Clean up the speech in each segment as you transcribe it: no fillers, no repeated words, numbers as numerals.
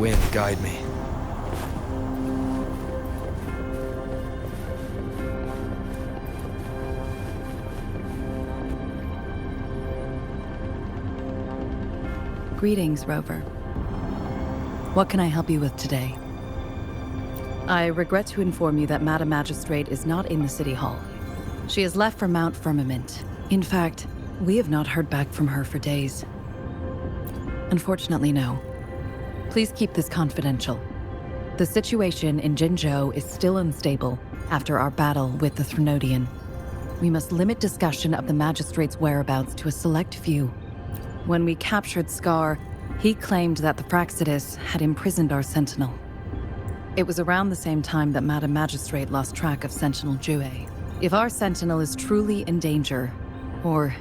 wind guide me. Greetings, Rover. What can I help you with today? I regret to inform you that Madam Magistrate is not in the City Hall. She has left for Mount Firmament. In fact, we have not heard back from her for days. Unfortunately, no. Please keep this confidential. The situation in Jinzhou is still unstable after our battle with the Threnodian. We must limit discussion of the Magistrate's whereabouts to a select few. When we captured Scar, he claimed that the Praxidus had imprisoned our Sentinel. It was around the same time that Madam Magistrate lost track of Sentinel Jue. If our Sentinel is truly in danger, or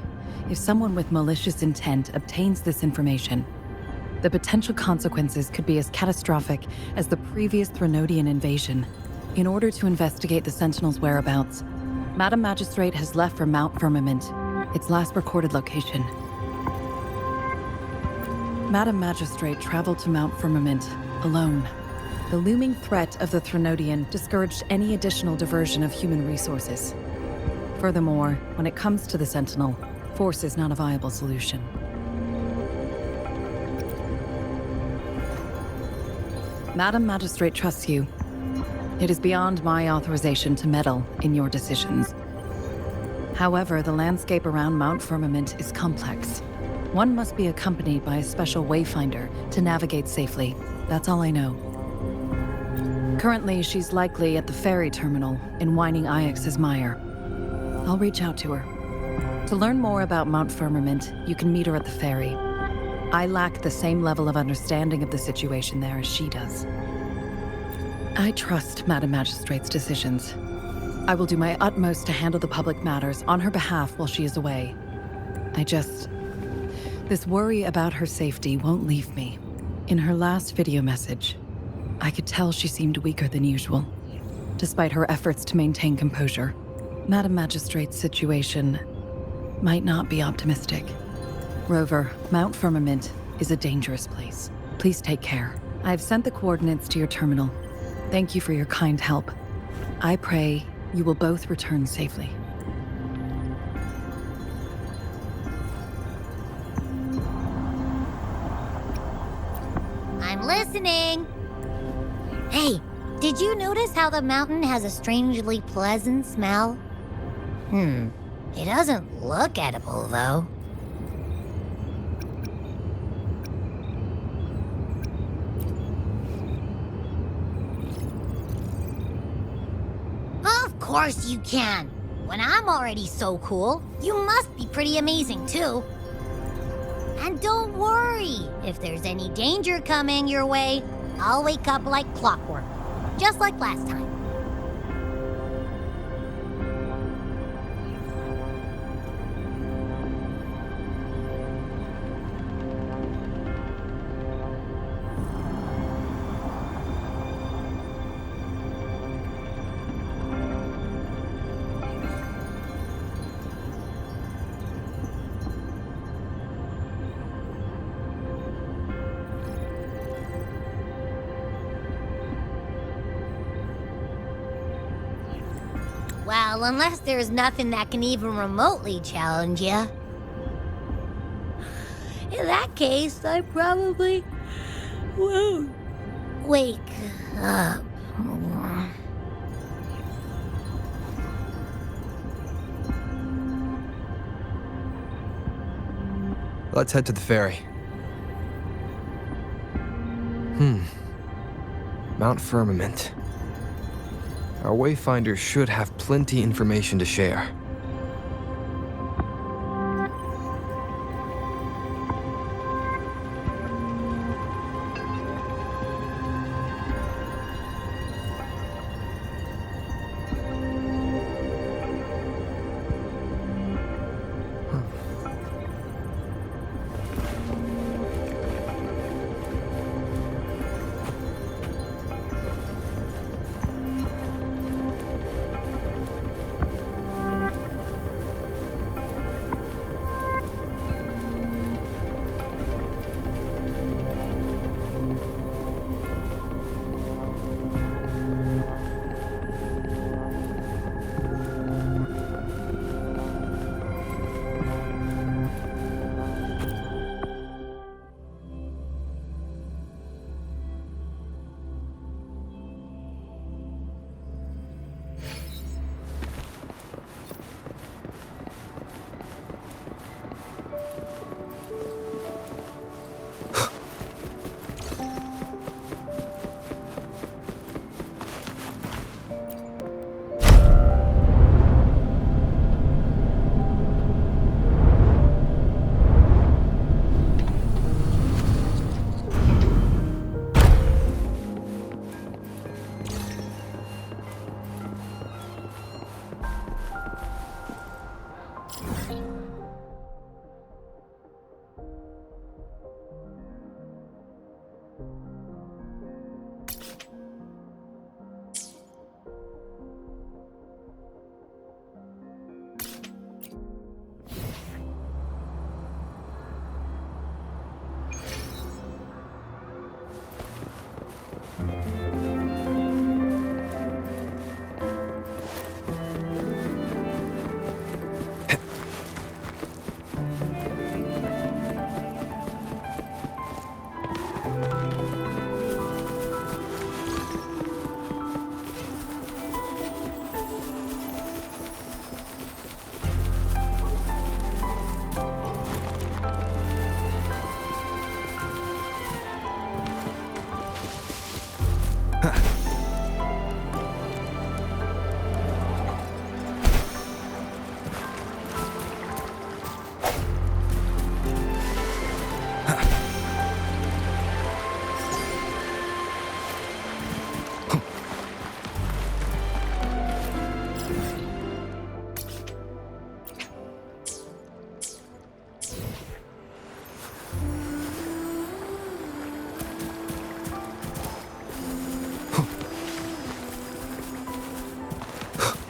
if someone with malicious intent obtains this information, the potential consequences could be as catastrophic as the previous Threnodian invasion. In order to investigate the Sentinel's whereabouts, Madam Magistrate has left for Mount Firmament, its last recorded location. Madam Magistrate traveled to Mount Firmament alone. The looming threat of the Threnodian discouraged any additional diversion of human resources. Furthermore, when it comes to the Sentinel, force is not a viable solution. Madam Magistrate trusts you. It is beyond my authorization to meddle in your decisions. However, the landscape around Mount Firmament is complex. One must be accompanied by a special wayfinder to navigate safely. That's all I know. Currently, she's likely at the ferry terminal in Whining Ix's Mire. I'll reach out to her. To learn more about Mount Firmament, you can meet her at the ferry. I lack the same level of understanding of the situation there as she does. I trust Madam Magistrate's decisions. I will do my utmost to handle the public matters on her behalf while she is away. This worry about her safety won't leave me. In her last video message, I could tell she seemed weaker than usual, despite her efforts to maintain composure. Madam Magistrate's situation might not be optimistic. Rover, Mount Firmament is a dangerous place. Please take care. I have sent the coordinates to your terminal. Thank you for your kind help. I pray you will both return safely. I'm listening. Hey, did you notice how the mountain has a strangely pleasant smell? It doesn't look edible, though. Of course you can. When I'm already so cool, you must be pretty amazing, too. And don't worry, if there's any danger coming your way, I'll wake up like clockwork, just like last time. Well, unless there's nothing that can even remotely challenge you. In that case, I probably won't wake up. Let's head to the ferry. Mount Firmament. Our wayfinder should have plenty information to share.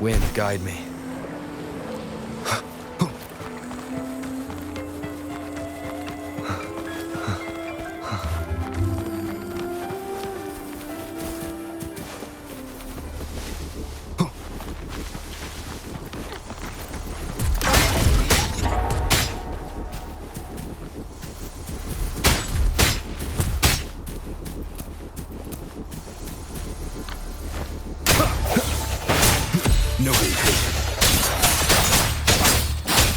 Wind, guide me. No vacation.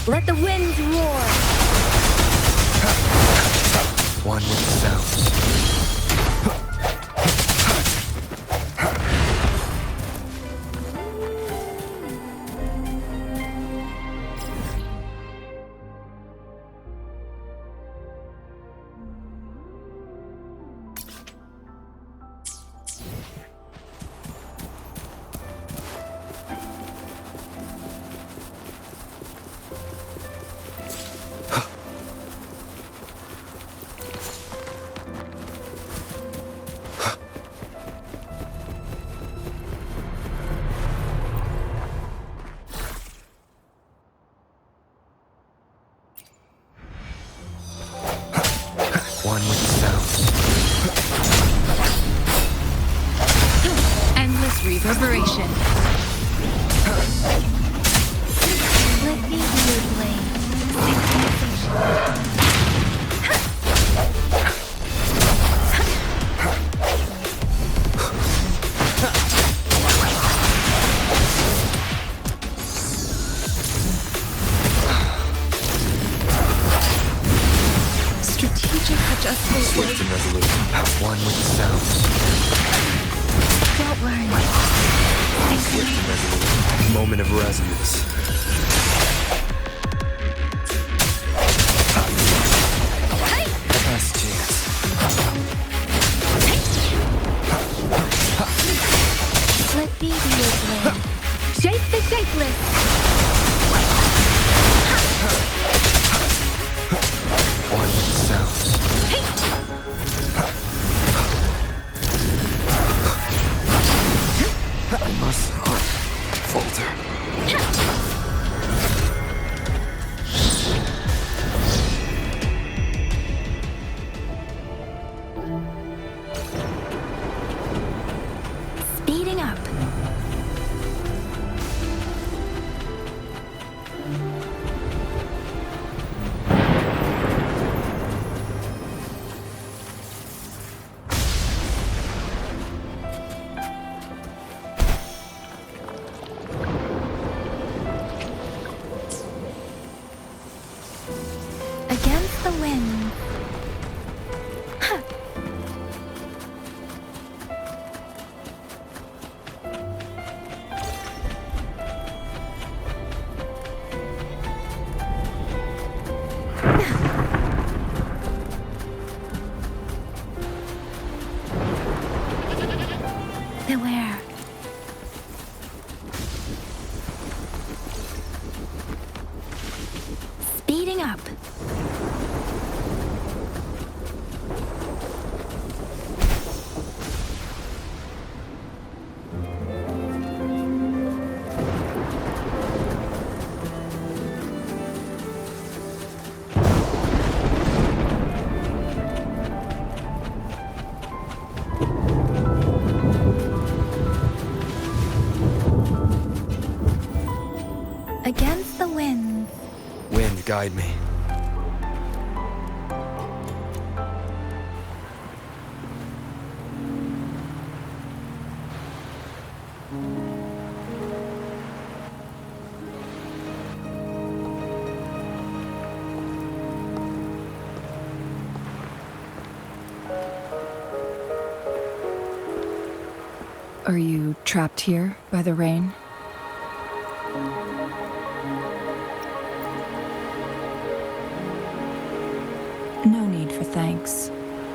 Let the winds roar! One with the sounds. One with the sounds. Endless reverberation. Let me be your blade. Synchronization. Strategic adjustment. Swift and resolute. One with the sounds. Don't worry. Swift and resolute. Moment of resonance. Last chance. Let me be your blade. Shape the shapeless. One with the sounds. I must not falter. guide me. Are you trapped here by the rain? No need for thanks.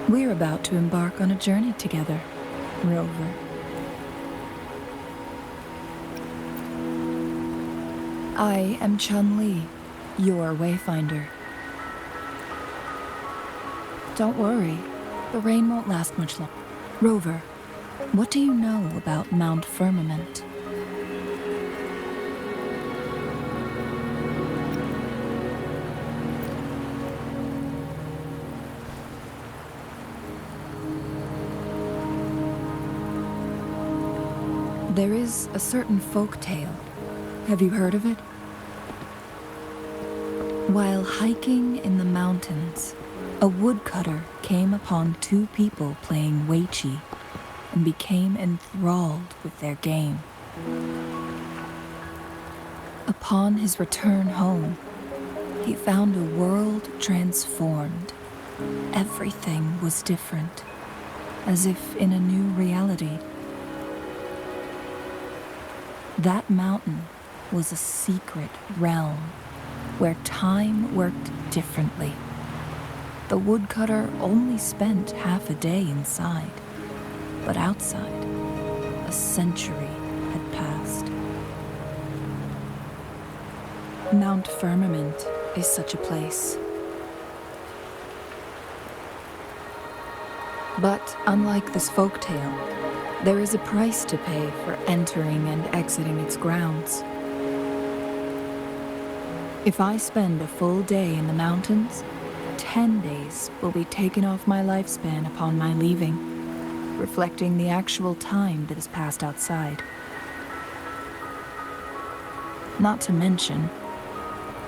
We're about to embark on a journey together, Rover. I am Chun-Li, your wayfinder. Don't worry, the rain won't last much longer. Rover, what do you know about Mount Firmament? There is a certain folk tale. Have you heard of it? While hiking in the mountains, a woodcutter came upon two people playing Weiqi and became enthralled with their game. Upon his return home, he found a world transformed. Everything was different, as if in a new reality. That mountain was a secret realm where time worked differently. The woodcutter only spent half a day inside, but outside, a century had passed. Mount Firmament is such a place. But unlike this folktale, there is a price to pay for entering and exiting its grounds. If I spend a full day in the mountains, 10 days will be taken off my lifespan upon my leaving, reflecting the actual time that has passed outside. Not to mention,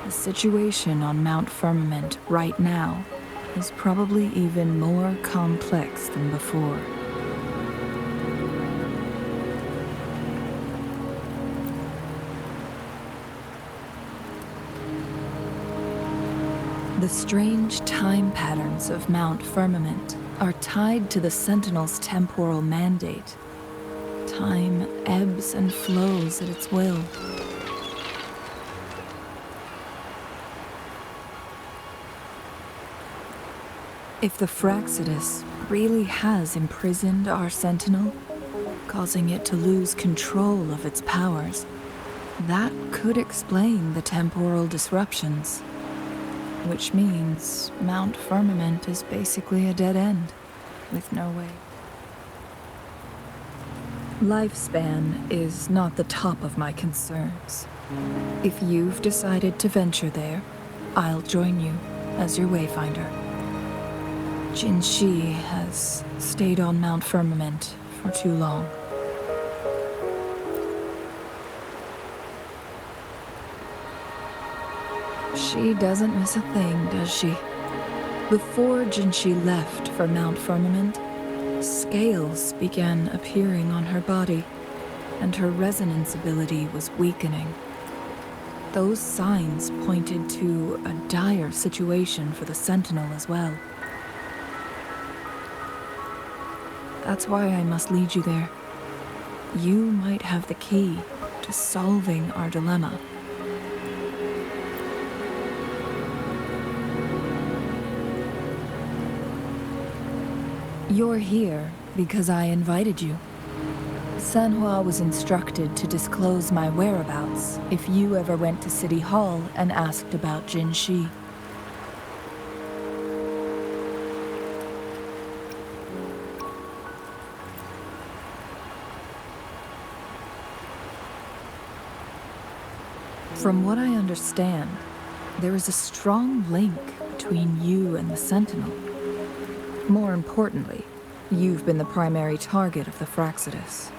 the situation on Mount Firmament right now is probably even more complex than before. The strange time patterns of Mount Firmament are tied to the Sentinel's temporal mandate. Time ebbs and flows at its will. If the Fractsidus really has imprisoned our Sentinel, causing it to lose control of its powers, that could explain the temporal disruptions. Which means Mount Firmament is basically a dead end, with no way. Lifespan is not the top of my concerns. If you've decided to venture there, I'll join you as your wayfinder. Jin Shi has stayed on Mount Firmament for too long. She doesn't miss a thing, does she? Before Jinshi left for Mount Firmament, scales began appearing on her body, and her resonance ability was weakening. Those signs pointed to a dire situation for the Sentinel as well. That's why I must lead you there. You might have the key to solving our dilemma. You're here because I invited you. Sanhua was instructed to disclose my whereabouts if you ever went to City Hall and asked about Jin Shi. From what I understand, there is a strong link between you and the Sentinel. More importantly, you've been the primary target of the Fractsidus.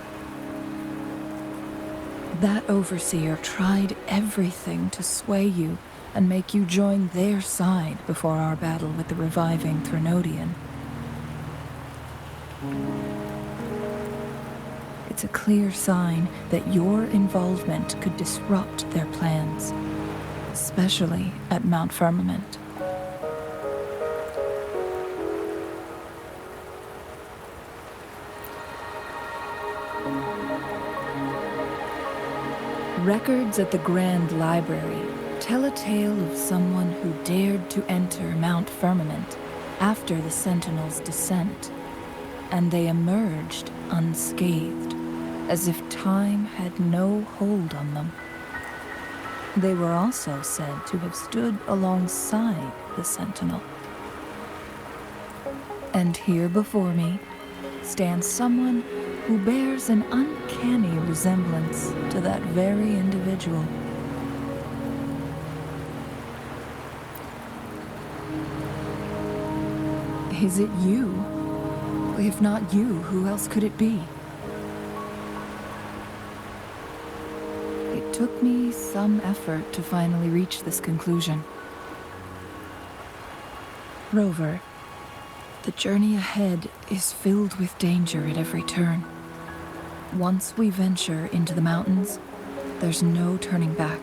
That overseer tried everything to sway you and make you join their side before our battle with the reviving Threnodian. It's a clear sign that your involvement could disrupt their plans, especially at Mount Firmament. Records at the Grand Library tell a tale of someone who dared to enter Mount Firmament after the Sentinels' descent, and they emerged unscathed, as if time had no hold on them. They were also said to have stood alongside the Sentinel. And here before me stands someone who bears an uncanny resemblance to that very individual. Is it you? If not you, who else could it be? It took me some effort to finally reach this conclusion. Rover, the journey ahead is filled with danger at every turn. Once we venture into the mountains, there's no turning back.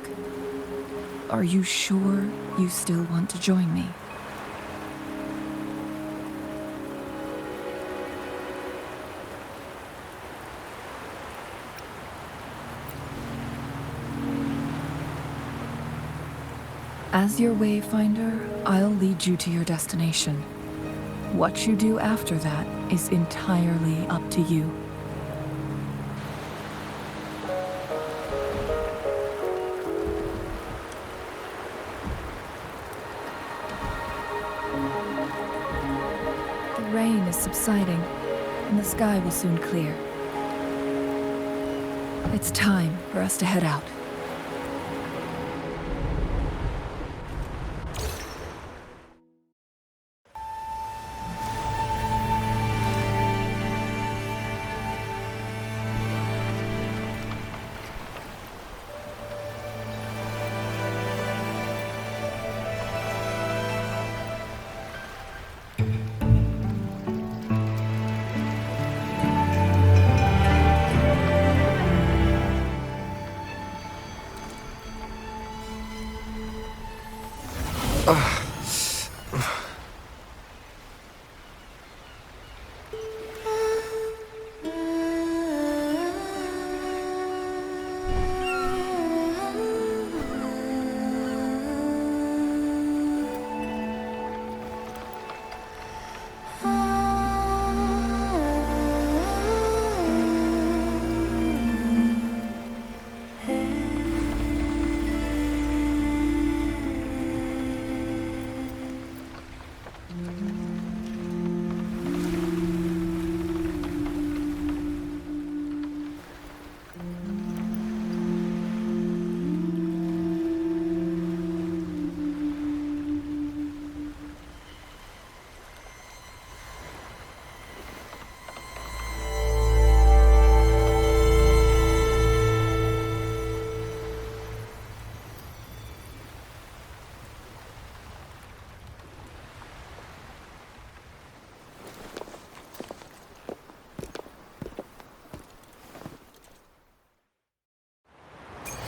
Are you sure you still want to join me? As your wayfinder, I'll lead you to your destination. What you do after that is entirely up to you. The rain is subsiding, and the sky will soon clear. It's time for us to head out.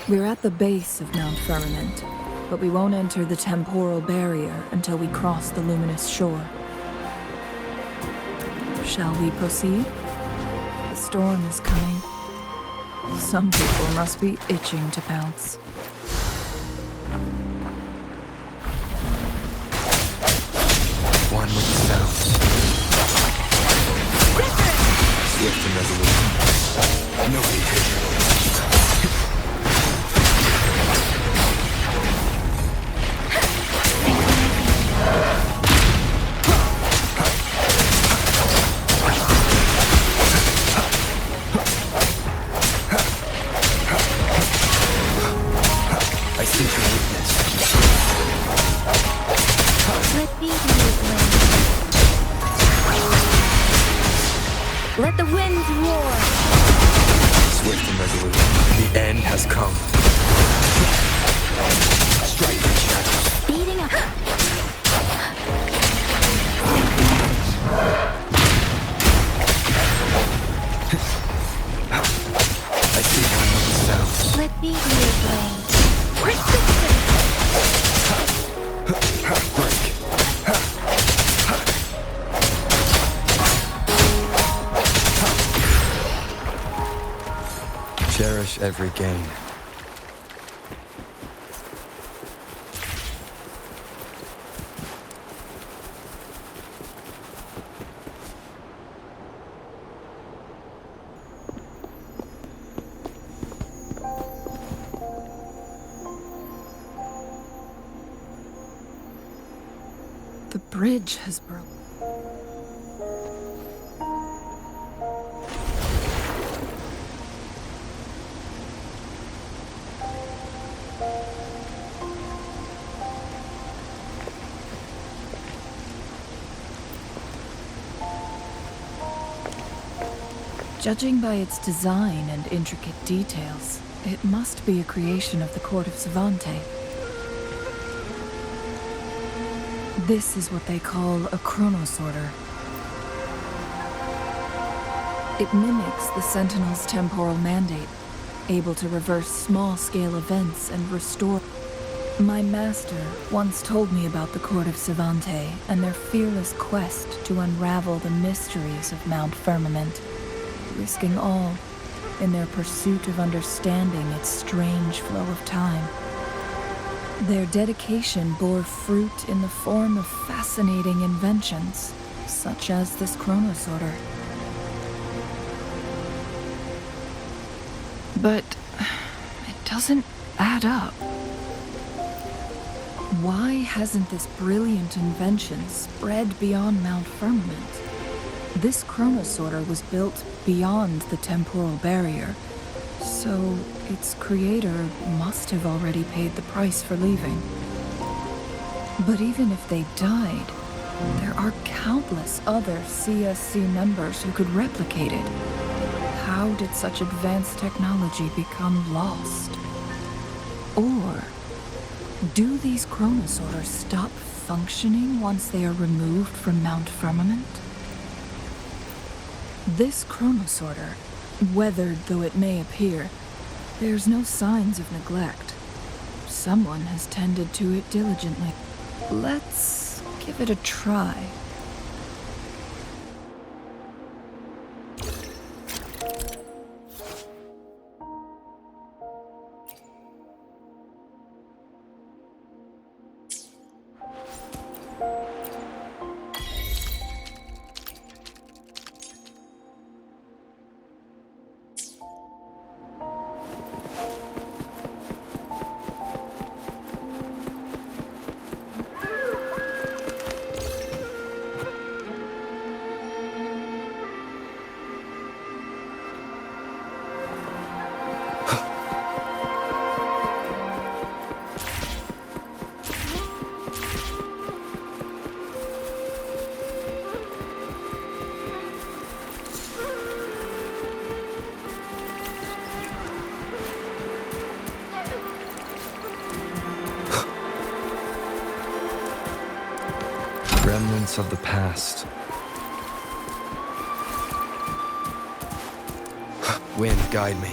We're at the base of Mount Firmament, but we won't enter the temporal barrier until we cross the luminous shore. Shall we proceed? The storm is coming. Some people must be itching to pounce. One with the sounds. Swift and resolute. Nobody takes it. I see your weakness. Let be movement. Let the winds roar. Swift and resolute. The end has come. Strike the shadow. I see one with the sound. Flippy ear blade. Persistent. Break. Cherish every gain. The bridge has broken. Judging by its design and intricate details, it must be a creation of the court of Savante. This is what they call a chronosorter. It mimics the Sentinel's temporal mandate, able to reverse small-scale events and restore. My master once told me about the court of Savante and their fearless quest to unravel the mysteries of Mount Firmament, risking all in their pursuit of understanding its strange flow of time. Their dedication bore fruit in the form of fascinating inventions, such as this chronosorter. But it doesn't add up. Why hasn't this brilliant invention spread beyond Mount Firmament? This chronosorter was built beyond the temporal barrier, so its creator must have already paid the price for leaving. But even if they died, there are countless other CSC members who could replicate it. How did such advanced technology become lost? Or do these chronosorters stop functioning once they are removed from Mount Firmament? This chronosorter, weathered though it may appear, bears no signs of neglect. Someone has tended to it diligently. Let's give it a try. Remnants of the past. Wind, guide me.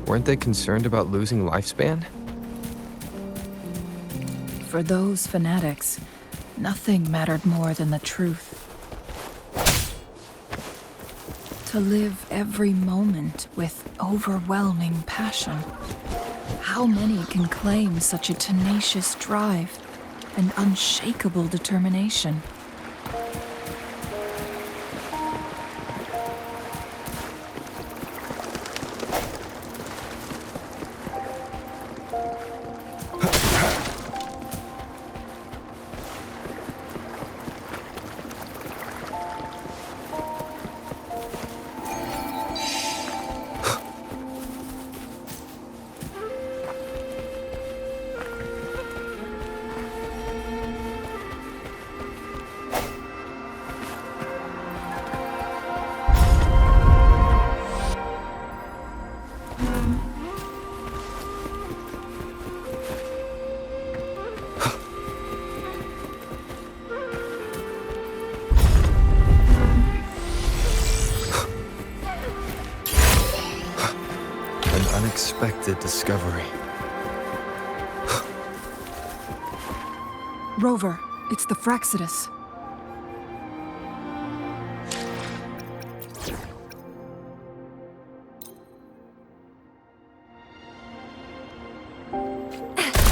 Weren't they concerned about losing lifespan? For those fanatics, nothing mattered more than the truth. To live every moment with overwhelming passion. How many can claim such a tenacious drive and unshakable determination? unexpected discovery. Rover, it's the Fraxidus.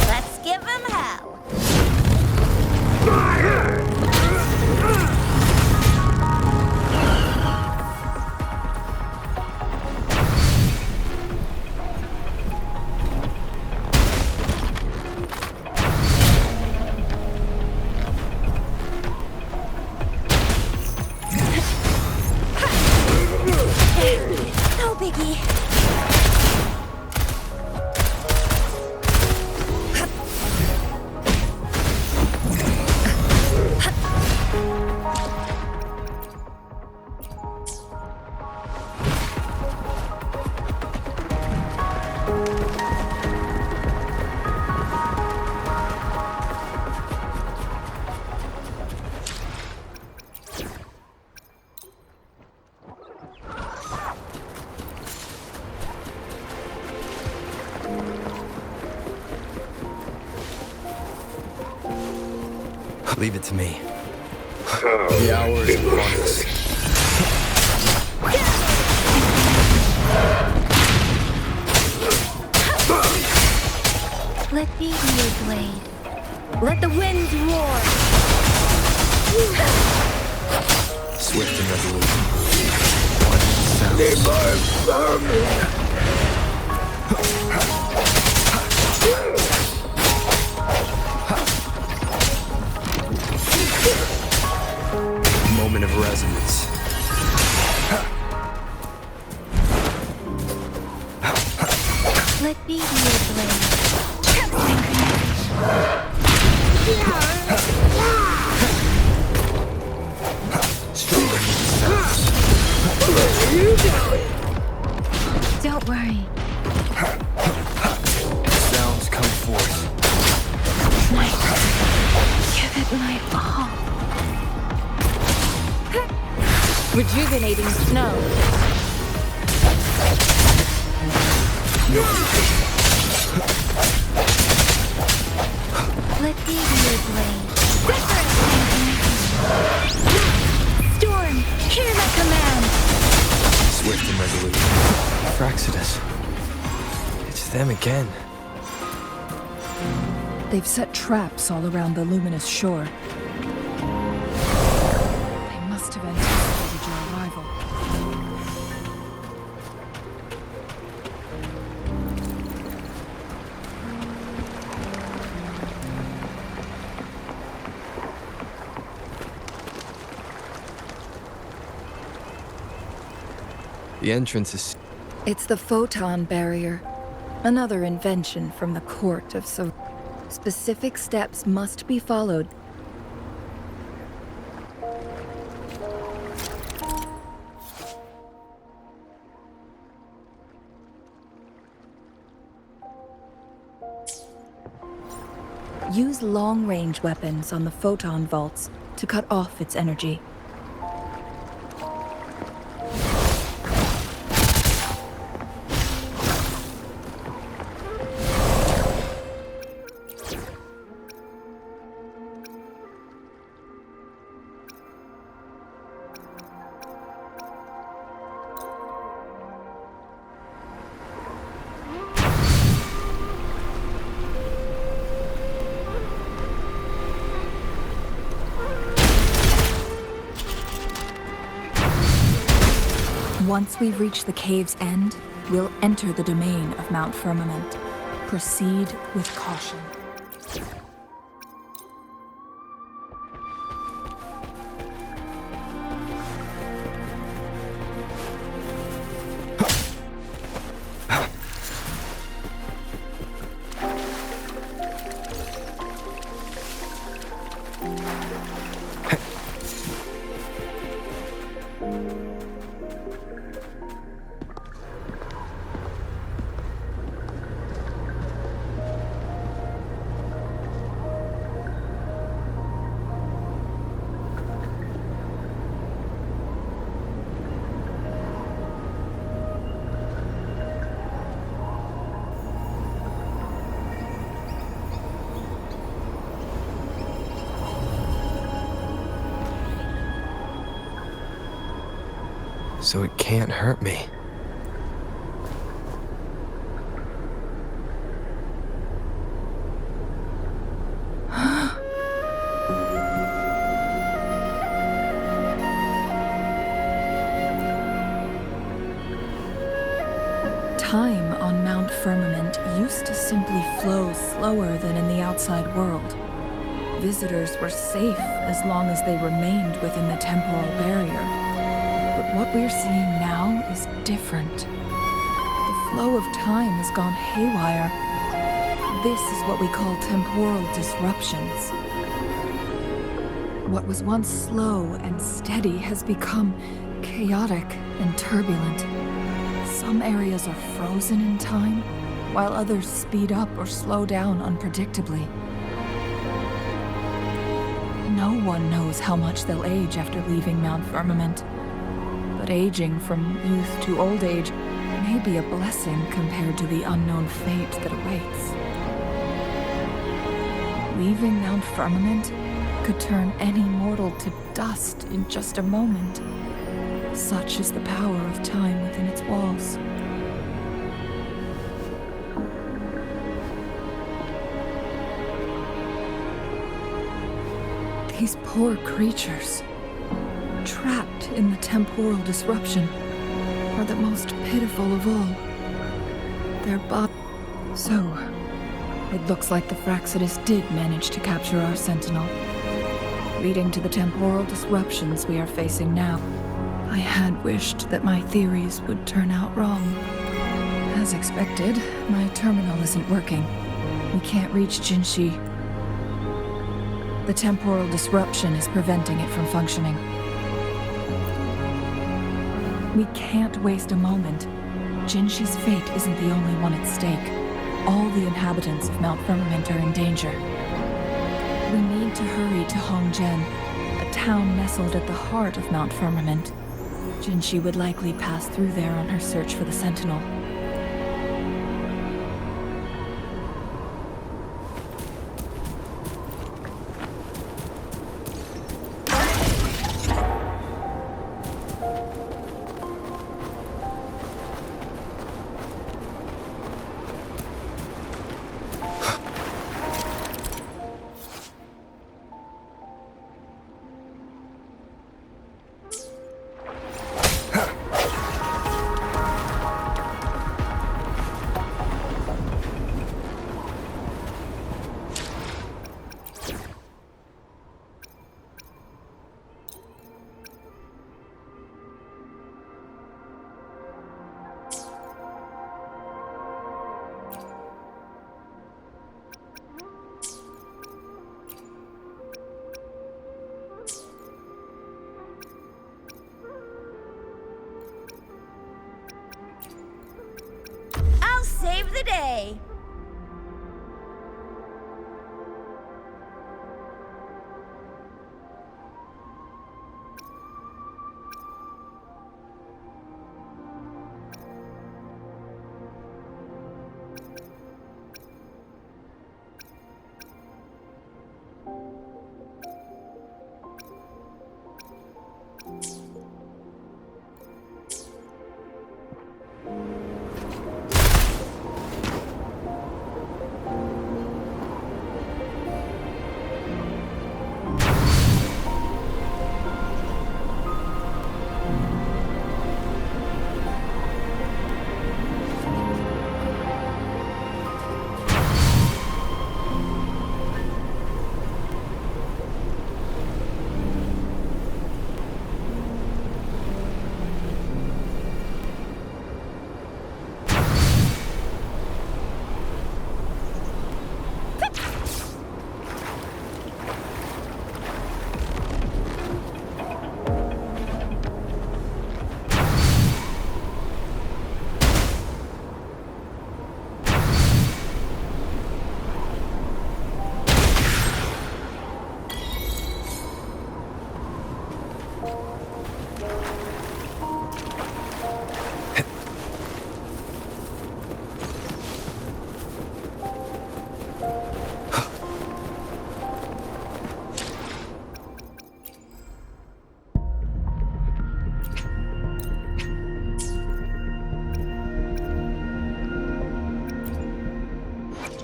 Let's give him hell. No biggie. Leave it to me. The hour is upon us. Let be your blade. Let the winds roar. Swift and resolute. One sound. Moment of resonance. Let be your blade. Stronger sounds. Don't worry. Sounds come forth. Give it my all. Rejuvenating snow. Let be your blade. Storm, hear my command. Swift and resolute. Fraxidus. It's them again. They've set traps all around the luminous shore. They must have anticipated your arrival. The entrance is... It's the photon barrier. Another invention from the court of Specific steps must be followed. Use long-range weapons on the photon vaults to cut off its energy. Once we've reached the cave's end, we'll enter the domain of Mount Firmament. Proceed with caution. so it can't hurt me. Time on Mount Firmament used to simply flow slower than in the outside world. Visitors were safe as long as they remained within the temporal barrier. But what we're seeing now is different. The flow of time has gone haywire. This is what we call temporal disruptions. What was once slow and steady has become chaotic and turbulent. Some areas are frozen in time, while others speed up or slow down unpredictably. No one knows how much they'll age after leaving Mount Firmament, but aging from youth to old age may be a blessing compared to the unknown fate that awaits. Leaving Mount Firmament could turn any mortal to dust in just a moment. Such is the power of time within its walls. These poor creatures, trapped in the temporal disruption, are the most pitiful of all. Their So, it looks like the Fraxidus did manage to capture our sentinel, leading to the temporal disruptions we are facing now. I had wished that my theories would turn out wrong. As expected, my terminal isn't working. We can't reach Jinshi. The temporal disruption is preventing it from functioning. We can't waste a moment. Jinshi's fate isn't the only one at stake. All the inhabitants of Mount Firmament are in danger. We need to hurry to Hongjian, a town nestled at the heart of Mount Firmament. Jinshi would likely pass through there on her search for the Sentinel. Save the day!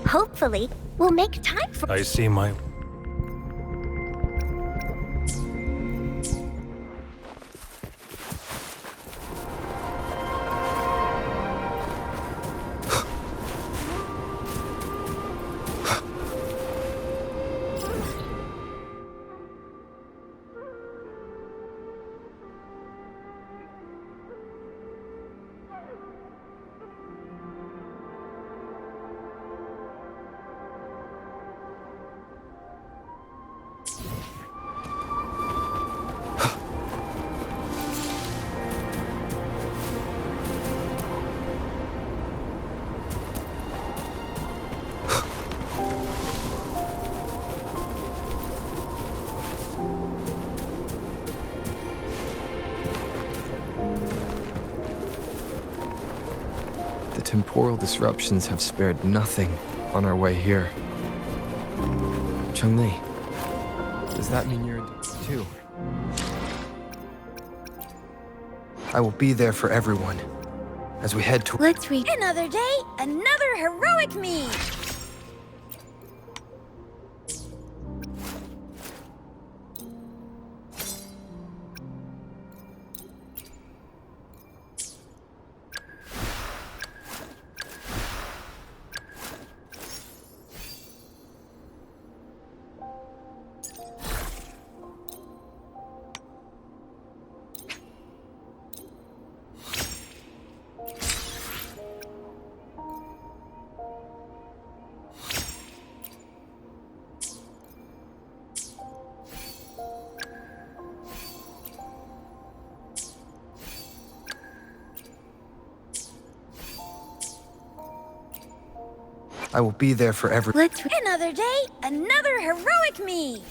Hopefully, we'll make time for— I see my... The temporal disruptions have spared nothing on our way here. Chun-Li, does that mean you're in too? I will be there for everyone as we head to— Let's read— Another day, another heroic me! I will be there for every— Let's read— Another day, another heroic me!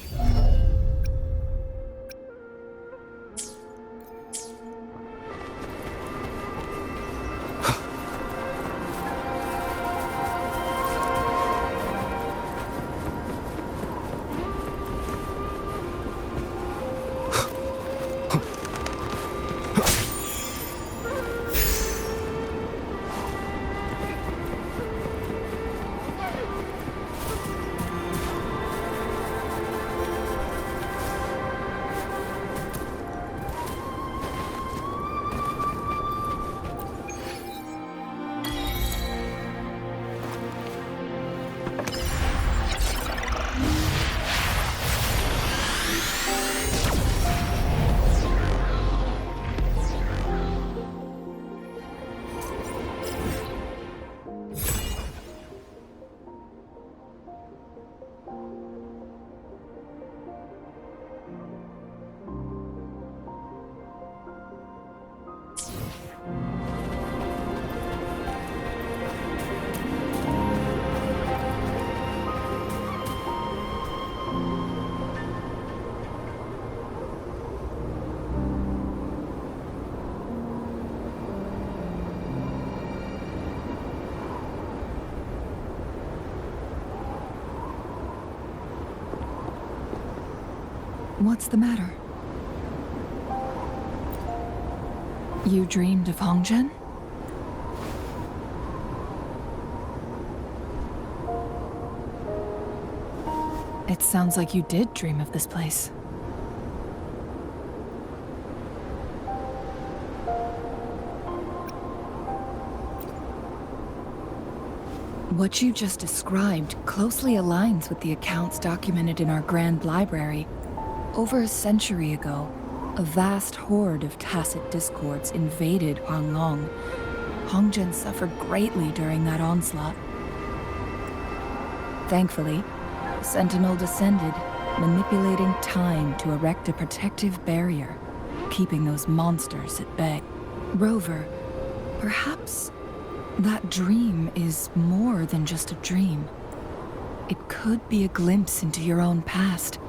What's the matter? You dreamed of Hongzhen? It sounds like you did dream of this place. What you just described closely aligns with the accounts documented in our Grand Library. Over a century ago, a vast horde of tacit discords invaded Huanglong. Hongzhen suffered greatly during that onslaught. Thankfully, the Sentinel descended, manipulating time to erect a protective barrier, keeping those monsters at bay. Rover, perhaps that dream is more than just a dream. It could be a glimpse into your own past,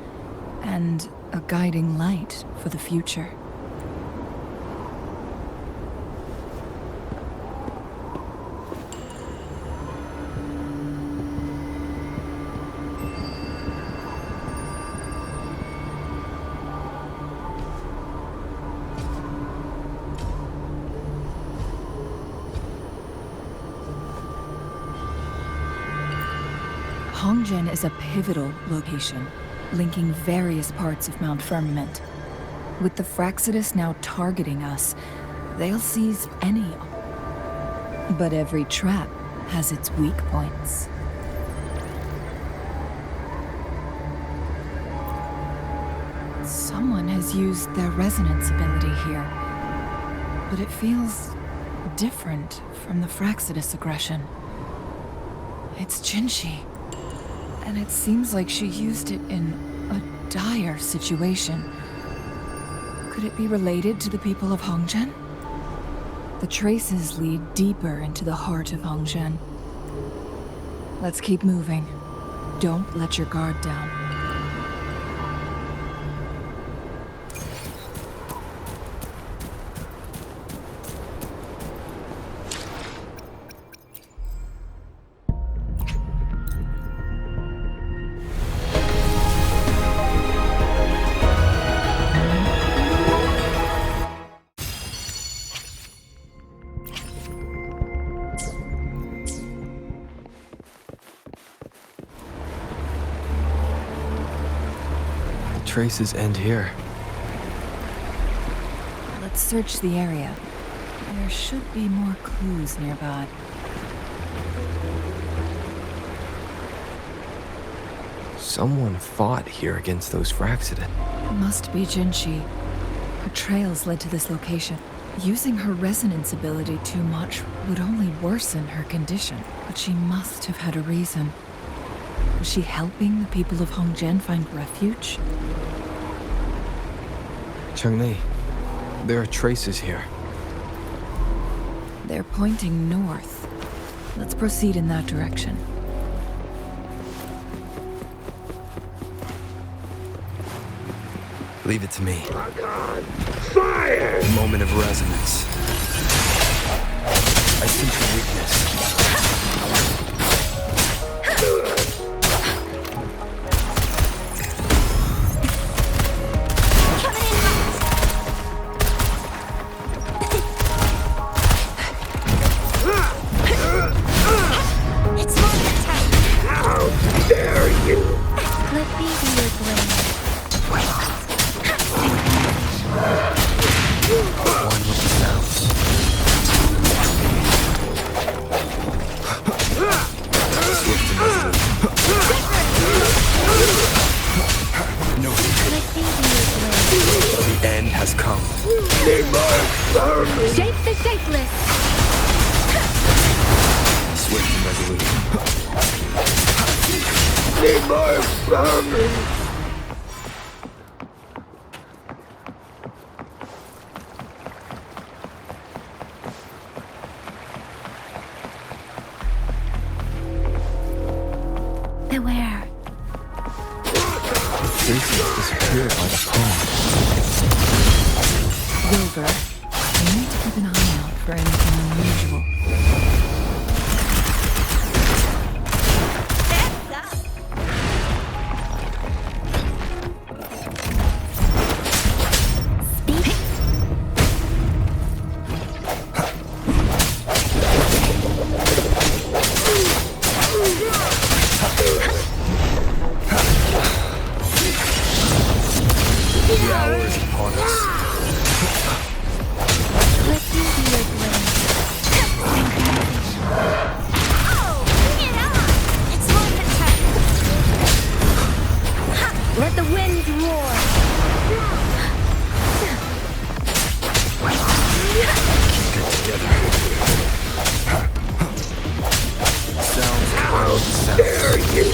and a guiding light for the future. Hongzhen is a pivotal location, linking various parts of Mount Firmament. With the Fraxidus now targeting us, they'll seize any. But every trap has its weak points. Someone has used their resonance ability here, but it feels different from the Fraxidus aggression. It's Jinshi, and it seems like she used it in a dire situation. Could it be related to the people of Hongzhen? The traces lead deeper into the heart of Hongzhen. Let's keep moving. Don't let your guard down. Traces end here. Let's search the area. There should be more clues nearby. Someone fought here against those Fraxidus. Must be Jinshi. Her trails led to this location. Using her resonance ability too much would only worsen her condition, but she must have had a reason. Was she helping the people of Hongzhen find refuge? Changli, there are traces here. They're pointing north. Let's proceed in that direction. Leave it to me. Fire! Moment of resonance. I sense weakness. Shape the shapeless! Swift and resolute. Beware. Traces disappeared like a poem. Wilbur, we need to keep an eye out for anything unusual. The hour is upon us. Let me be your blade. Oh, bring it on! It's more than time. Let the winds roar. Keep it together. Sounds how dare you!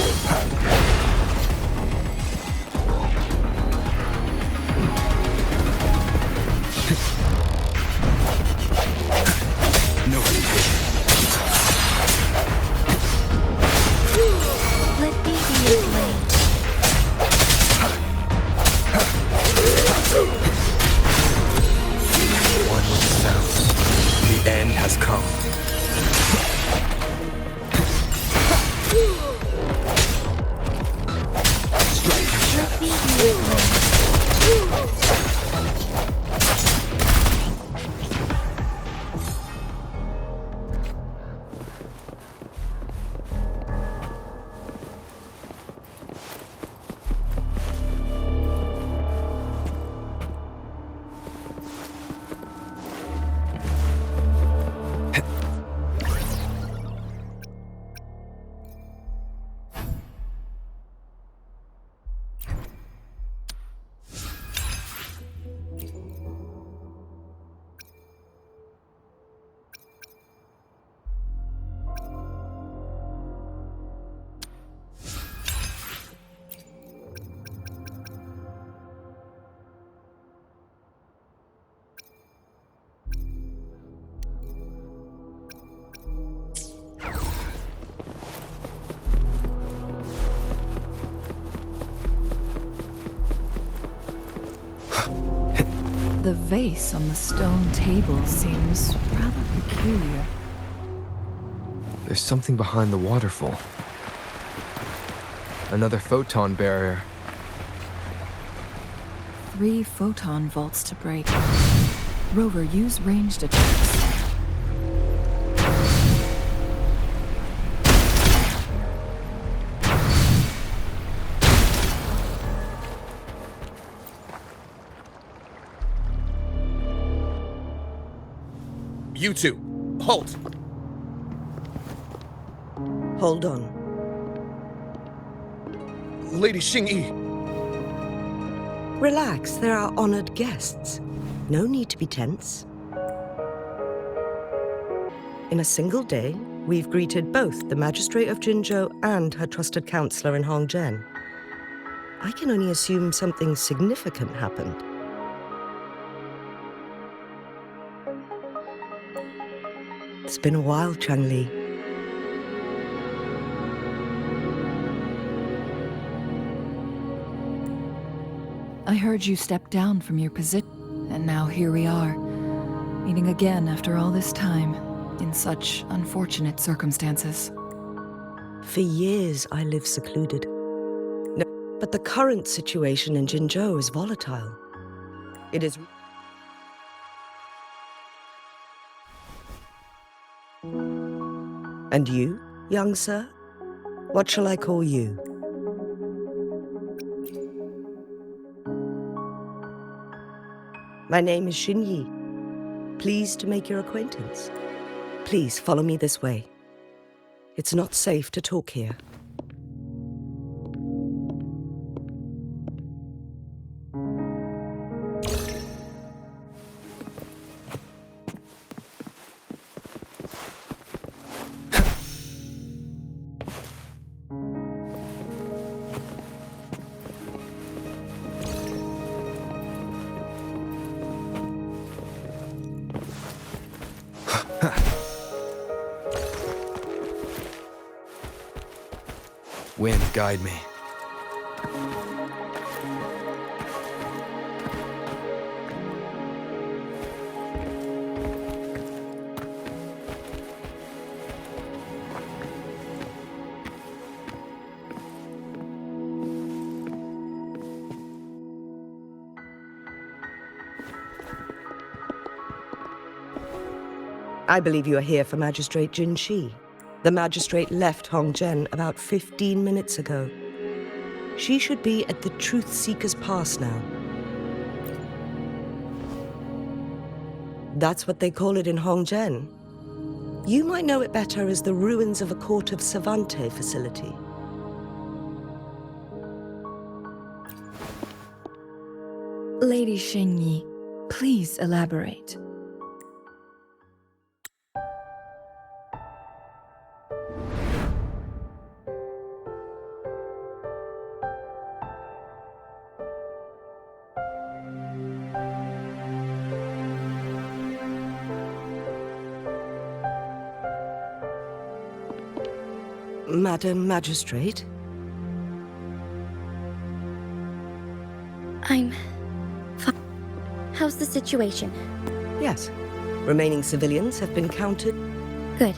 Let me be your blade. One with the sounds. The end has come. Let me be your blade. The vase on the stone table seems rather peculiar. There's something behind the waterfall. Another photon barrier. 3 photon vaults to break. Rover, use ranged attacks. You two, halt! Hold on. Lady Xingyi, Relax, they're our honored guests. No need to be tense. In a single day, we've greeted both the Magistrate of Jinzhou and her trusted counselor in Hongzhen. I can only assume something significant happened. It's been a while, Changli. I heard you step down from your position, and now here we are, meeting again after all this time, in such unfortunate circumstances. For years, I lived secluded. No, but the current situation in Jinzhou is volatile. It is... And you, young sir? What shall I call you? My name is Xinyi. Pleased to make your acquaintance. Please follow me this way. It's not safe to talk here. Wind, guide me. I believe you are here for Magistrate Jin Shi. The magistrate left Hongzhen about 15 minutes ago. She should be at the Truth Seeker's Pass now. That's what they call it in Hongzhen. You might know it better as the ruins of a Court of Savante facility. Lady Xingyi, please elaborate. Madam Magistrate? I'm fine. How's the situation? Yes. Remaining civilians have been counted. Good.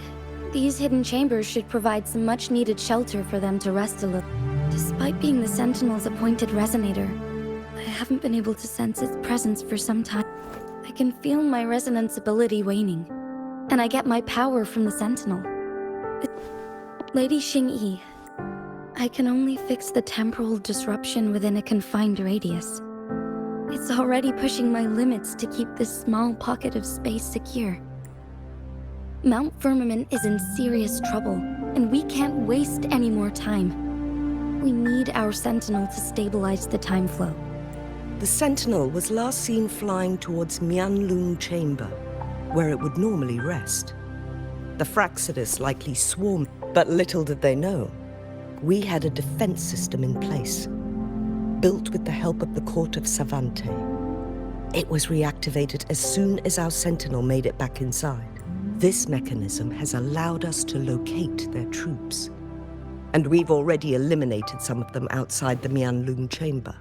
These hidden chambers should provide some much-needed shelter for them to rest a little. Despite being the Sentinel's appointed resonator, I haven't been able to sense its presence for some time. I can feel my resonance ability waning, and I get my power from the Sentinel. Lady Xingyi, I can only fix the temporal disruption within a confined radius. It's already pushing my limits to keep this small pocket of space secure. Mount Firmament is in serious trouble, and we can't waste any more time. We need our Sentinel to stabilize the time flow. The Sentinel was last seen flying towards Mianlun Chamber, where it would normally rest. The Fraxidus likely swarmed, but little did they know. We had a defense system in place, built with the help of the Court of Savante. It was reactivated as soon as our Sentinel made it back inside. This mechanism has allowed us to locate their troops, and we've already eliminated some of them outside the Mianlun Chamber.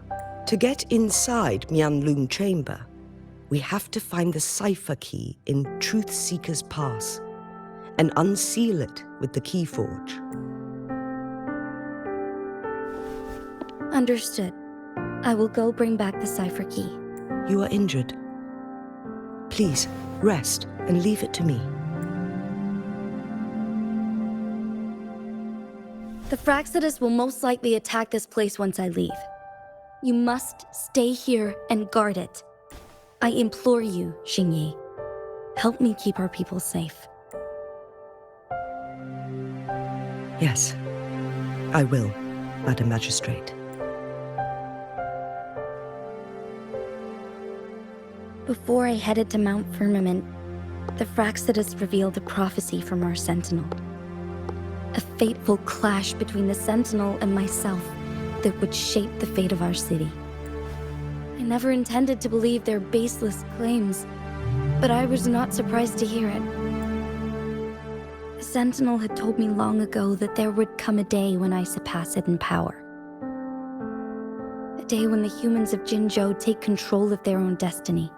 To get inside Mianlun Chamber, We have to find the cipher key in Truth Seeker's Pass and unseal it with the Keyforge. Understood. I will go bring back the cipher key. You are injured. Please, rest and leave it to me. The Fraxidus will most likely attack this place once I leave. You must stay here and guard it. I implore you, Xingyi. Help me keep our people safe. Yes, I will, Madam Magistrate. Before I headed to Mount Firmament, the Fraxidus revealed a prophecy from our Sentinel. A fateful clash between the Sentinel and myself that would shape the fate of our city. I never intended to believe their baseless claims, but I was not surprised to hear it. The Sentinel had told me long ago that there would come a day when I surpass it in power. A day when the humans of Jinzhou take control of their own destiny.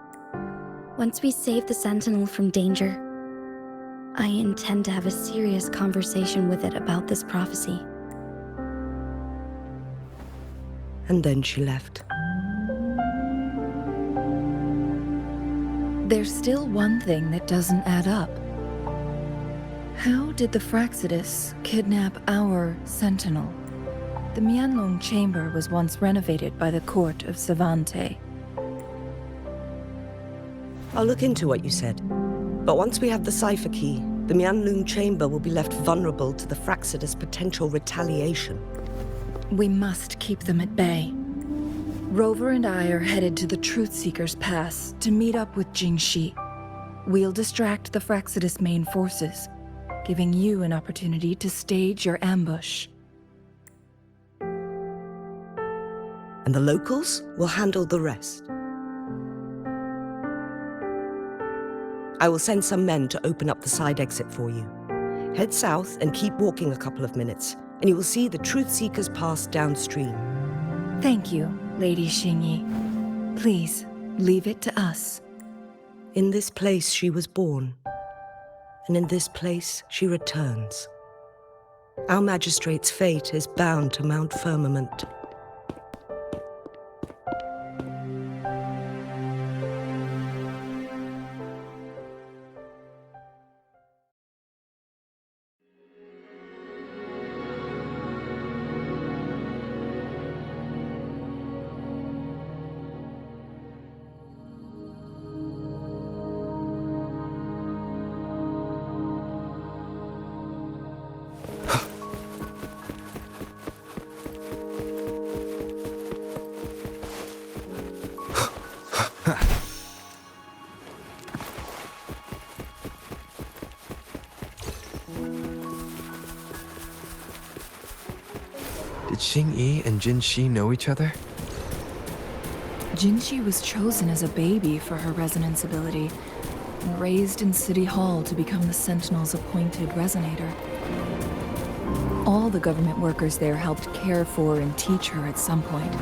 Once we save the Sentinel from danger, I intend to have a serious conversation with it about this prophecy. And then she left. There's still one thing that doesn't add up. How did the Fraxidus kidnap our Sentinel? The Mianlong Chamber was once renovated by the court of Savante. I'll look into what you said. But once we have the cipher key, the Mianlong Chamber will be left vulnerable to the Fraxidus' potential retaliation. We must keep them at bay. Rover and I are headed to the Truth Seeker's Pass to meet up with Jingxi. We'll distract the Fraxidus' main forces, giving you an opportunity to stage your ambush. And the locals will handle the rest. I will send some men to open up the side exit for you. Head south and keep walking a couple of minutes, and you will see the Truth Seeker's Pass downstream. Thank you, Lady Xingyi. Please, leave it to us. In this place she was born, and in this place she returns. Our magistrate's fate is bound to Mount Firmament. Did Xingyi and Jinxi know each other? Jinxi was chosen as a baby for her resonance ability and raised in City Hall to become the Sentinel's appointed resonator. All the government workers there helped care for and teach her at some point,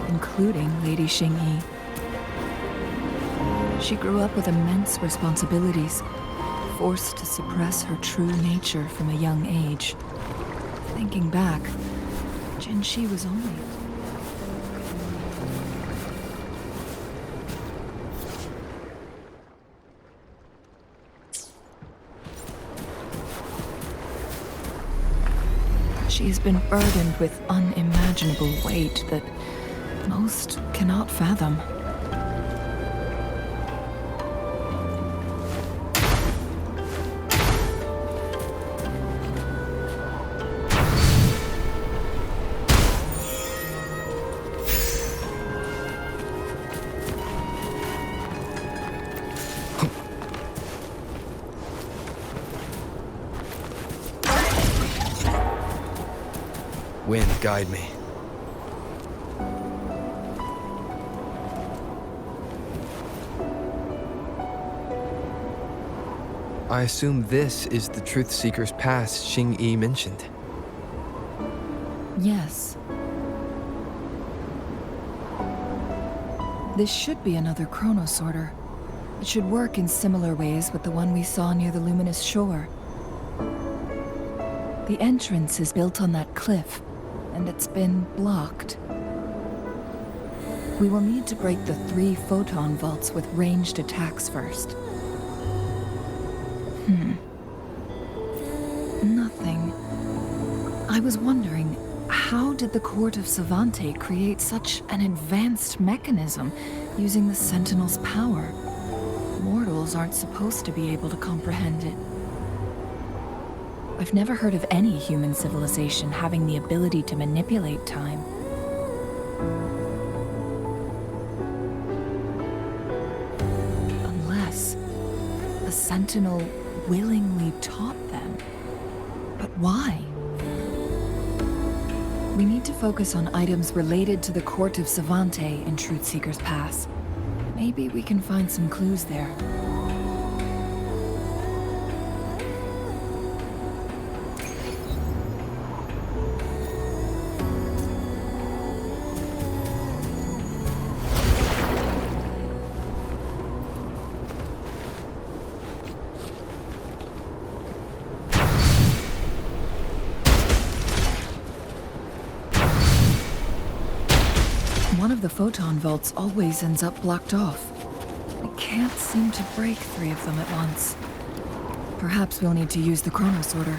including Lady Xingyi. She grew up with immense responsibilities, forced to suppress her true nature from a young age. Thinking back, Jinxi was only... She has been burdened with unimaginable weight that most cannot fathom. Wind, guide me. I assume this is the Truth Seeker's Pass Xingyi mentioned. Yes. This should be another chronosorter. It should work in similar ways with the one we saw near the luminous shore. The entrance is built on that cliff, and it's been blocked. We will need to break the 3 photon vaults with ranged attacks first. Nothing. I was wondering, how did the Court of Savante create such an advanced mechanism using the Sentinel's power? Mortals aren't supposed to be able to comprehend it. I've never heard of any human civilization having the ability to manipulate time. Unless the Sentinel willingly taught them. But why? We need to focus on items related to the Court of Savante in Truthseeker's Pass. Maybe we can find some clues there. One of the photon vaults always ends up blocked off. I can't seem to break 3 of them at once. Perhaps we'll need to use the chrono sorter.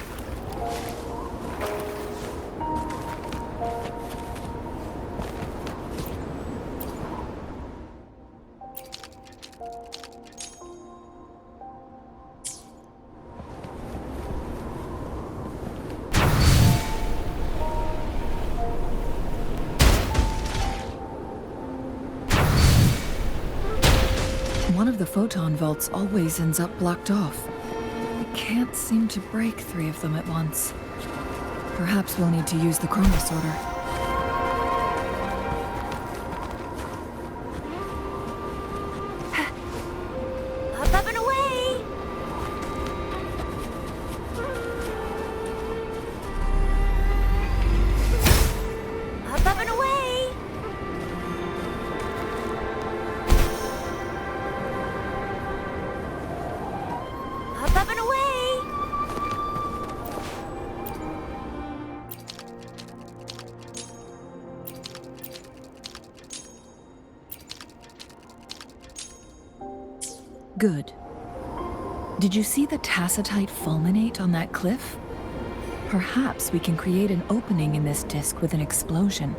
One of the photon vaults always ends up blocked off. I can't seem to break 3 of them at once. Perhaps we'll need to use the chrono sorter. Up and away! Up and away! Up and away! Good. Did you see the tacitite fulminate on that cliff? Perhaps we can create an opening in this disk with an explosion.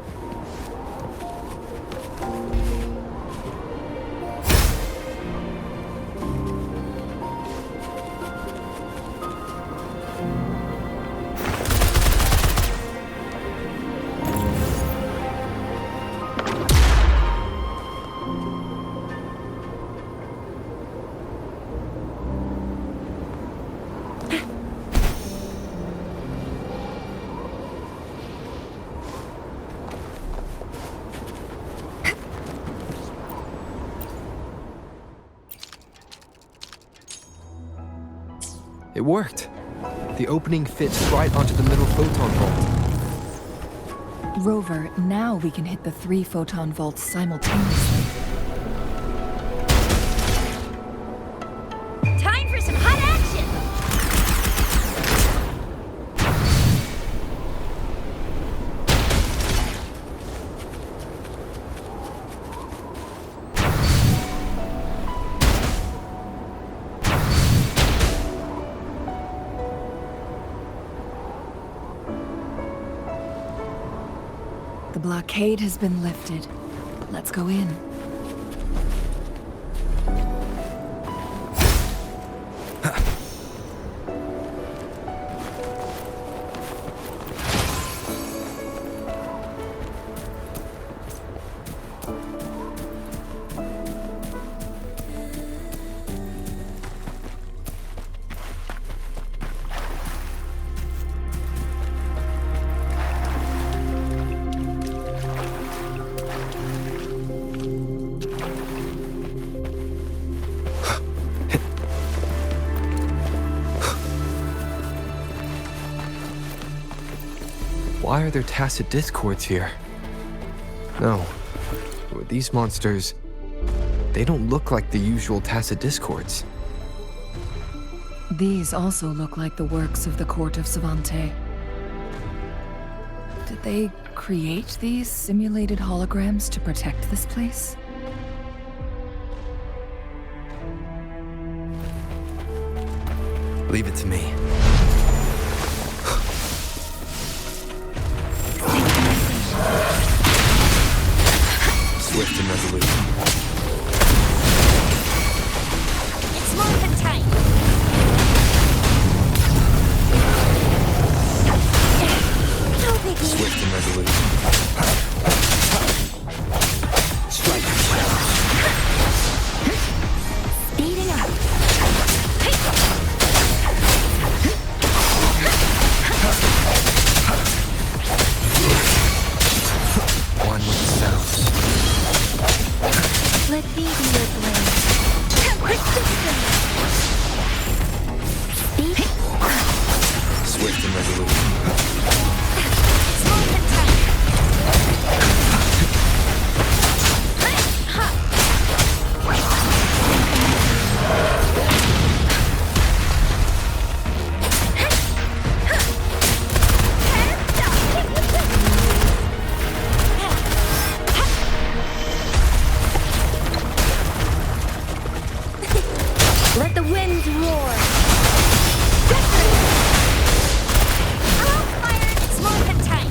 It worked. The opening fits right onto the middle photon vault. Rover, now we can hit the 3 photon vaults simultaneously. Time for some hot action! The blockade has been lifted. Let's go in. Why are there tacit discords here? No. Were these monsters They don't look like the usual tacit discords. These also look like the works of the court of Savante. Did they create these simulated holograms to protect this place? Leave it to me. Swift and resolute. It's moving tight. No biggie. Swift and resolute. Strike. Speeding up. One with the sounds. Let me be your blade. Persistent. Speed. Swift and resolute. Smooth and tight. Let the winds roar. Fired. Smooth and tight.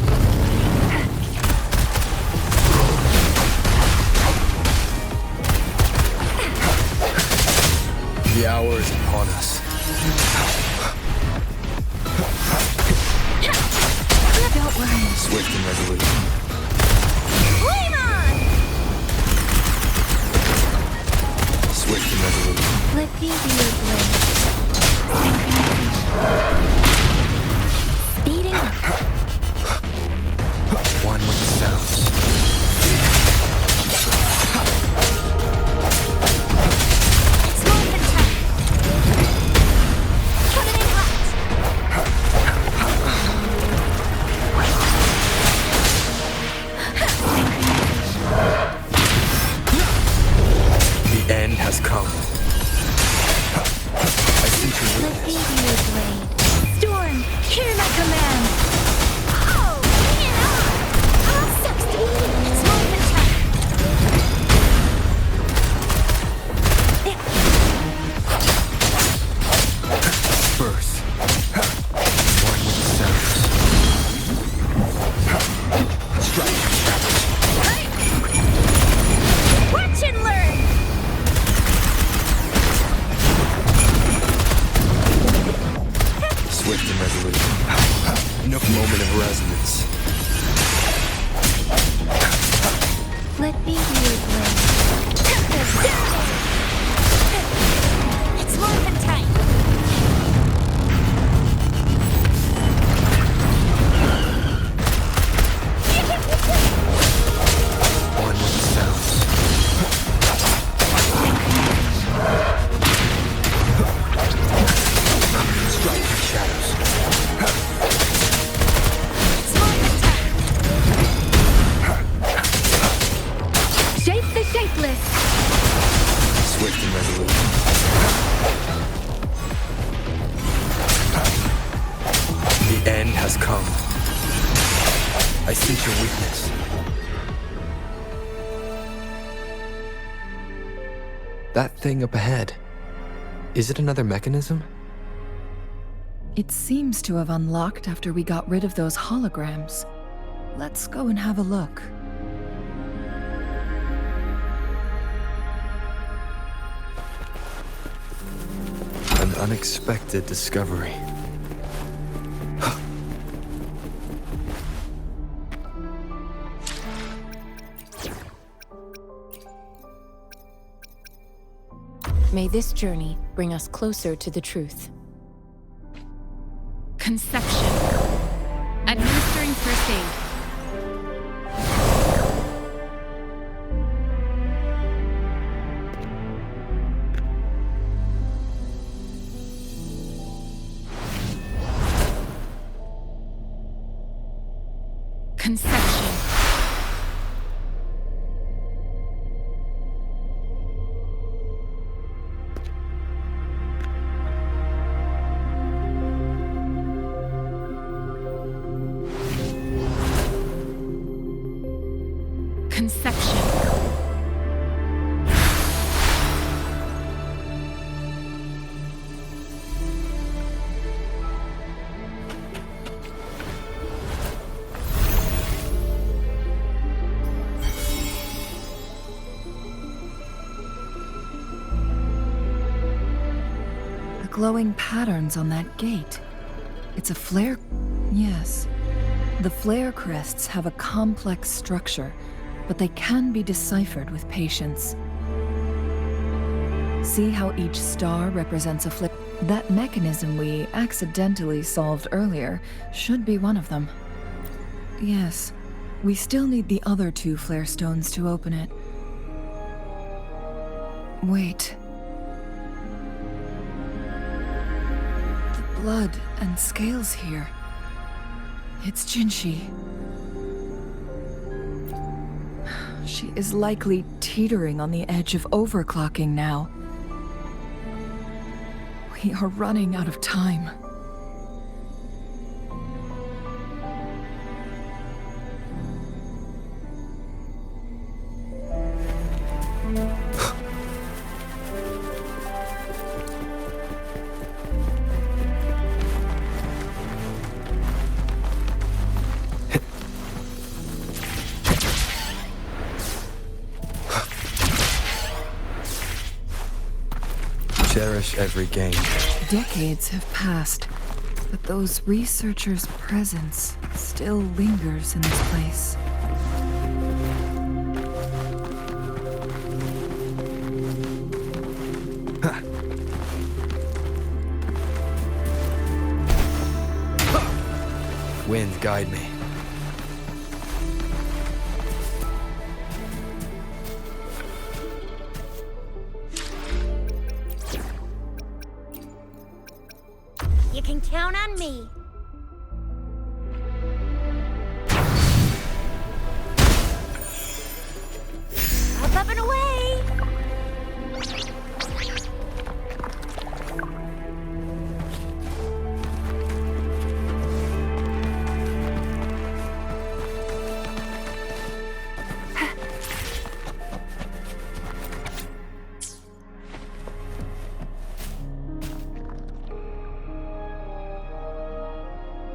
The hour is upon us. Don't worry. Swift and resolute. Flame on! Swift and resolute. Let me be your blade. Speeding up. One with the sounds. Smooth and tight. Coming in hot. The end has come. I sense your Let me weakness. be your blade. Storm, hear my command. Oh, bring it on! Ah, sucks to be you. Smooth and tight. Birth. One with the sounds. Strike. Watch and learn. Swift and resolute. No moment of resonance. Let me be your blade. It's smooth and tight. One with the sounds. Strike the shadows. It's smooth and tight. Shape the shapeless. Swift and resolute. The end has come. I sense your weakness. That thing up ahead. Is it another mechanism? It seems to have unlocked after we got rid of those holograms. Let's go and have a look. An unexpected discovery. May this journey bring us closer to the truth. Conception. Administering first aid. Conception. conception. The glowing patterns on that gate. It's a flare. Yes. The flare crests have a complex structure, but they can be deciphered with patience. See how each star represents a flare? That mechanism we accidentally solved earlier should be one of them. Yes. We still need the other 2 flare stones to open it. Wait. The blood and scales here. It's Jinshi. She is likely teetering on the edge of overclocking now. We are running out of time. Cherish every gain. Decades have passed, but those researchers' presence still lingers in this place. Wind, guide me. You can count on me. Up and away!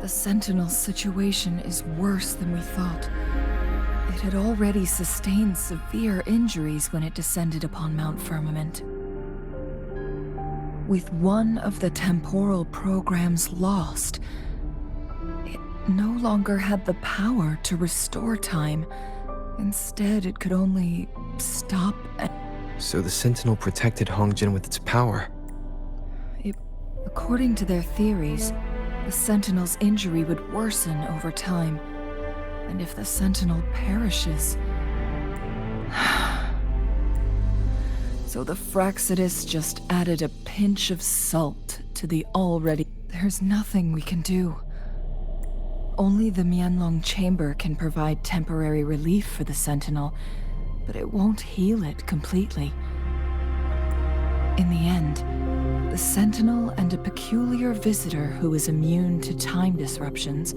The Sentinel's situation is worse than we thought. It had already sustained severe injuries when it descended upon Mount Firmament. With one of the temporal programs lost, it no longer had the power to restore time. Instead, it could only stop and... So the Sentinel protected Hongjin with its power. According to their theories, the Sentinel's injury would worsen over time. And if the Sentinel perishes... So the Fraxidus just added a pinch of salt to the already... There's nothing we can do. Only the Mianlong Chamber can provide temporary relief for the Sentinel, but it won't heal it completely. In the end, the Sentinel and a peculiar visitor who is immune to time disruptions,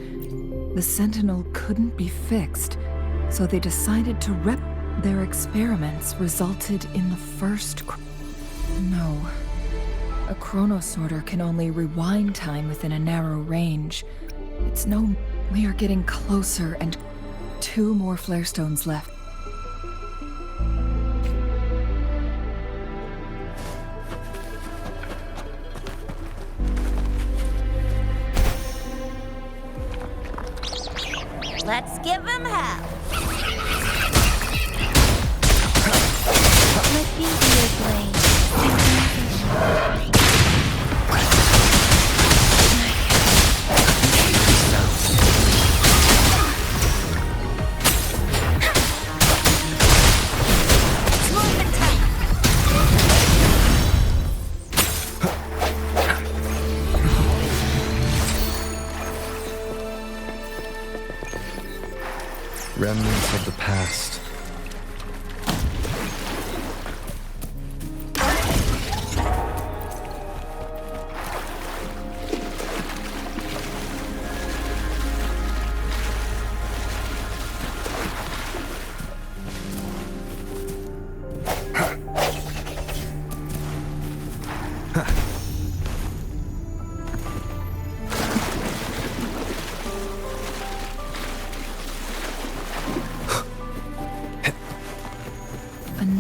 the Sentinel couldn't be fixed, so they decided to Their experiments resulted in the first... No. A chronosorter can only rewind time within a narrow range. It's no... We are getting closer and 2 more flare stones left. Let's give him hell. My feet blade. Remnants of the past.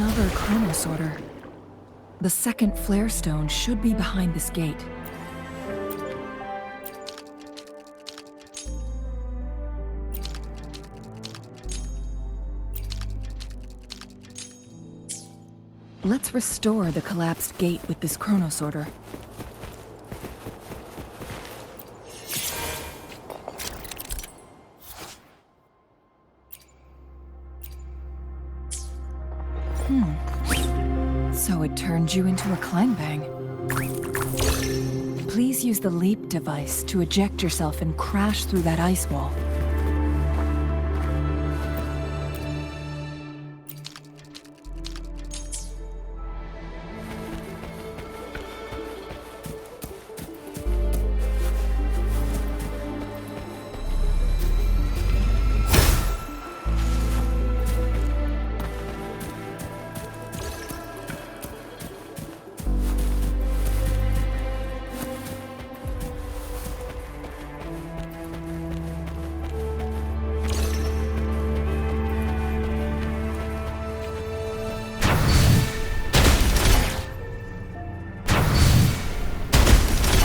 Another chronosorter. The second flare stone should be behind this gate. Let's restore the collapsed gate with this chronosorter. So it turned you into a climb bang. Please use the leap device to eject yourself and crash through that ice wall.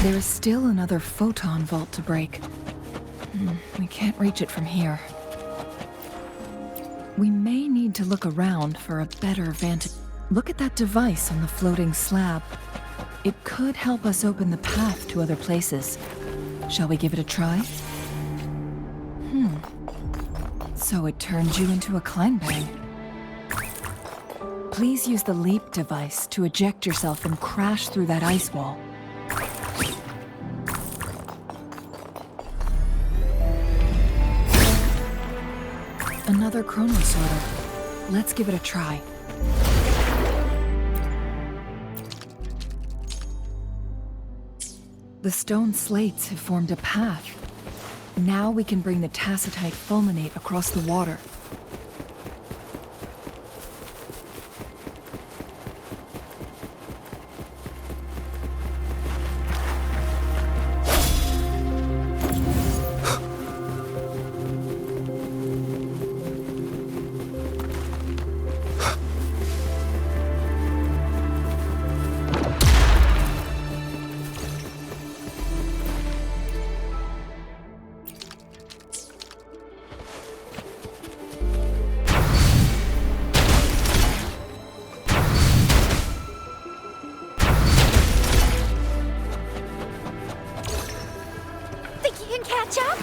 There is still another photon vault to break. We can't reach it from here. We may need to look around for a better vantage. Look at that device on the floating slab. It could help us open the path to other places. Shall we give it a try? So it turned you into a climb bang. Please use the leap device to eject yourself and crash through that ice wall. Another chronosorter. Let's give it a try. The stone slates have formed a path. Now we can bring the tacitite fulminate across the water. Catch up?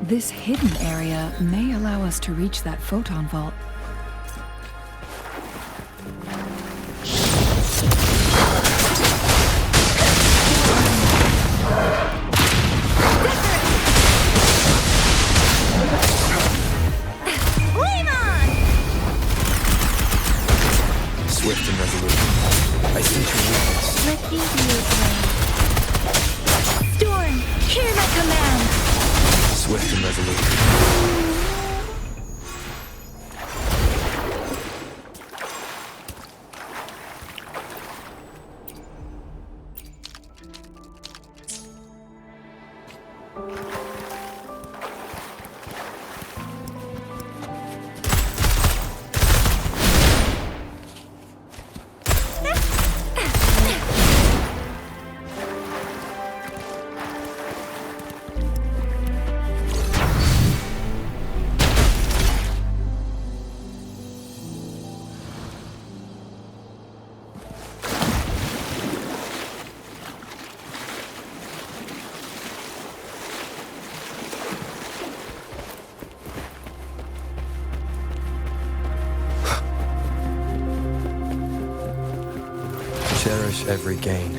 This hidden area may allow us to reach that photon vault. Swift and resolute. I sense your weakness. Let these be Storm, hear my command! Swift and resolute. Cherish every gain.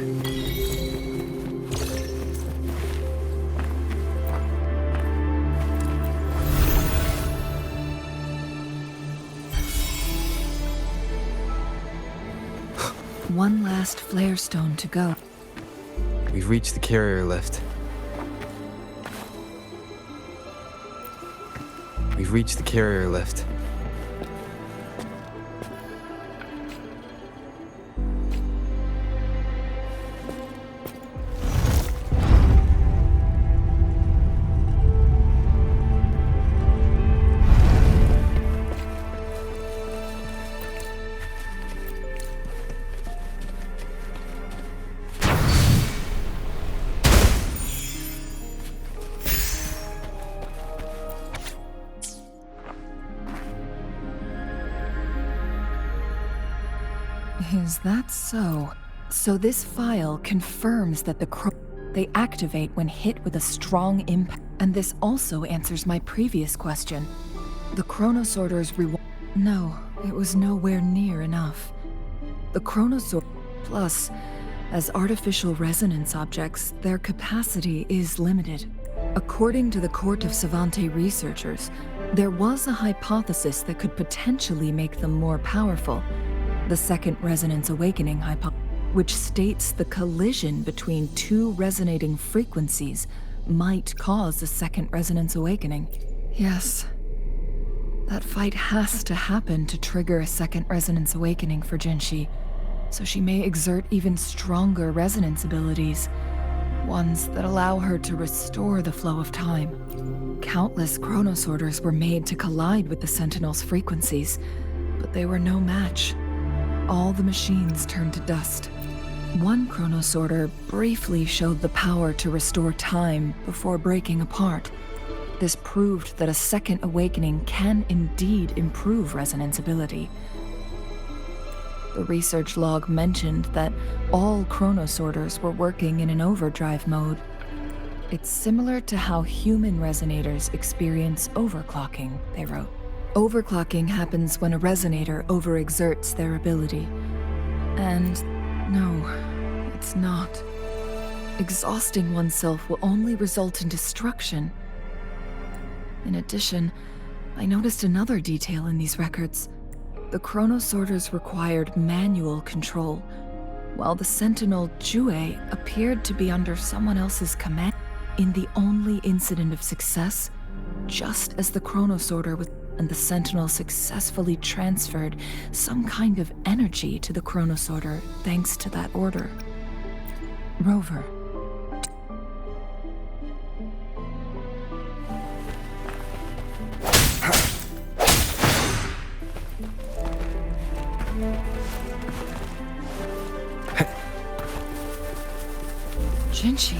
One last flare stone to go. We've reached the carrier lift. We've reached the carrier lift. Is that so? So this file confirms that they activate when hit with a strong impact. And this also answers my previous question. The Chronosorter's reward. No, it was nowhere near enough. The Chronosorter. Plus, as artificial resonance objects, their capacity is limited. According to the Court of Savante researchers, there was a hypothesis that could potentially make them more powerful. The second resonance awakening hypothesis, which states the collision between two resonating frequencies might cause a second resonance awakening. Yes. That fight has to happen to trigger a second resonance awakening for Jinshi, so she may exert even stronger resonance abilities, ones that allow her to restore the flow of time. Countless Chronosorters were made to collide with the Sentinel's frequencies, but they were no match. All the machines turned to dust. One Chronosorter briefly showed the power to restore time before breaking apart. This proved that a second awakening can indeed improve resonance ability. The research log mentioned that all Chronosorters were working in an overdrive mode. It's similar to how human resonators experience overclocking, they wrote. Overclocking happens when a resonator overexerts their ability. And no, it's not. Exhausting oneself will only result in destruction. In addition, I noticed another detail in these records. The Chronosorters required manual control, while the Sentinel Jue appeared to be under someone else's command. In the only incident of success, just as the Chronosorter was and the Sentinel successfully transferred some kind of energy to the Chronosorter thanks to that order. Rover. Jinshi.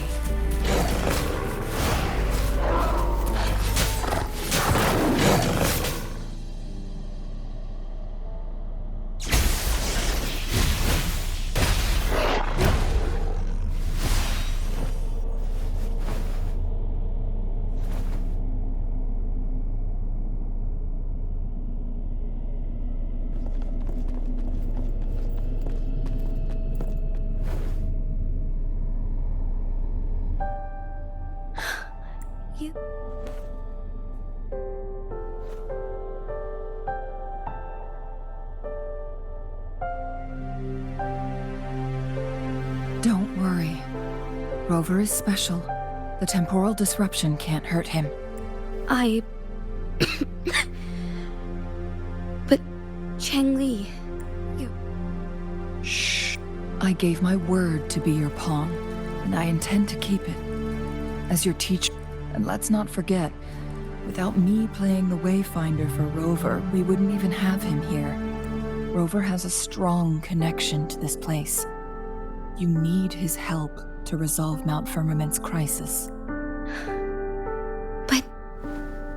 Don't worry. Rover is special. The temporal disruption can't hurt him. But Changli, you... Shh. I gave my word to be your pawn, and I intend to keep it. As your teacher, and let's not forget, without me playing the Wayfinder for Rover, we wouldn't even have him here. Rover has a strong connection to this place. You need his help to resolve Mount Firmament's crisis. But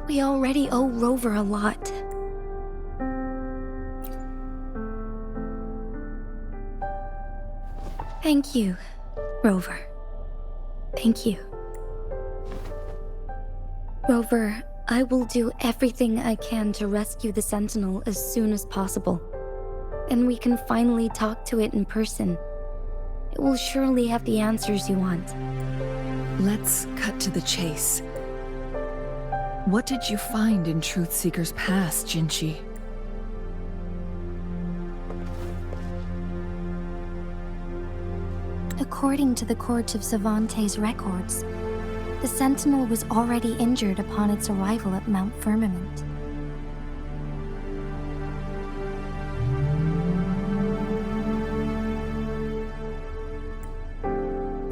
we already owe Rover a lot. Thank you, Rover. Thank you. Rover, I will do everything I can to rescue the Sentinel as soon as possible. And we can finally talk to it in person. It will surely have the answers you want. Let's cut to the chase. What did you find in Truthseeker's past, Jinshi? According to the Court of Savante's records, the Sentinel was already injured upon its arrival at Mount Firmament.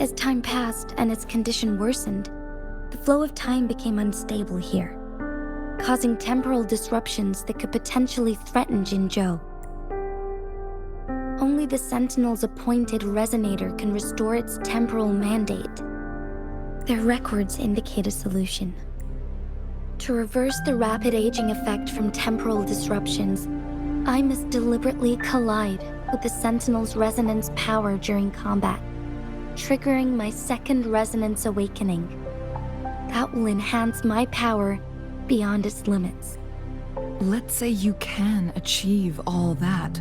As time passed and its condition worsened, the flow of time became unstable here, causing temporal disruptions that could potentially threaten Jinzhou. Only the Sentinel's appointed resonator can restore its temporal mandate. Their records indicate a solution. To reverse the rapid aging effect from temporal disruptions, I must deliberately collide with the Sentinel's resonance power during combat, triggering my second resonance awakening. That will enhance my power beyond its limits. Let's say you can achieve all that.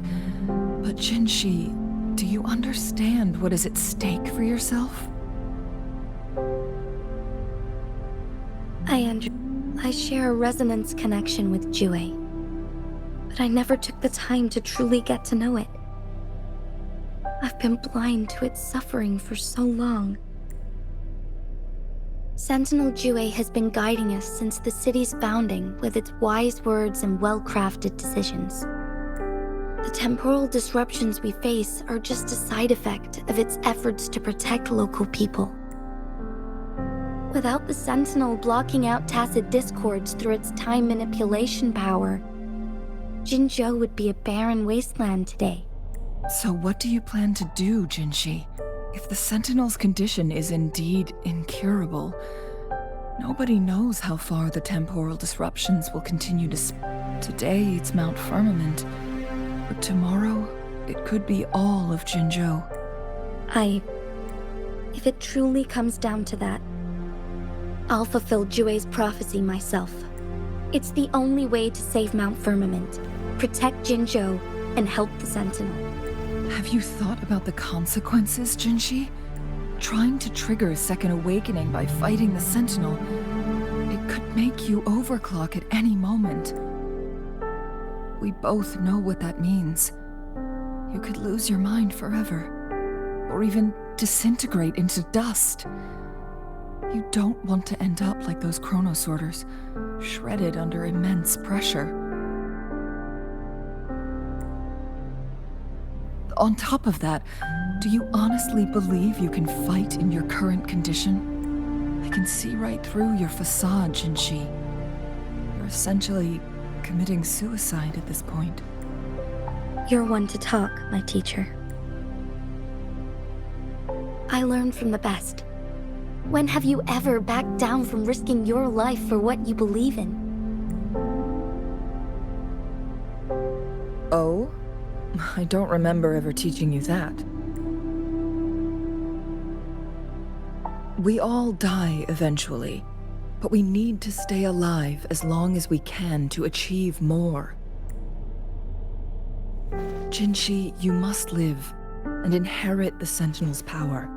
But Jinshi, do you understand what is at stake for yourself? I share a resonance connection with Jue, but I never took the time to truly get to know it. I've been blind to its suffering for so long. Sentinel Jue has been guiding us since the city's founding with its wise words and well-crafted decisions. The temporal disruptions we face are just a side effect of its efforts to protect local people. Without the Sentinel blocking out tacit discords through its time manipulation power, Jinzhou would be a barren wasteland today. So what do you plan to do, Jinshi? If the Sentinel's condition is indeed incurable, nobody knows how far the temporal disruptions will continue to Today it's Mount Firmament, but tomorrow it could be all of Jinzhou. If it truly comes down to that, I'll fulfill Jue's prophecy myself. It's the only way to save Mount Firmament, protect Jinzhou, and help the Sentinel. Have you thought about the consequences, Jinshi? Trying to trigger a second awakening by fighting the Sentinel, it could make you overclock at any moment. We both know what that means. You could lose your mind forever, or even disintegrate into dust. You don't want to end up like those chronosorters, shredded under immense pressure. On top of that, do you honestly believe you can fight in your current condition? I can see right through your facade, Jinshi. You're essentially committing suicide at this point. You're one to talk, my teacher. I learned from the best. When have you ever backed down from risking your life for what you believe in? Oh? I don't remember ever teaching you that. We all die eventually, but we need to stay alive as long as we can to achieve more. Jinshi, you must live and inherit the Sentinel's power.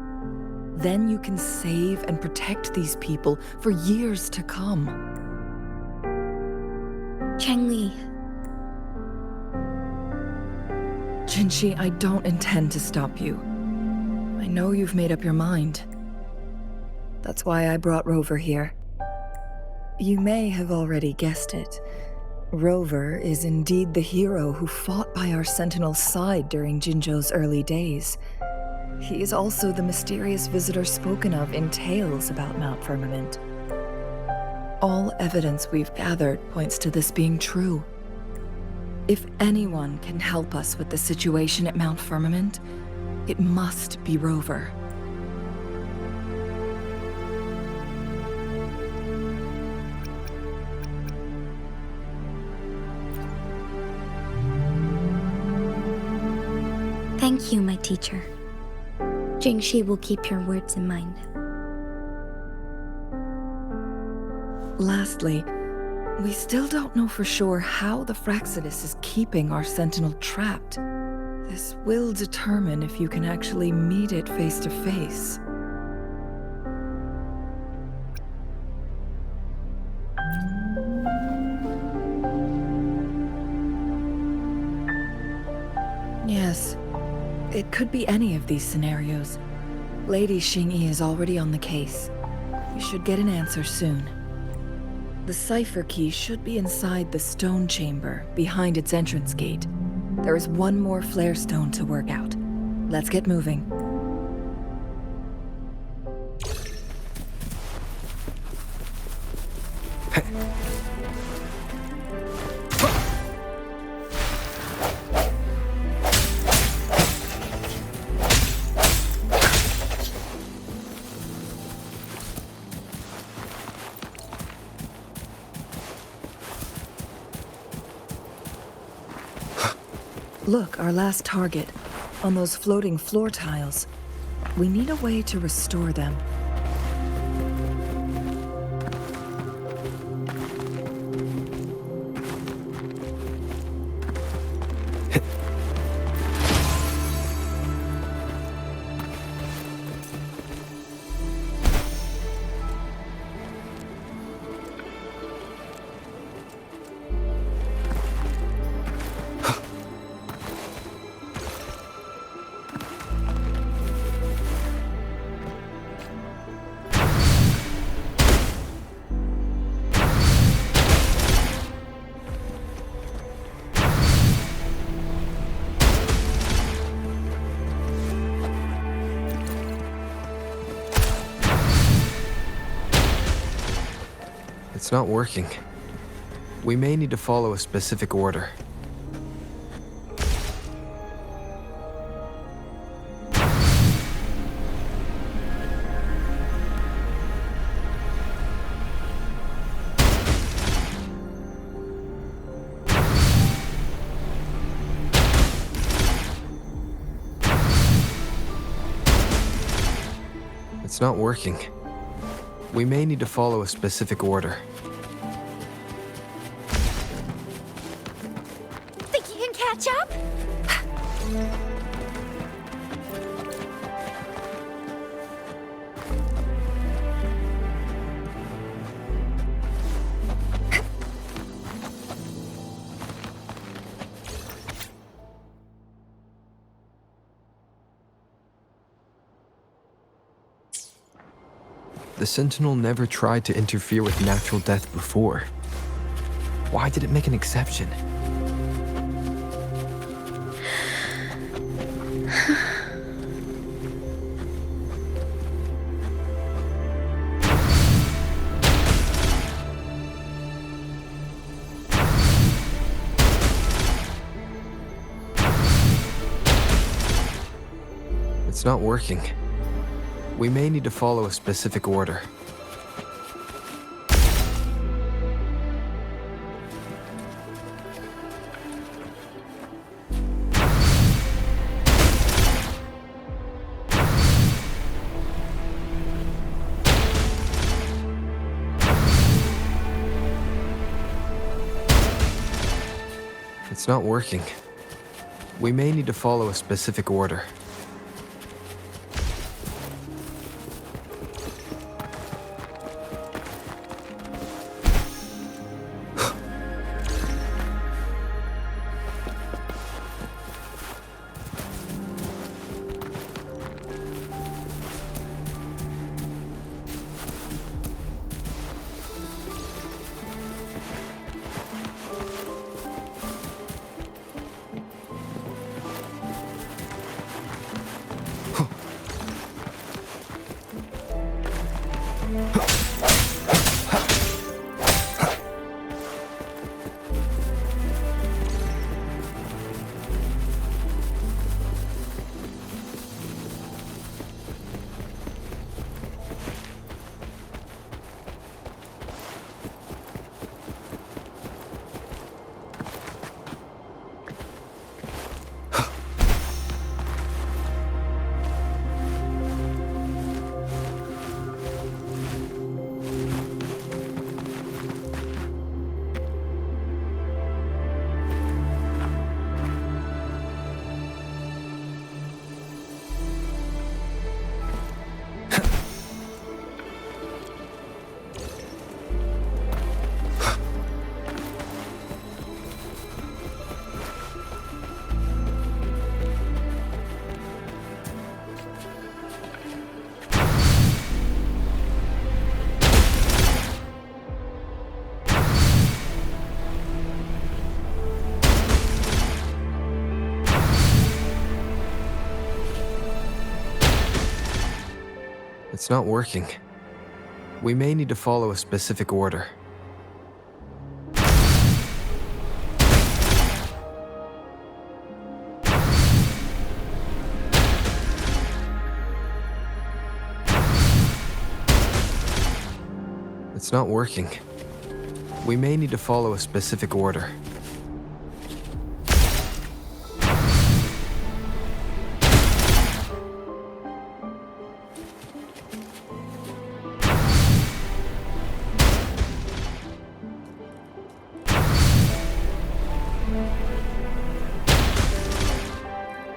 Then you can save and protect these people for years to come. Chengli. Jinshi, I don't intend to stop you. I know you've made up your mind. That's why I brought Rover here. You may have already guessed it. Rover is indeed the hero who fought by our Sentinel's side during Jinzhou's early days. He is also the mysterious visitor spoken of in tales about Mount Firmament. All evidence we've gathered points to this being true. If anyone can help us with the situation at Mount Firmament, it must be Rover. Thank you, my teacher. Jingxi will keep your words in mind. Lastly, we still don't know for sure how the Fraxidus is keeping our Sentinel trapped. This will determine if you can actually meet it face to face. Yes, it could be any of these scenarios. Lady Xingyi is already on the case. We should get an answer soon. The cipher key should be inside the stone chamber, behind its entrance gate. There is one more flare stone to work out. Let's get moving. Look, our last target. On those floating floor tiles. We need a way to restore them. It's not working. We may need to follow a specific order. It's not working. We may need to follow a specific order. Think you can catch up? The Sentinel never tried to interfere with natural death before. Why did it make an exception? It's not working. We may need to follow a specific order. It's not working. We may need to follow a specific order. It's not working. We may need to follow a specific order. It's not working. We may need to follow a specific order.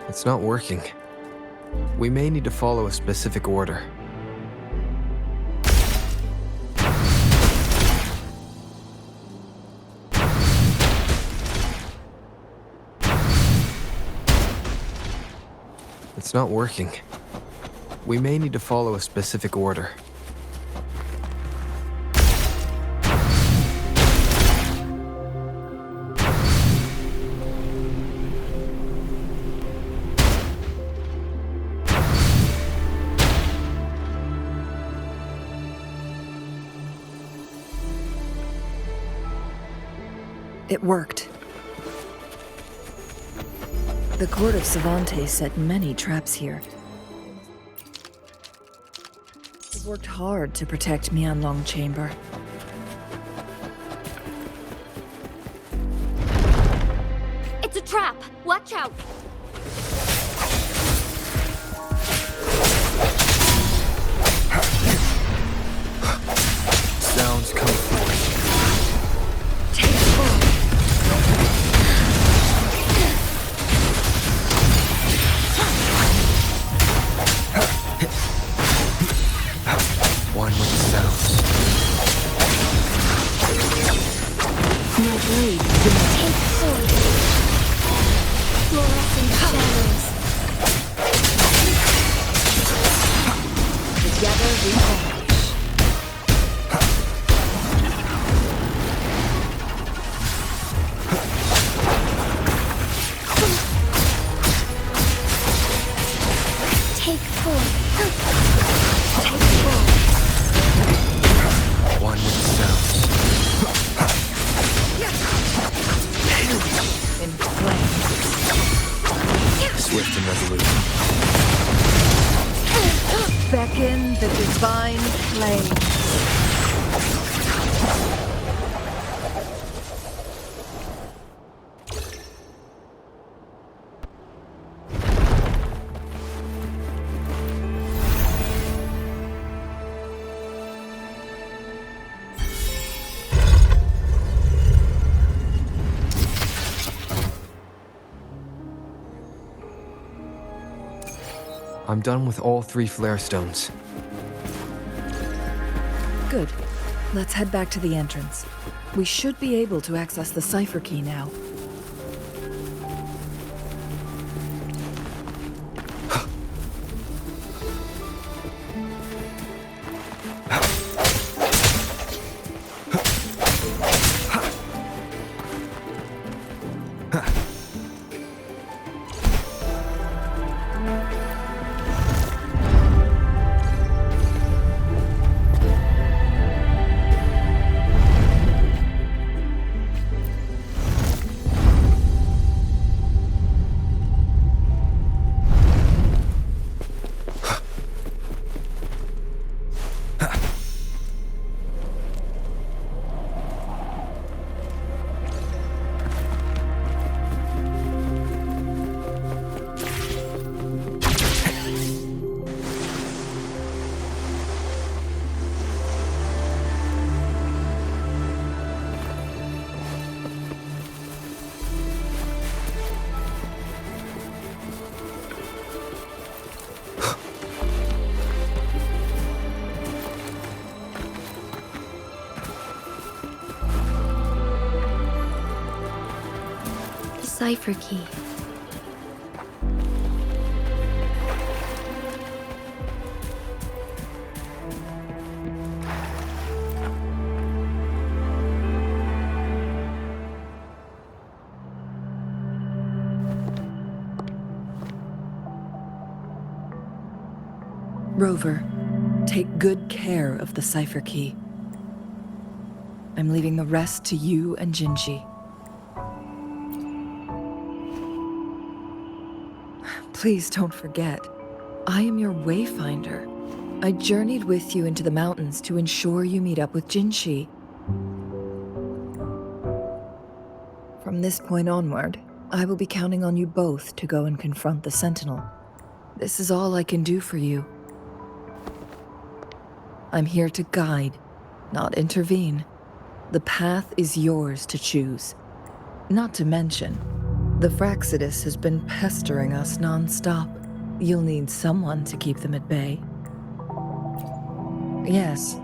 It's not working. We may need to follow a specific order. It's not working. We may need to follow a specific order. It worked. The court of Savante set many traps here. It worked hard to protect Mianlong Chamber. It's a trap! Watch out! Sounds come forth. Take full. One with the sounds. Your blade. Take full. Fluorescent shadows. Together we fall. Take full. Take full. One with the sounds. In flames. Swift and resolute. Beckon the divine flame. I'm done with all 3 flare stones. Good. Let's head back to the entrance. We should be able to access the cipher key now. Cipher key. Rover, Take good care of the cipher key. I'm leaving the rest to you and Jinji. Please don't forget, I am your wayfinder. I journeyed with you into the mountains to ensure you meet up with Jinshi. From this point onward, I will be counting on you both to go and confront the Sentinel. This is all I can do for you. I'm here to guide, not intervene. The path is yours to choose. Not to mention, the Fraxidus has been pestering us non-stop. You'll need someone to keep them at bay. Yes,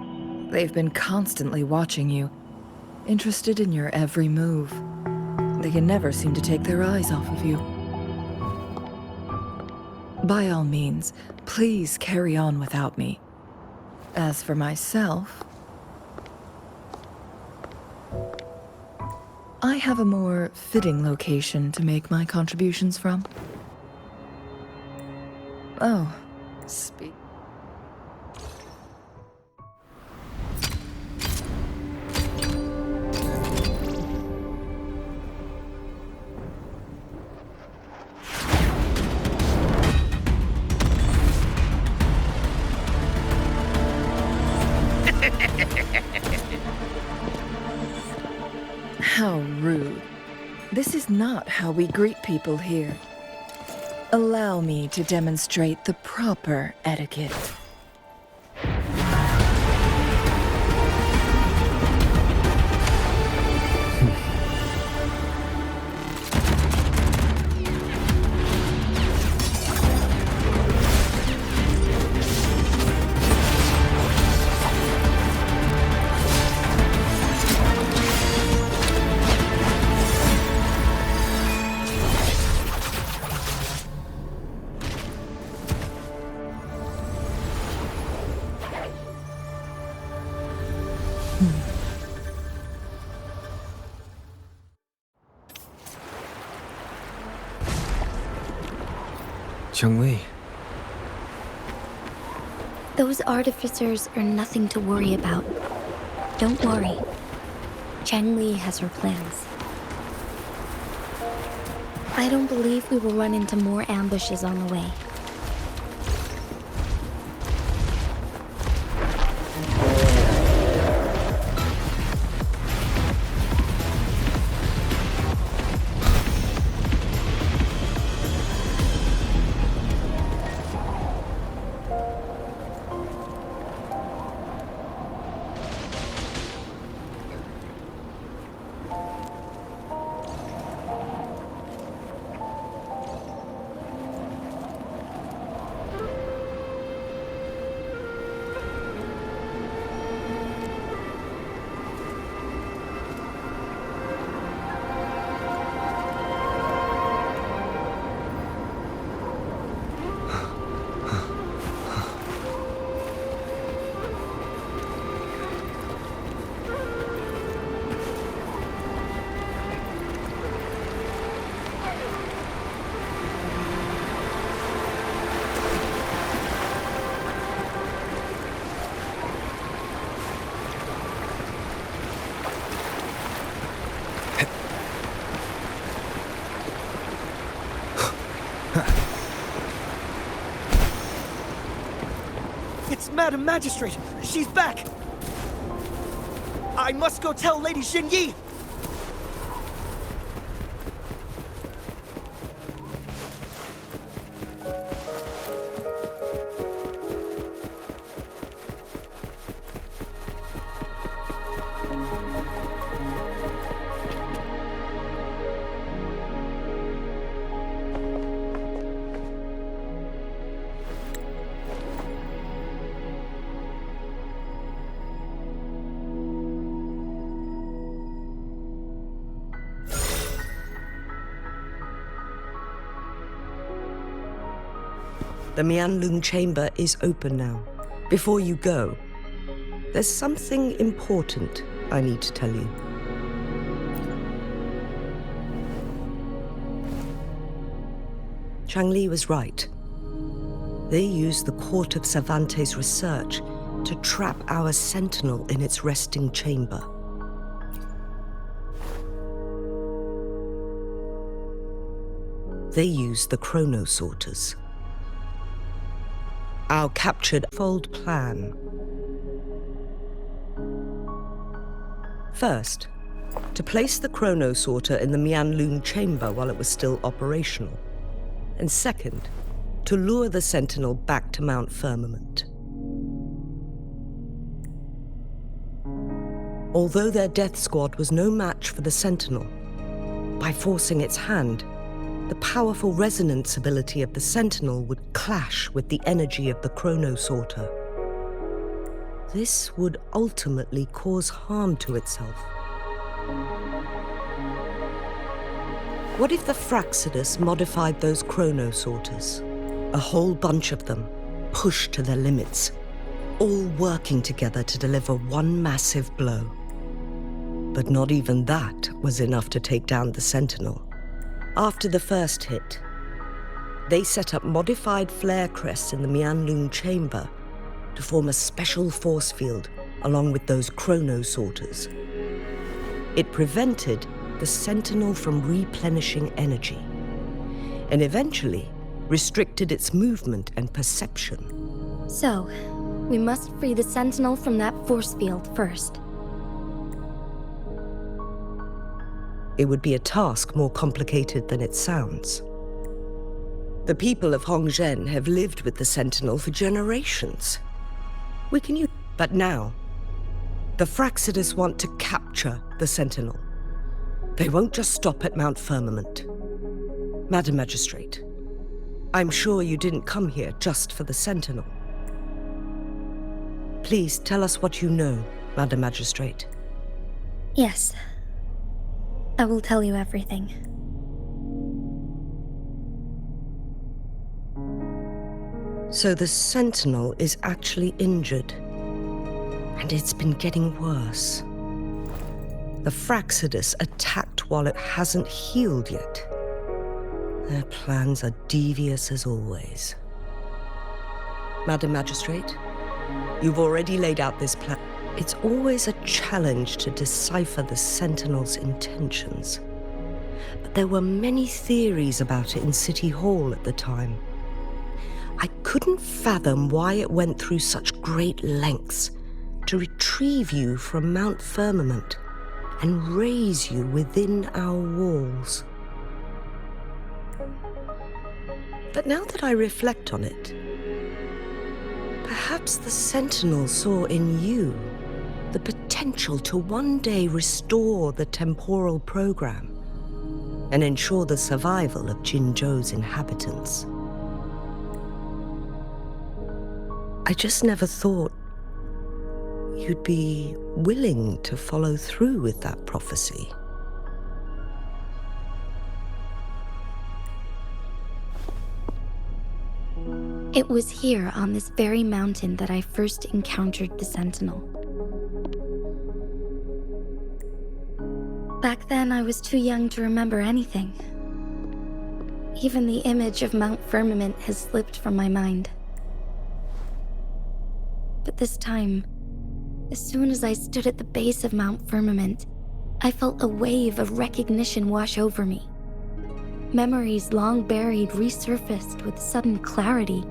they've been constantly watching you, interested in your every move. They can never seem to take their eyes off of you. By all means, please carry on without me. As for myself, I have a more fitting location to make my contributions from. Oh, speak. How rude. This is not how we greet people here. Allow me to demonstrate the proper etiquette. Cheng-Li. Those artificers are nothing to worry about. Don't worry. Cheng-Li has her plans. I don't believe we will run into more ambushes on the way. It's Madam Magistrate! She's back! I must go tell Lady Xinyi! The Mianlun chamber is open now. Before you go, there's something important I need to tell you. Cheng-Li was right. They used the Court of Cervantes' research to trap our sentinel in its resting chamber. They use the chronosorters. Our captured fold plan. First, to place the chronosorter in the Mianlun chamber while it was still operational. And second, to lure the sentinel back to Mount Firmament. Although their death squad was no match for the sentinel, by forcing its hand, the powerful resonance ability of the sentinel would clash with the energy of the chronosorter. This would ultimately cause harm to itself. What if the Fraxidus modified those chronosorters? A whole bunch of them, pushed to their limits, all working together to deliver one massive blow. But not even that was enough to take down the sentinel. After the first hit, they set up modified flare crests in the Mianlun chamber to form a special force field along with those chronosorters. It prevented the sentinel from replenishing energy, and eventually restricted its movement and perception. So, we must free the sentinel from that force field first. It would be a task more complicated than it sounds. The people of Hongzhen have lived with the Sentinel for generations. We can use... But now, the Fraxidus want to capture the Sentinel. They won't just stop at Mount Firmament. Madam Magistrate, I'm sure you didn't come here just for the Sentinel. Please tell us what you know, Madam Magistrate. Yes. I will tell you everything. So the Sentinel is actually injured. And it's been getting worse. The Fraxidus attacked while it hasn't healed yet. Their plans are devious as always. Madam Magistrate, you've already laid out this plan. It's always a challenge to decipher the Sentinel's intentions. But there were many theories about it in City Hall at the time. I couldn't fathom why it went through such great lengths to retrieve you from Mount Firmament and raise you within our walls. But now that I reflect on it, perhaps the Sentinel saw in you the potential to one day restore the temporal program and ensure the survival of Jinzhou's inhabitants. I just never thought you'd be willing to follow through with that prophecy. It was here on this very mountain that I first encountered the Sentinel. Back then, I was too young to remember anything. Even the image of Mount Firmament has slipped from my mind. But this time, as soon as I stood at the base of Mount Firmament, I felt a wave of recognition wash over me. Memories long buried resurfaced with sudden clarity.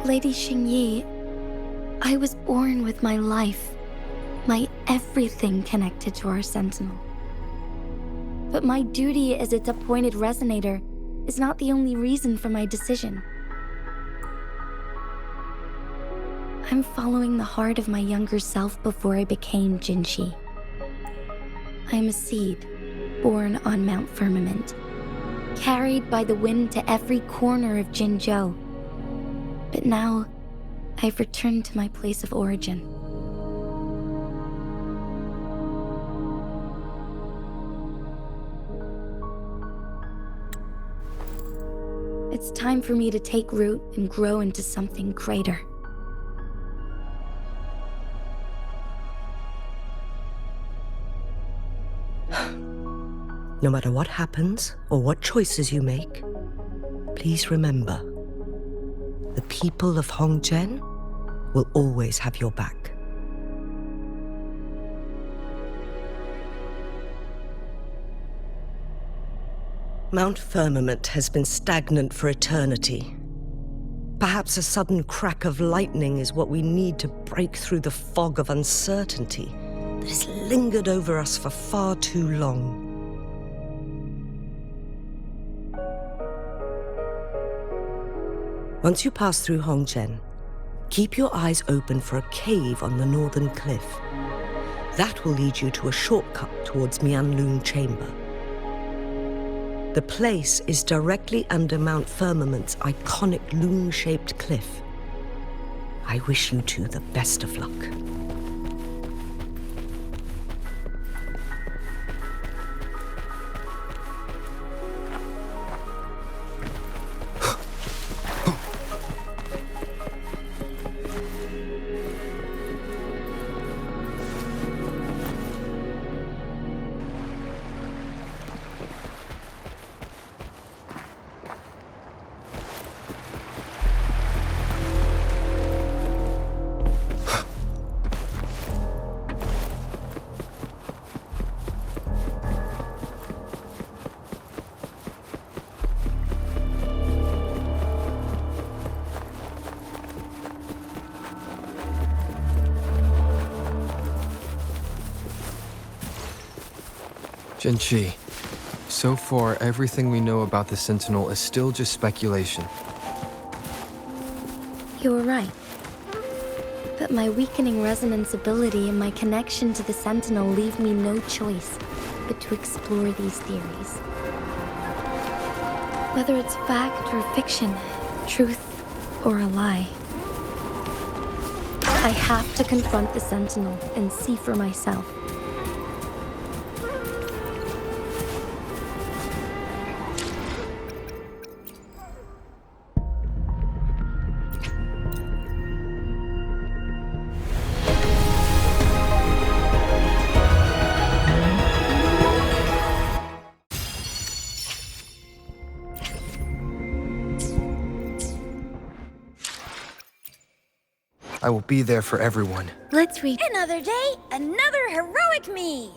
Lady Xingyi, I was born with my life, my everything connected to our Sentinel. But my duty as its appointed resonator is not the only reason for my decision. I'm following the heart of my younger self before I became Jinshi. I am a seed, born on Mount Firmament, carried by the wind to every corner of Jinzhou. But now, I've returned to my place of origin. It's time for me to take root and grow into something greater. No matter what happens or what choices you make, please remember, the people of Hongzhen will always have your back. Mount Firmament has been stagnant for eternity. Perhaps a sudden crack of lightning is what we need to break through the fog of uncertainty that has lingered over us for far too long. Once you pass through Hongzhen, keep your eyes open for a cave on the northern cliff. That will lead you to a shortcut towards Mianlun Chamber. The place is directly under Mount Firmament's iconic loon-shaped cliff. I wish you two the best of luck. Jinchi, so far everything we know about the Sentinel is still just speculation. You were right. But my weakening resonance ability and my connection to the Sentinel leave me no choice but to explore these theories. Whether it's fact or fiction, truth or a lie. I have to confront the Sentinel and see for myself. I will be there for everyone. Let's read. Another day, another heroic me!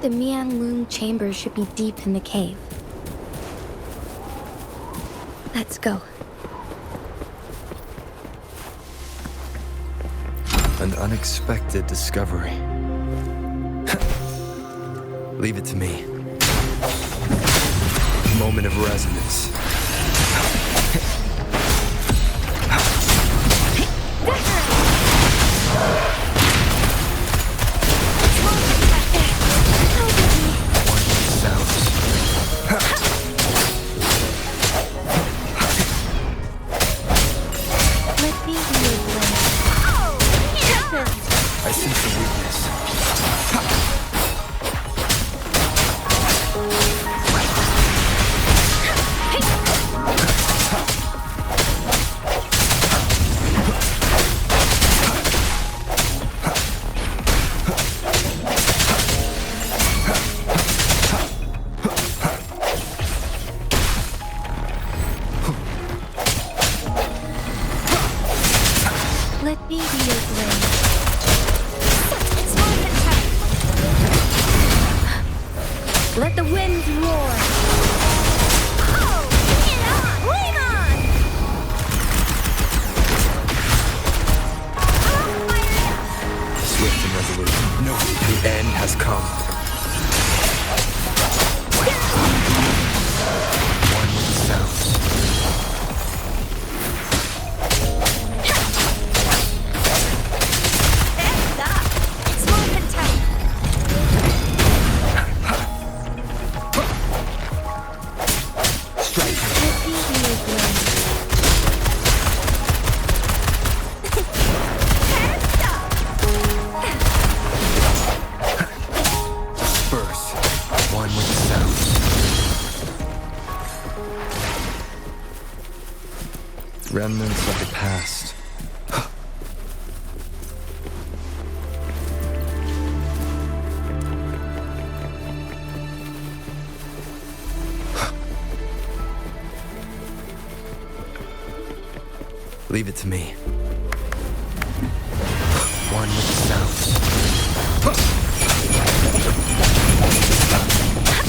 The Mianlun Chamber should be deep in the cave. Let's go. An unexpected discovery. Leave it to me. Moment of resonance. I sense a weakness. Disperse. One with the sound. Remnants of the past. Leave it to me. One with the sound.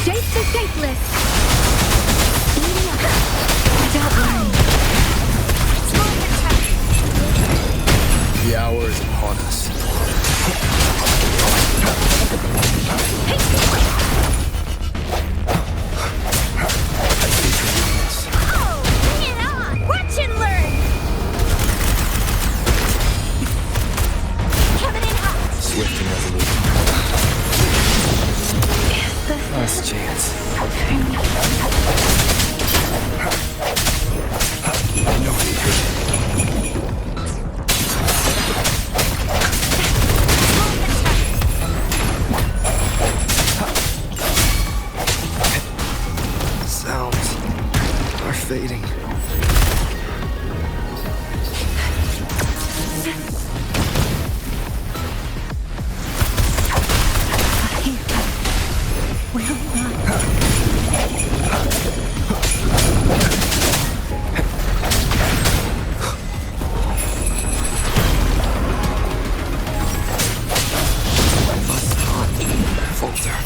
Shape the shapeless! Speeding up. Without worrying. The hour is upon us. I see your weakness. Oh, bring it on! Watch and learn! Coming in hot! Swift and resolute. Last chance. I know he did. Sounds are fading. Must not falter.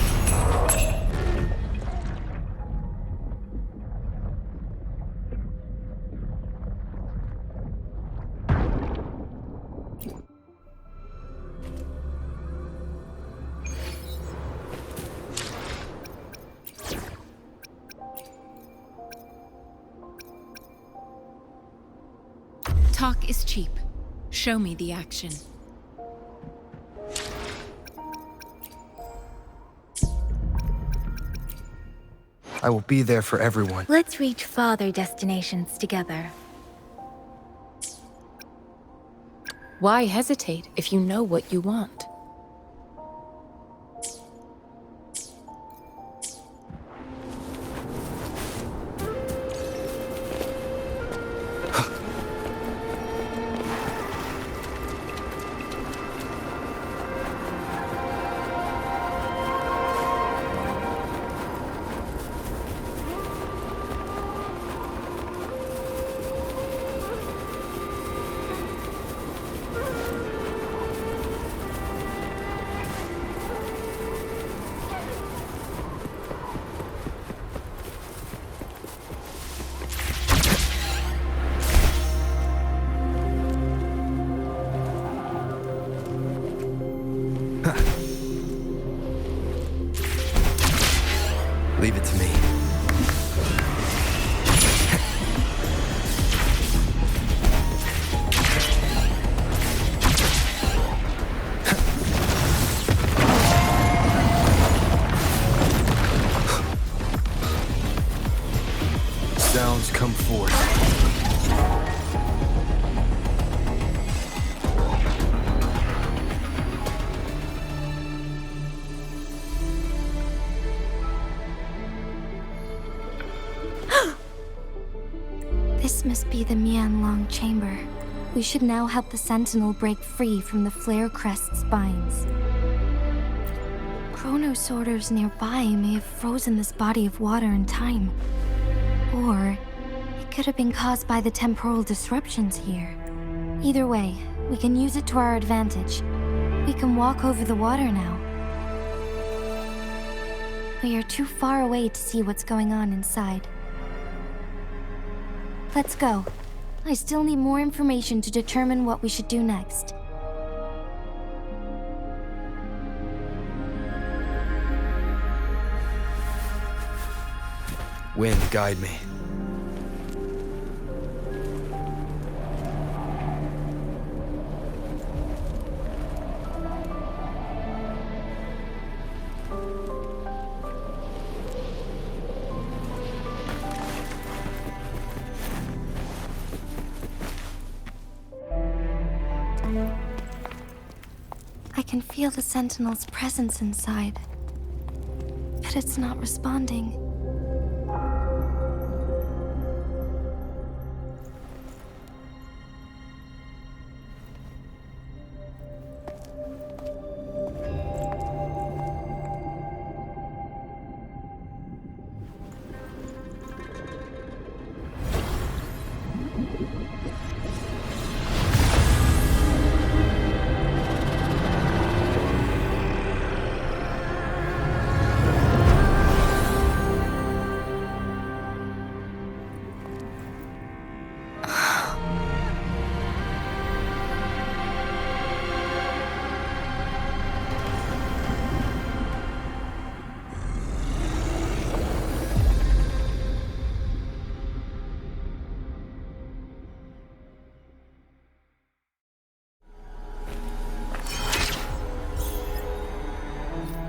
Talk is cheap. Show me the action. I will be there for everyone. Let's reach farther destinations together. Why hesitate if you know what you want? Leave it to me. Sounds come forth. This must be the Mianlong chamber. We should now help the Sentinel break free from the flare crest spines. Chronosorters nearby may have frozen this body of water in time. Or it could have been caused by the temporal disruptions here. Either way, we can use it to our advantage. We can walk over the water now. We are too far away to see what's going on inside. Let's go. I still need more information to determine what we should do next. Wind, guide me. can feel the Sentinel's presence inside, but it's not responding.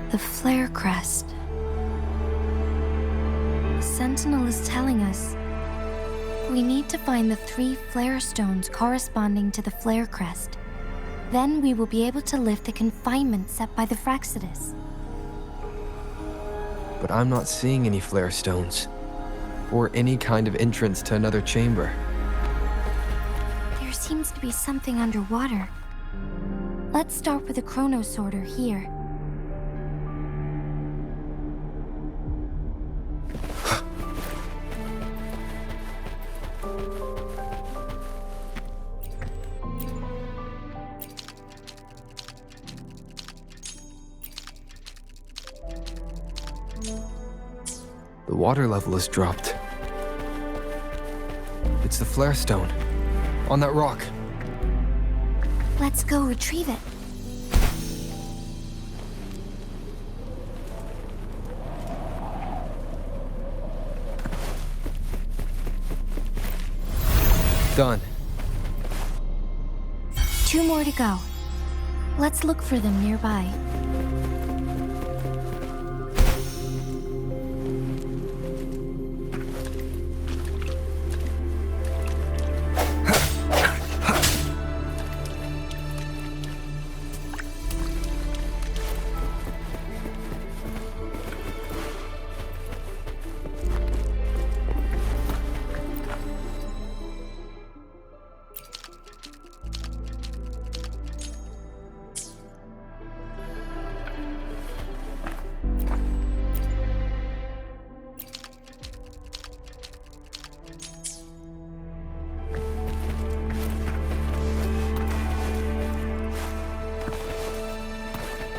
The flare crest. The Sentinel is telling us we need to find the 3 flare stones corresponding to the flare crest. Then we will be able to lift the confinement set by the Fraxidus. But I'm not seeing any flare stones, or any kind of entrance to another chamber. There seems to be something underwater. Let's start with the chrono sorter here. The water level has dropped. It's the flare stone, on that rock. Let's go retrieve it. Done. 2 more to go. Let's look for them nearby.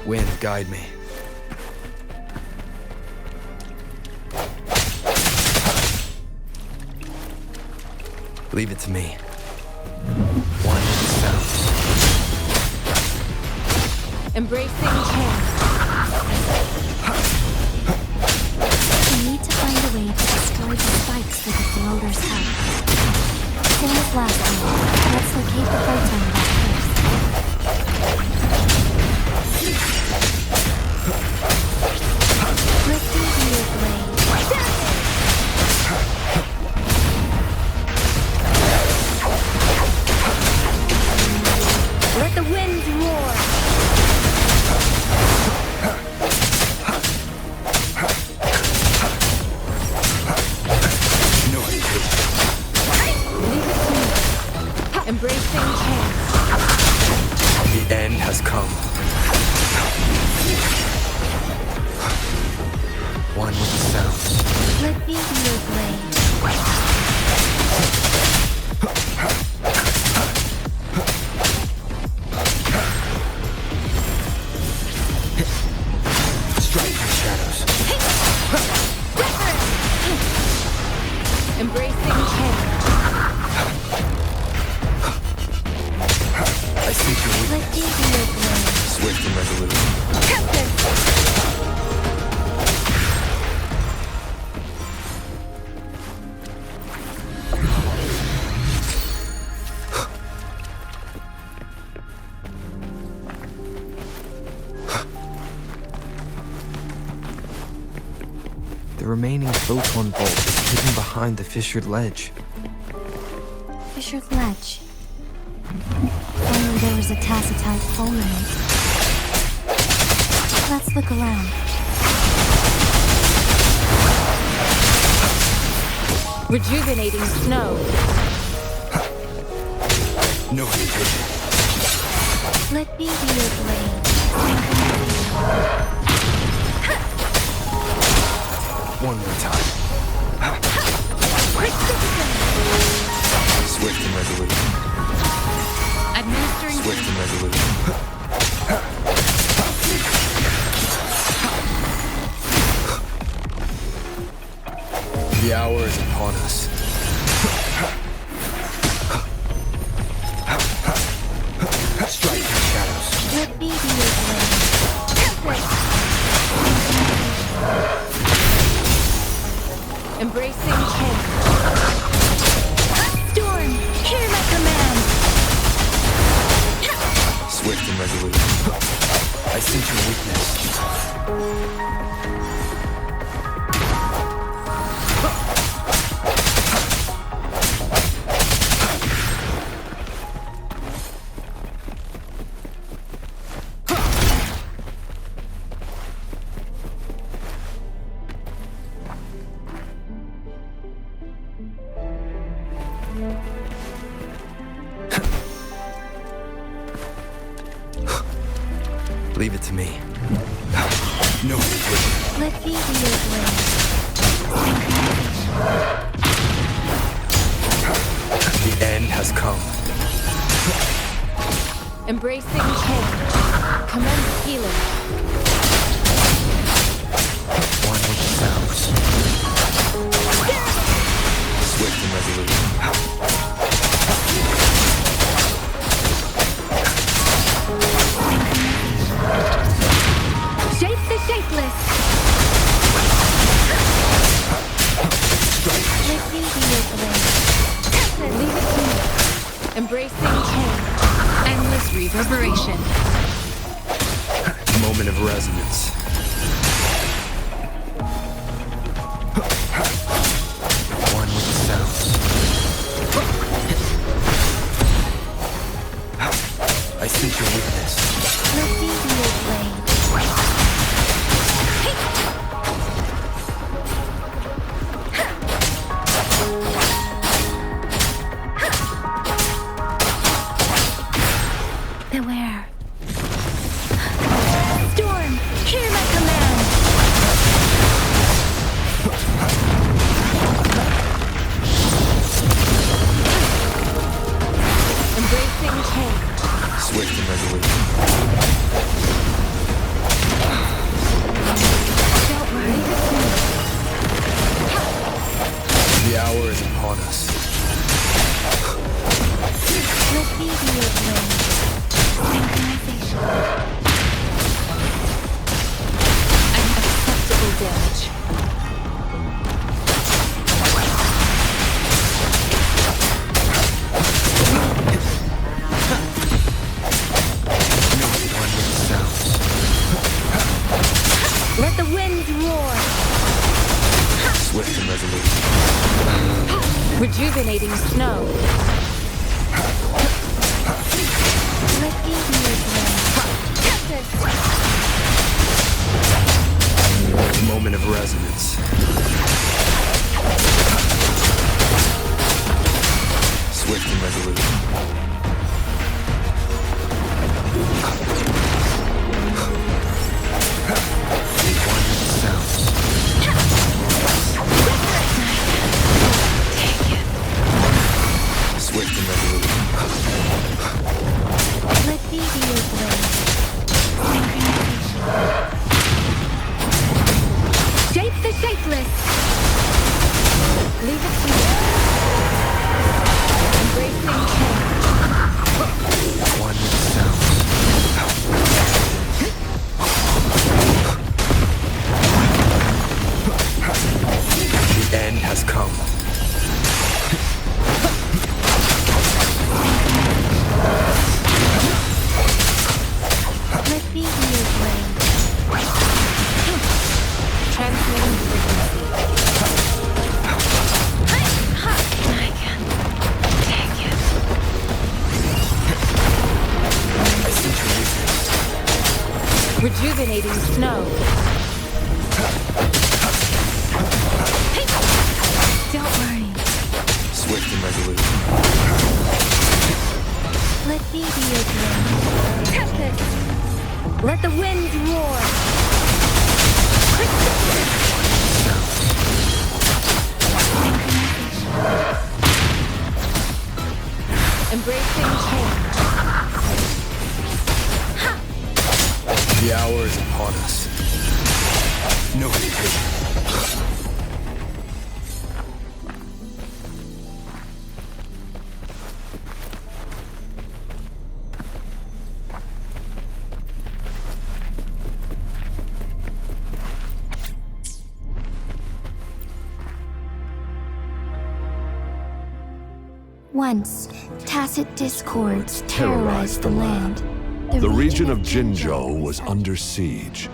Wind, guide me. Leave it to me. One sounds. Embracing change. We need to find a way to destroy the spikes with the floater's help. Same as last time. Let's locate the photon back first. Lifting your blade. Let the winds roar! Embracing change. The end has come. One with the sounds. Lifting your blade. Strike the shadows. Embracing change. I see your weakness. Lifting your blade. Swift and resolute. The remaining photon bolt is hidden behind the fissured ledge. Fissured ledge. Only there was a tacitite hole in it. Let's look around. Rejuvenating snow. No hesitation. Let me be your blade. One more time. Swift and resolute. Administering. Swift and resolute. The hour is upon us. Strike the shadows. Let me be your blade. Embracing change. Storm, hear my command. Swift and resolute. I sense your weakness. Leave it to me. No hesitation. Let me be your blade. The end has come. Embracing change. Commence healing. One with the sounds. Swift and resolute. Shape the shapeless. Let me be your blade. Leave it to me. Embracing change. Endless reverberation. Moment of resonance. One with the sounds. I sense your weakness. Let me be your blade. Beware. Storm, hear my command. Embracing change. Swift and resolute. Don't worry. The hour is upon us. Let me be your blade. Synchronization. Unacceptable damage. One with the sounds. Let the winds roar. Swift and resolute. Rejuvenating snow. Let me be your blade. Moment of resonance. Swift and resolute. One with the sounds. Swift and resolute. Let me be your blade. Synchronization. Shape the shapeless. Leave it to me. Embracing change. Rejuvenating snow. Don't worry. Swift and resolute. Let me be your dream. Tempest! Let the winds roar! Embracing change. The hour is upon us. No hesitation. Once, tacit discords terrorized the land. The region of Jinzhou was under siege.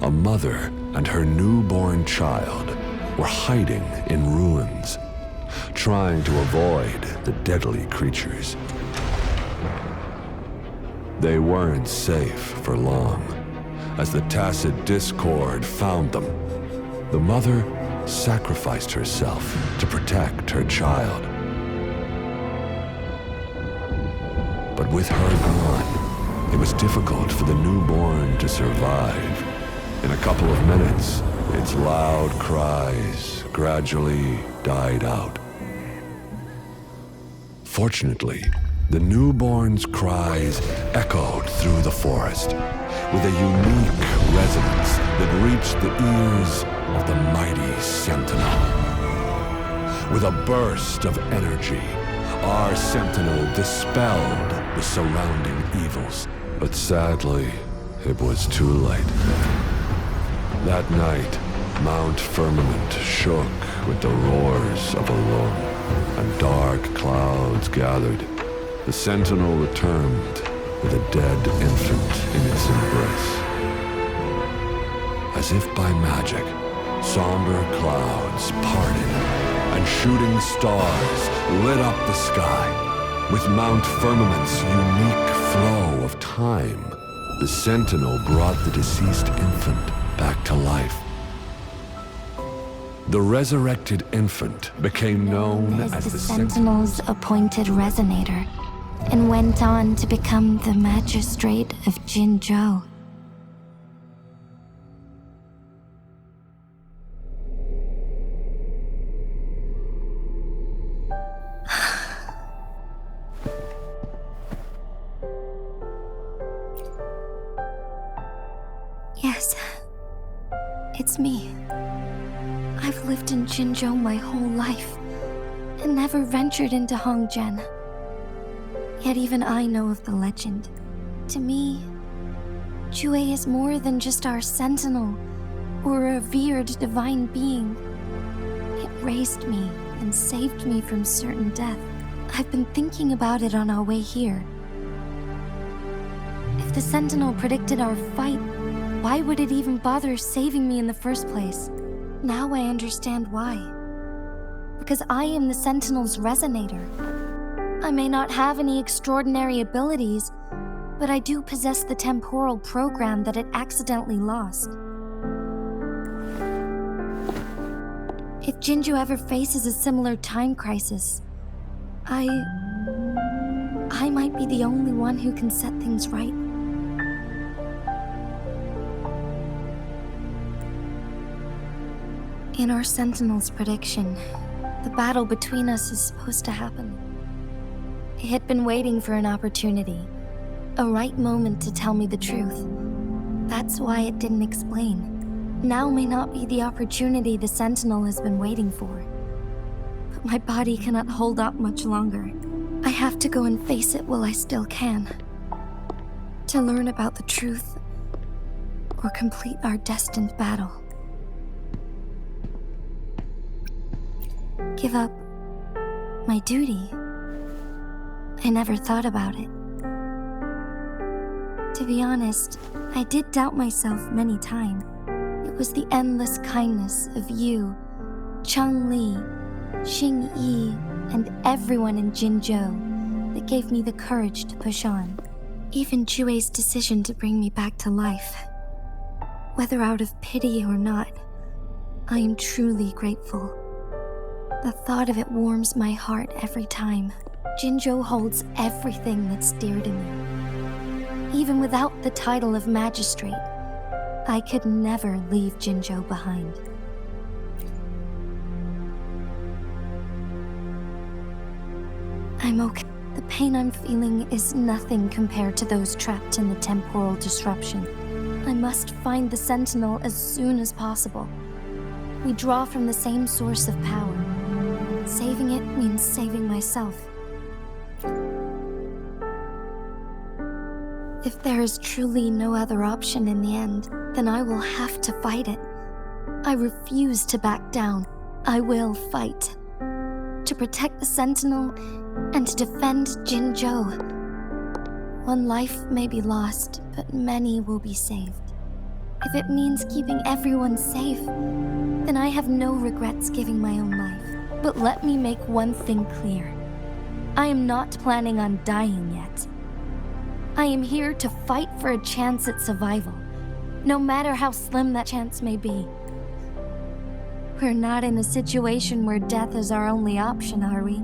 A mother and her newborn child were hiding in ruins, trying to avoid the deadly creatures. They weren't safe for long, as the tacit discord found them. The mother sacrificed herself to protect her child. But with her gone, it was difficult for the newborn to survive. In a couple of minutes, its loud cries gradually died out. Fortunately, the newborn's cries echoed through the forest with a unique resonance that reached the ears of the mighty Sentinel. With a burst of energy, our Sentinel dispelled the surrounding evils. But sadly, it was too late. That night, Mount Firmament shook with the roars of a lung, and dark clouds gathered. The Sentinel returned with a dead infant in its embrace. As if by magic, somber clouds parted, and shooting stars lit up the sky. With Mount Firmament's unique flow of time, the Sentinel brought the deceased infant back to life. The resurrected infant became known as the Sentinel's appointed resonator, and went on to become the Magistrate of Jinzhou. Yes, it's me. I've lived in Jinzhou my whole life, and never ventured into Hongzhen. Yet even I know of the legend. To me, Jue is more than just our sentinel, or a revered divine being. It raised me and saved me from certain death. I've been thinking about it on our way here. If the sentinel predicted our fight, why would it even bother saving me in the first place? Now I understand why. Because I am the Sentinel's resonator. I may not have any extraordinary abilities, but I do possess the temporal program that it accidentally lost. If Jinzhou ever faces a similar time crisis, I might be the only one who can set things right. In our Sentinel's prediction, the battle between us is supposed to happen. It had been waiting for an opportunity, a right moment to tell me the truth. That's why it didn't explain. Now may not be the opportunity the Sentinel has been waiting for. But my body cannot hold up much longer. I have to go and face it while I still can. To learn about the truth, or complete our destined battle. Give up my duty. I never thought about it. To be honest, I did doubt myself many times. It was the endless kindness of you, Changli, Xingyi, and everyone in Jinzhou that gave me the courage to push on. Even Jue's decision to bring me back to life, whether out of pity or not, I am truly grateful. The thought of it warms my heart every time. Jinzhou holds everything that's dear to me. Even without the title of magistrate, I could never leave Jinzhou behind. I'm okay. The pain I'm feeling is nothing compared to those trapped in the temporal disruption. I must find the Sentinel as soon as possible. We draw from the same source of power. Saving it means saving myself. If there is truly no other option in the end, then I will have to fight it. I refuse to back down. I will fight. To protect the Sentinel and to defend Jinzhou. One life may be lost, but many will be saved. If it means keeping everyone safe, then I have no regrets giving my own life. But let me make one thing clear. I am not planning on dying yet. I am here to fight for a chance at survival, no matter how slim that chance may be. We're not in a situation where death is our only option, are we?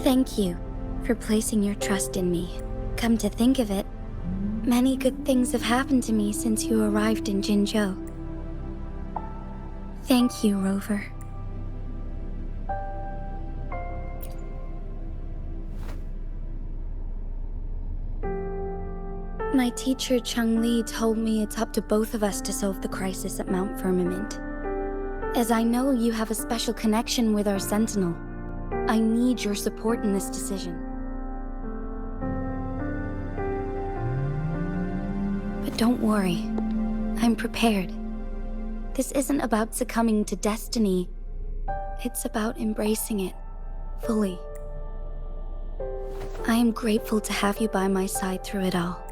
Thank you for placing your trust in me. Come to think of it, many good things have happened to me since you arrived in Jinzhou. Thank you, Rover. My teacher, Changli, told me it's up to both of us to solve the crisis at Mount Firmament. As I know you have a special connection with our Sentinel, I need your support in this decision. But don't worry, I'm prepared. This isn't about succumbing to destiny. It's about embracing it fully. I am grateful to have you by my side through it all.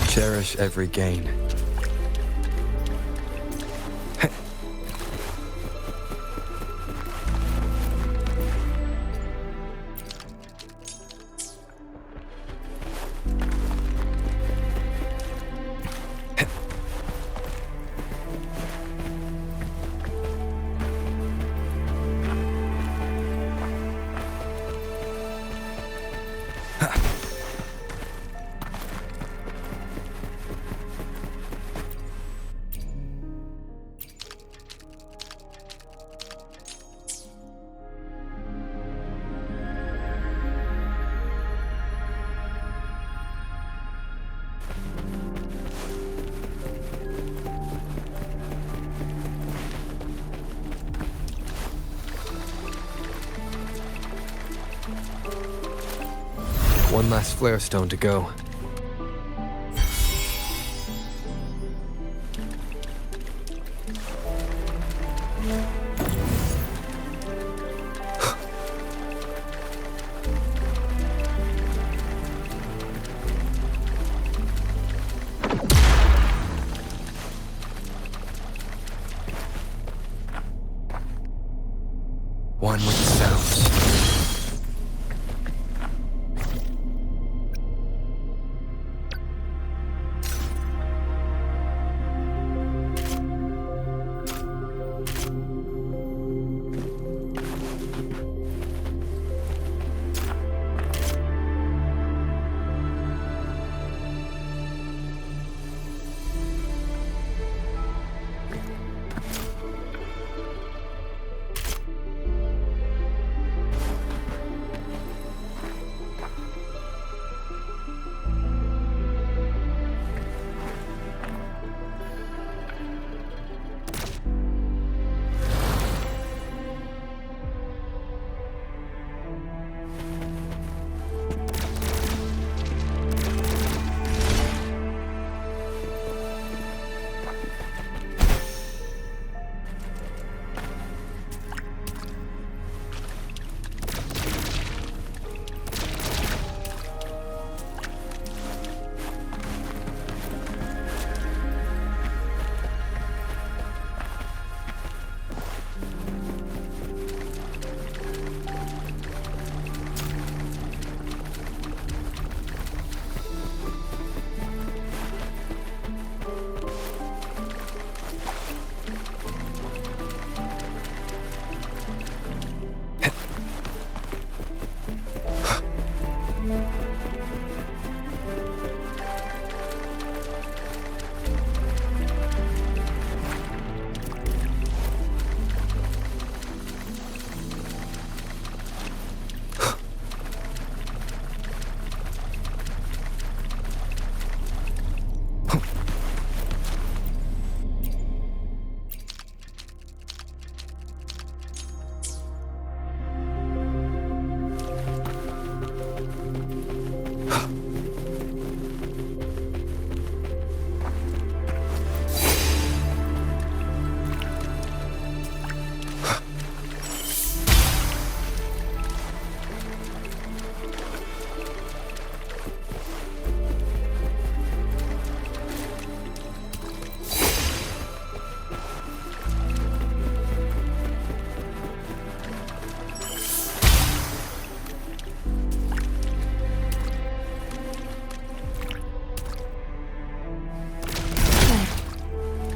Cherish every gain. One last flare stone to go. One with the sound.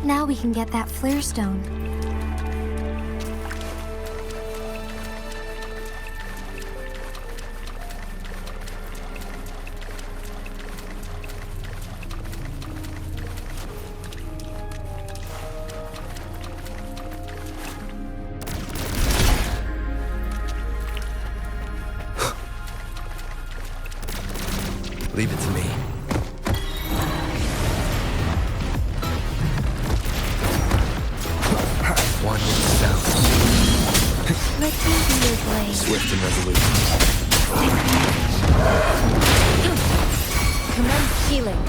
Now we can get that flare stone. Leave it to me. One with the sound. Let me be your blade. Swift and resolute. Commence healing.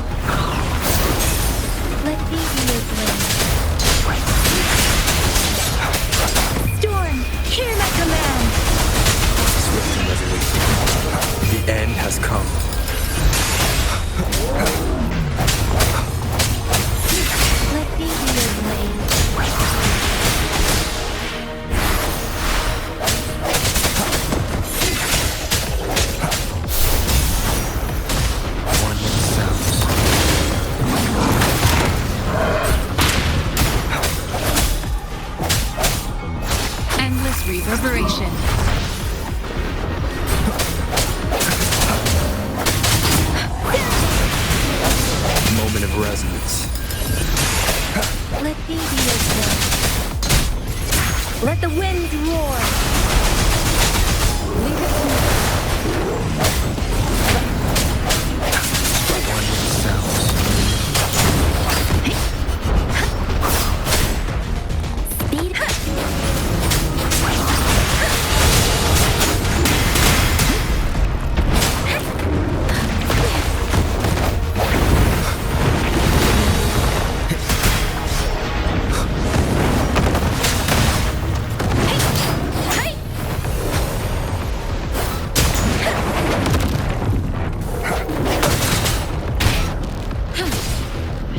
Let me be your blade. Storm, hear my command. Swift and resolute. The end has come. Let me be your blade. One with the sound. Endless reverberation. Moment of resonance. Let me be your blade. Let the winds roar. Leave it to me. One with the sound. Speed up.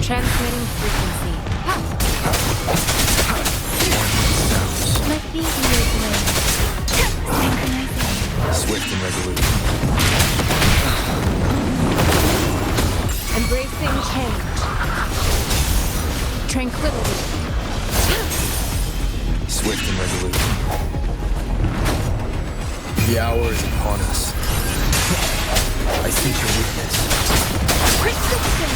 Transmitting frequency. Let me be your blade. Synchronization. Swift and resolute. Embracing change. Tranquility. Swift and resolute. The hour is upon us. I seek your weakness. Prescription.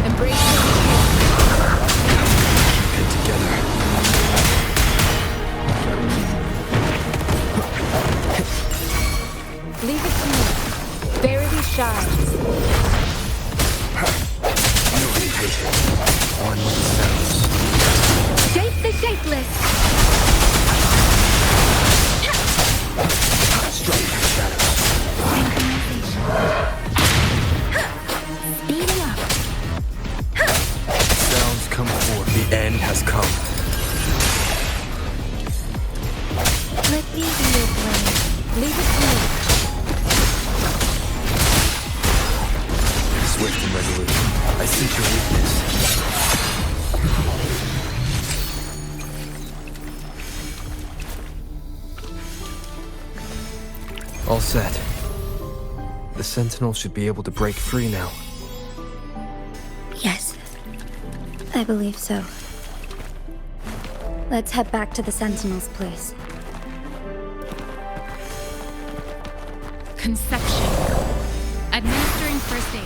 Embracing change. Get together. Leave it to me. Verity shines. No hesitation. One with the sound. Shape the shapeless. Strike the shadows. Speeding up. Sounds come forth. The end has come. Let me be your blade. Leave it to me. Swift and resolute. I seek your weakness. All set. The Sentinel should be able to break free now. Yes. I believe so. Let's head back to the Sentinel's place. Conception. Administering first aid.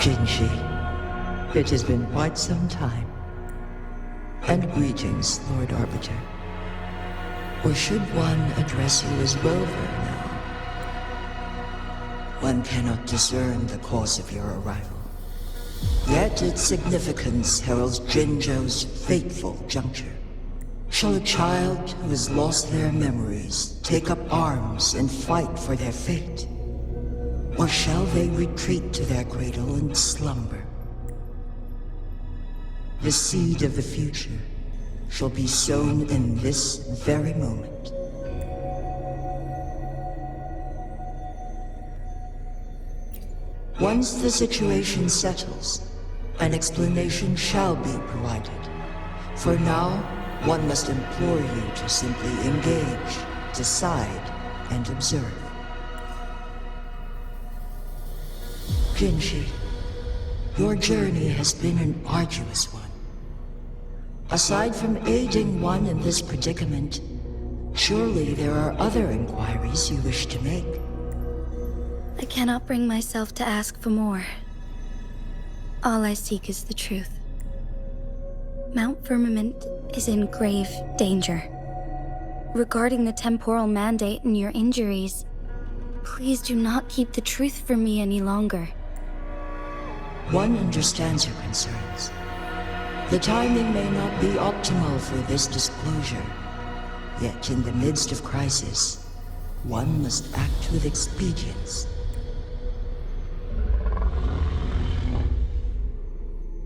Jinji, it has been quite some time. And greetings, Lord Arbiter. Or should one address you as Rover now? One cannot discern the cause of your arrival. Yet its significance heralds Jinzhou's fateful juncture. Shall a child who has lost their memories take up arms and fight for their fate? Or shall they retreat to their cradle and slumber? The seed of the future shall be sown in this very moment. Once the situation settles, an explanation shall be provided. For now, one must implore you to simply engage, decide, and observe. Jinji, your journey has been an arduous one. Aside from aiding one in this predicament, surely there are other inquiries you wish to make. I cannot bring myself to ask for more. All I seek is the truth. Mount Firmament is in grave danger. Regarding the temporal mandate and your injuries, please do not keep the truth from me any longer. One understands your concerns. The timing may not be optimal for this disclosure, yet in the midst of crisis, one must act with expedience.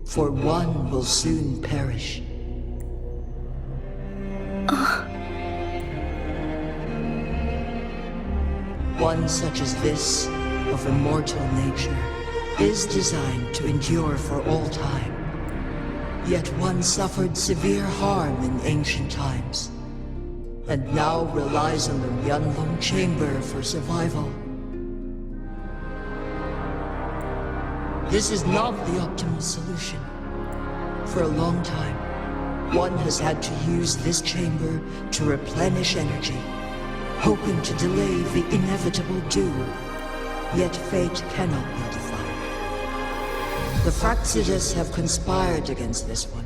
For one will soon perish. One such as this, of immortal nature, is designed to endure for all time. Yet one suffered severe harm in ancient times, and now relies on the Mianlong Chamber for survival. This is not the optimal solution. For a long time, one has had to use this chamber to replenish energy, hoping to delay the inevitable doom. Yet fate cannot be defied. The Fraxidus have conspired against this one.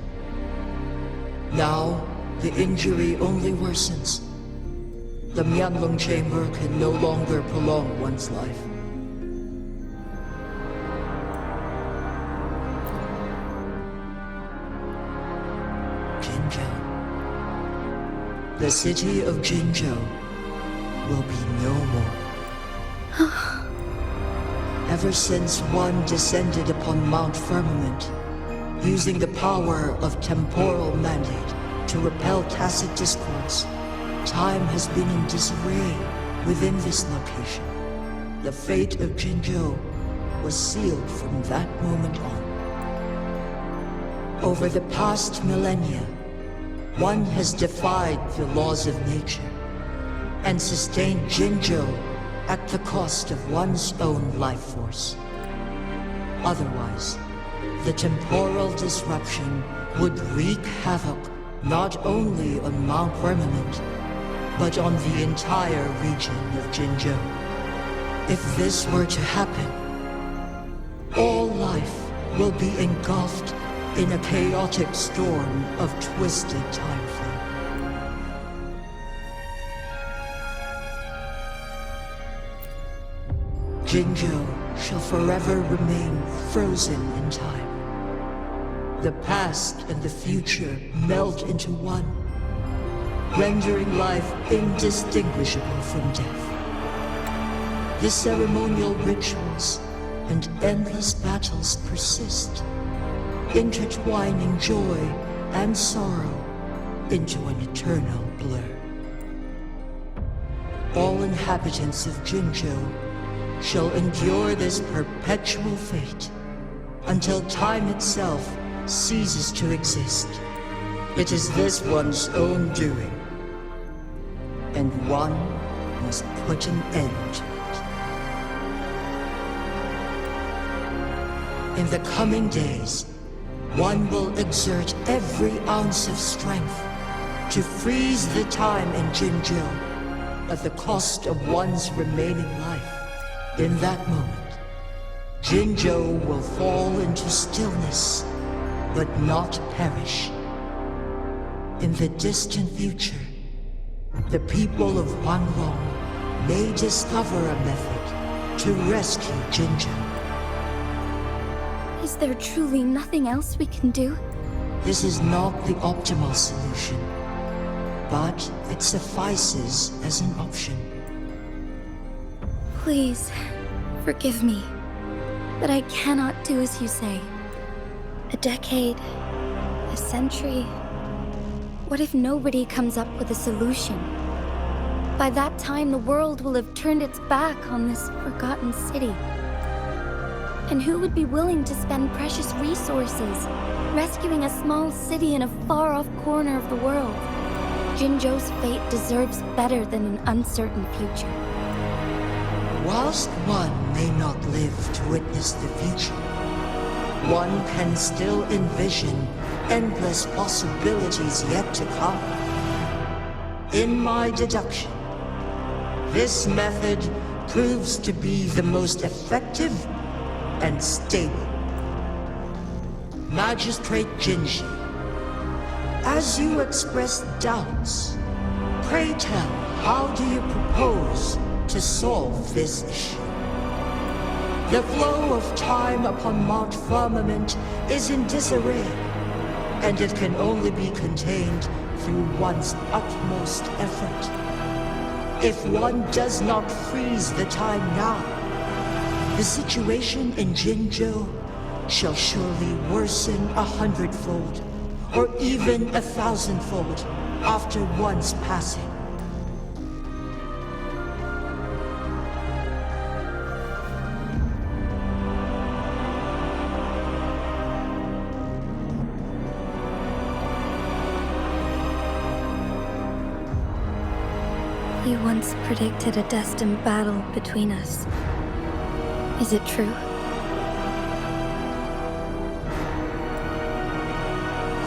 Now, the injury only worsens. The Mianlong Chamber can no longer prolong one's life. Jinzhou. The city of Jinzhou will be no more. Ever since one descended upon Mount Firmament, using the power of temporal mandate to repel tacit discourse, time has been in disarray within this location. The fate of Jinzhou was sealed from that moment on. Over the past millennia, one has defied the laws of nature and sustained Jinzhou at the cost of one's own life force. Otherwise, the temporal disruption would wreak havoc not only on Mount Firmament, but on the entire region of Jinzhou. If this were to happen, all life will be engulfed in a chaotic storm of twisted time flow. Jinzhou shall forever remain frozen in time. The past and the future melt into one, rendering life indistinguishable from death. The ceremonial rituals and endless battles persist, intertwining joy and sorrow into an eternal blur. All inhabitants of Jinzhou shall endure this perpetual fate until time itself ceases to exist. It is this one's own doing, and one must put an end to it. In the coming days, one will exert every ounce of strength to freeze the time in Jinzhou at the cost of one's remaining life. In that moment, Jinzhou will fall into stillness, but not perish. In the distant future, the people of Huanglong may discover a method to rescue Jinzhou. Is there truly nothing else we can do? This is not the optimal solution, but it suffices as an option. Please, forgive me, but I cannot do as you say. A decade, a century. What if nobody comes up with a solution? By that time, the world will have turned its back on this forgotten city. And who would be willing to spend precious resources rescuing a small city in a far-off corner of the world? Jinzhou's fate deserves better than an uncertain future. Whilst one may not live to witness the future, one can still envision endless possibilities yet to come. In my deduction, this method proves to be the most effective and stable. Magistrate Jinshi, as you express doubts, pray tell, how do you propose to solve this issue? The flow of time upon Mount Firmament is in disarray, and it can only be contained through one's utmost effort. If one does not freeze the time now, the situation in Jinzhou shall surely worsen 100-fold, or even 1,000-fold after one's passing. You once predicted a destined battle between us. Is it true?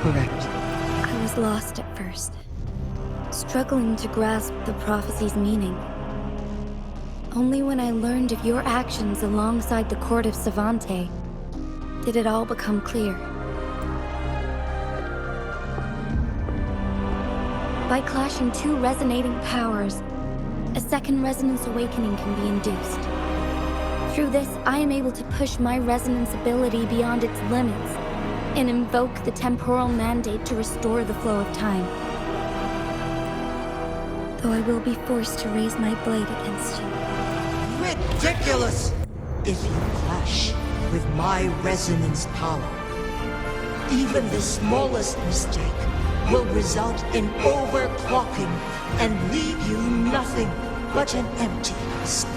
Correct. I was lost at first, struggling to grasp the prophecy's meaning. Only when I learned of your actions alongside the court of Savante did it all become clear. By clashing two resonating powers, a second resonance awakening can be induced. Through this, I am able to push my resonance ability beyond its limits and invoke the temporal mandate to restore the flow of time. Though I will be forced to raise my blade against you. Ridiculous! If you clash with my resonance power, even the smallest mistake will result in overclocking and leave you nothing but an empty husk.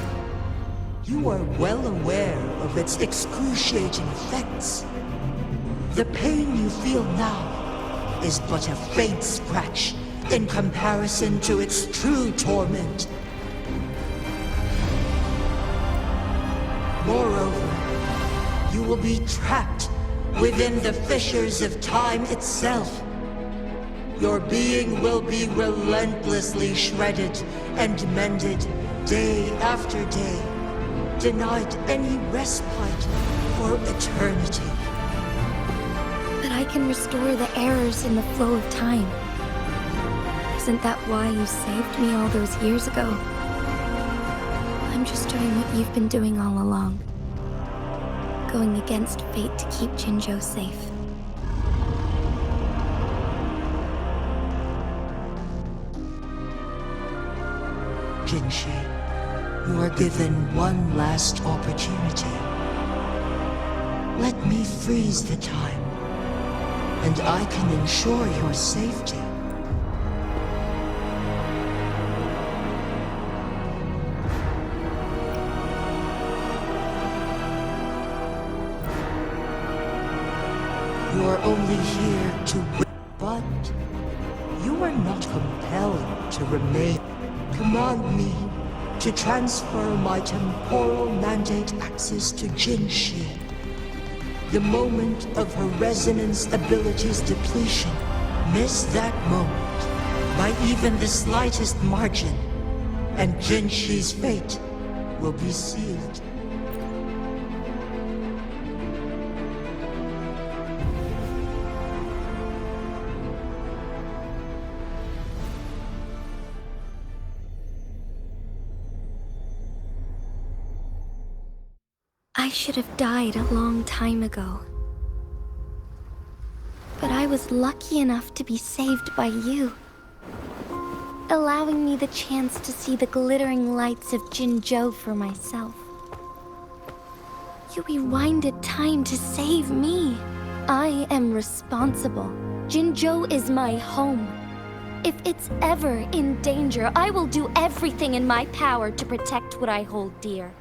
You are well aware of its excruciating effects. The pain you feel now is but a faint scratch in comparison to its true torment. Moreover, you will be trapped within the fissures of time itself. Your being will be relentlessly shredded and mended day after day, denied any respite for eternity. But I can restore the errors in the flow of time. Isn't that why you saved me all those years ago? I'm just doing what you've been doing all along. Going against fate to keep Jinzhou safe. Jinshi, you are given one last opportunity. Let me freeze the time, and I can ensure your safety. You are only here to win, but you are not compelled to remain. Command me to transfer my temporal mandate access to Jinshi. The moment of her resonance ability's depletion. Miss that moment by even the slightest margin, and Jinshi's fate will be sealed. should have died a long time ago. But I was lucky enough to be saved by you, allowing me the chance to see the glittering lights of Jinzhou for myself. You rewinded time to save me. I am responsible. Jinzhou is my home. If it's ever in danger, I will do everything in my power to protect what I hold dear,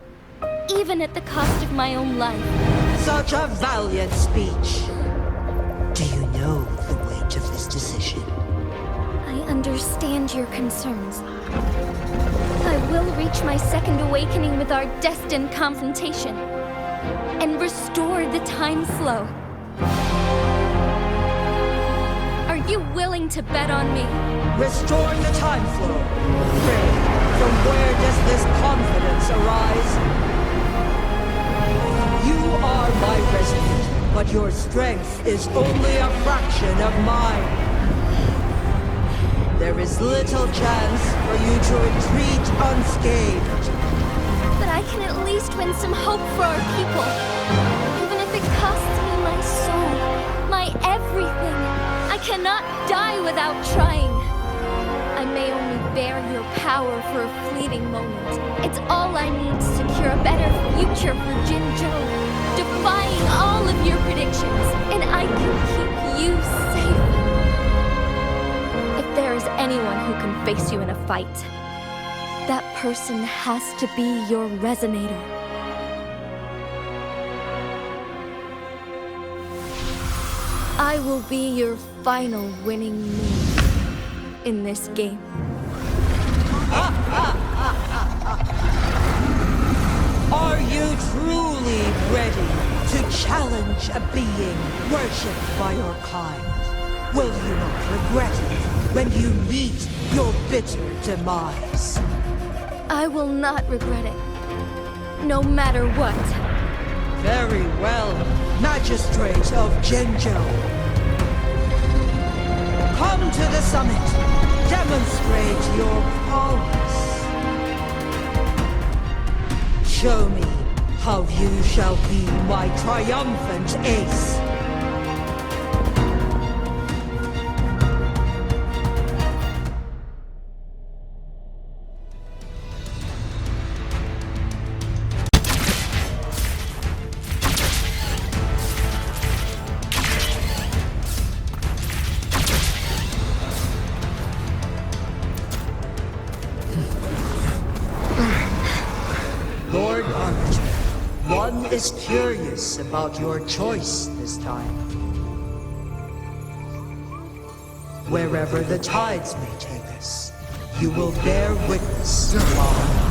even at the cost of my own life. Such a valiant speech. Do you know the weight of this decision? I understand your concerns. I will reach my second awakening with our destined confrontation and restore the time flow. Are you willing to bet on me? Restoring the time flow. Pray, from where does this confidence arise? You are my resident, but your strength is only a fraction of mine. There is little chance for you to retreat unscathed. But I can at least win some hope for our people. Even if it costs me my soul, my everything. I cannot die without trying. I may only bear your power for a fleeting moment. It's all I need to secure a better future for Jinzhou, defying all of your predictions, and I can keep you safe. If there is anyone who can face you in a fight, that person has to be your resonator. I will be your final winning move in this game. Are you truly ready to challenge a being worshipped by your kind? Will you not regret it when you meet your bitter demise? I will not regret it, no matter what. Very well, Magistrate of Jinzhou. Come to the summit. Demonstrate your prowess. Show me how you shall be my triumphant ace. Lord Arbiter, one is curious about your choice this time. Wherever the tides may take us, you will bear witness to our might.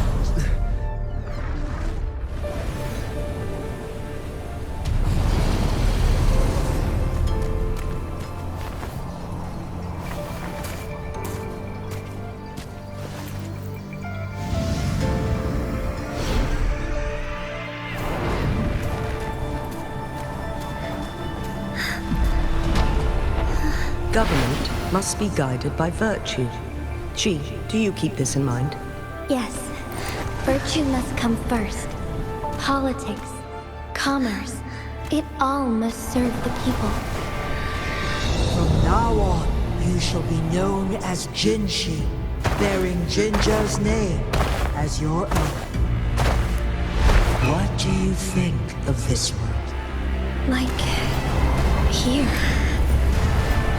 Government must be guided by virtue. Chi, do you keep this in mind? Yes, virtue must come first. Politics, commerce, it all must serve the people. From now on, you shall be known as Jinshi, bearing Jinzhou's name as your own. What do you think of this world? Like here.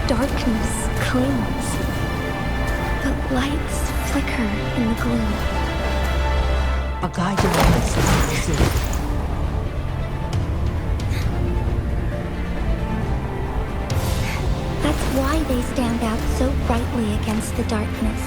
Darkness clings. The lights flicker in the gloom. A guiding message is it? That's why they stand out so brightly against the darkness.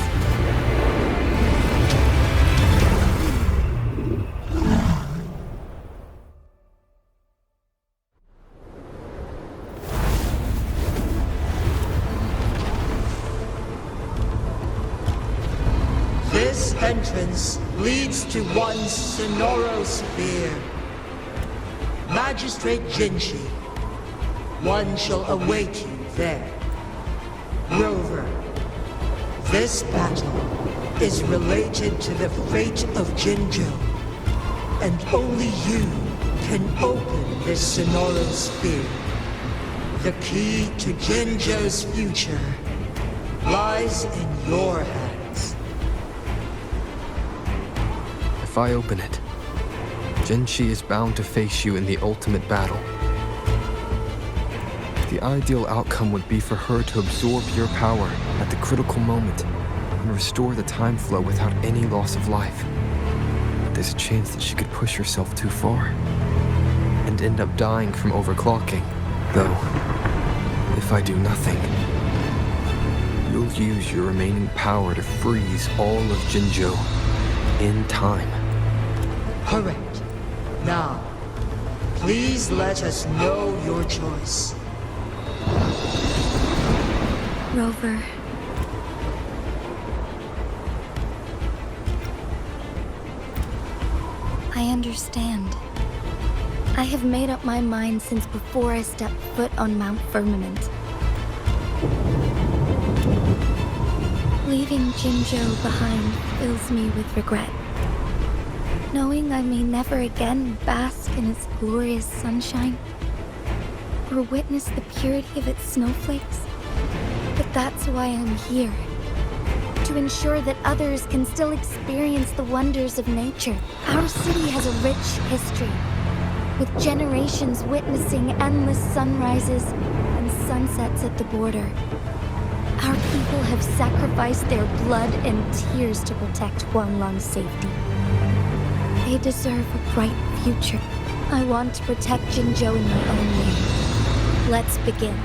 This entrance leads to one Sonoro sphere. Magistrate Jinshi, one shall await you there. Rover, this battle is related to the fate of Jinzhou, and only you can open this sonoran sphere. The key to Jinjo's future lies in your hands. If I open it, Jinchi is bound to face you in the ultimate battle. The ideal outcome would be for her to absorb your power at the critical moment and restore the time flow without any loss of life. But there's a chance that she could push herself too far and end up dying from overclocking. Though, if I do nothing, you'll use your remaining power to freeze all of Jinjo in time. Correct. Now, please let us know your choice. Rover. I understand. I have made up my mind since before I stepped foot on Mount Firmament. Leaving Jinjo behind fills me with regret. Knowing I may never again bask in its glorious sunshine, or witness the purity of its snowflakes. But that's why I'm here. To ensure that others can still experience the wonders of nature. Our city has a rich history, with generations witnessing endless sunrises and sunsets at the border. Our people have sacrificed their blood and tears to protect Huanglang's safety. They deserve a bright future. I want to protect Jinjo in my own way. Let's begin.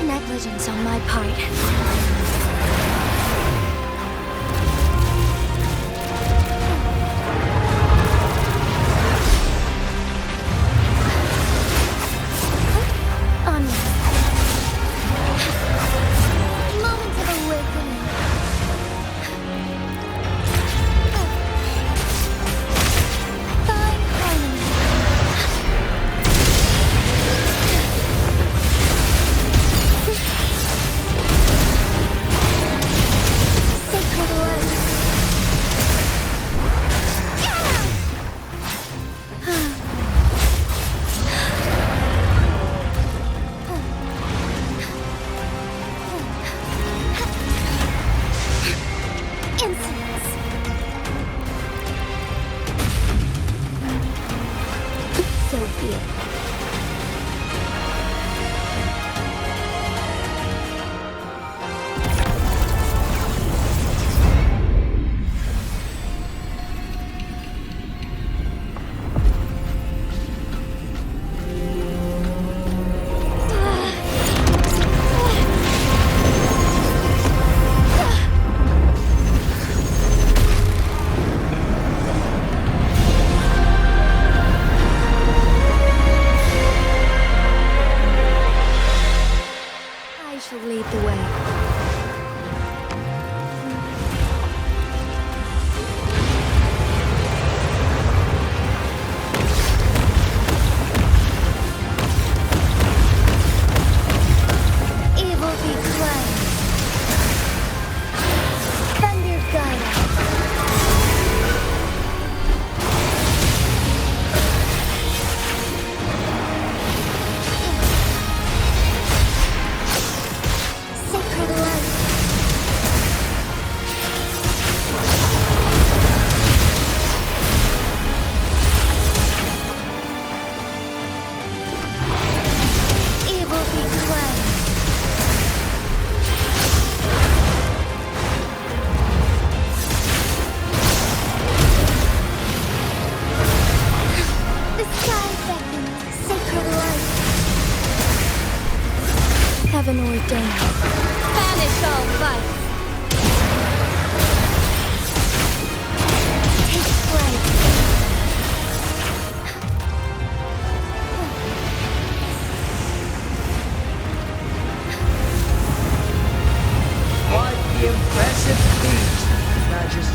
Negligence on my part.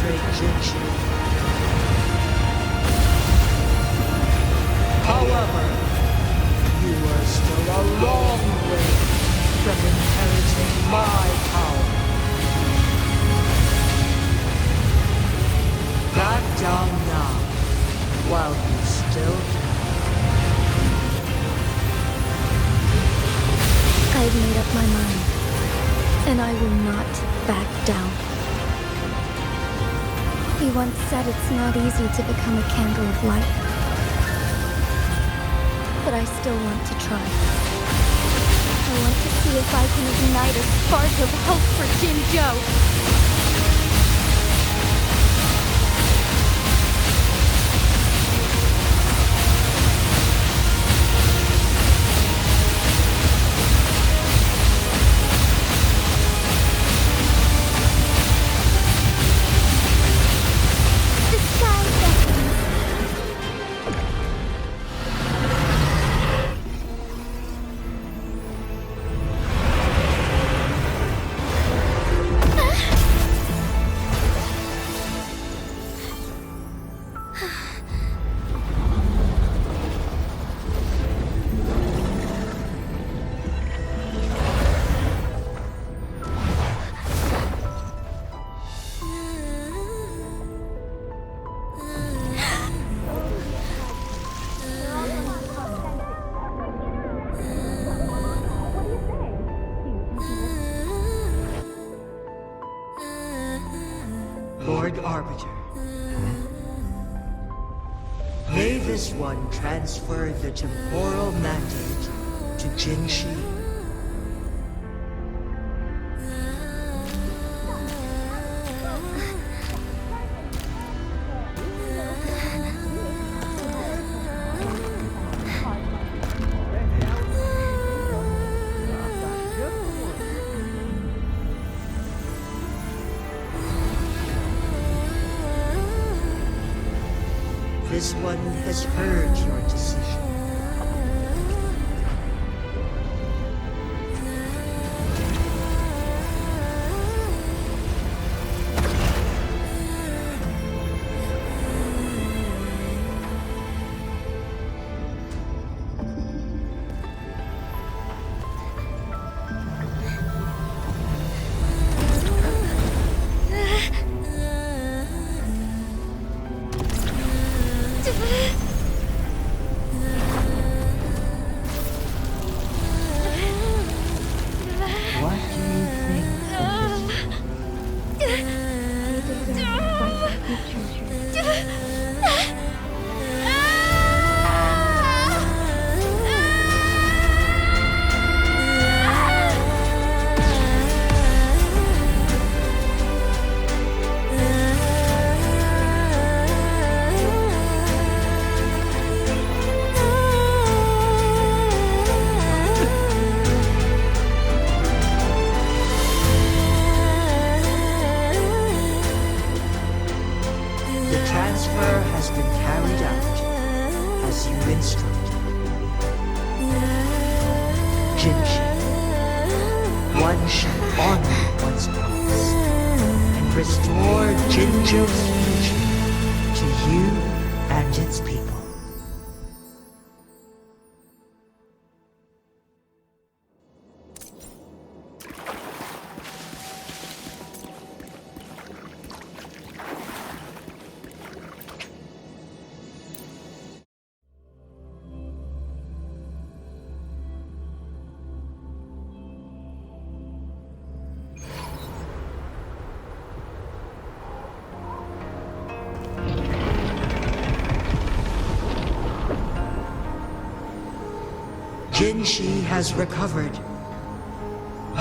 magistrate Jinju. However, you are still a long way from inheriting my power. Back down now, while you still can. I've made up my mind, and I will not back down. He once said it's not easy to become a candle of light. But I still want to try. I want to see if I can ignite a spark of hope for Jinzhou. Lord Arbiter. May this one transfer the temporal mandate to Jinshi. This one has heard your decision. One shall honor one's promise and restore Jinzhou's future to you and its people. Jinshi has recovered.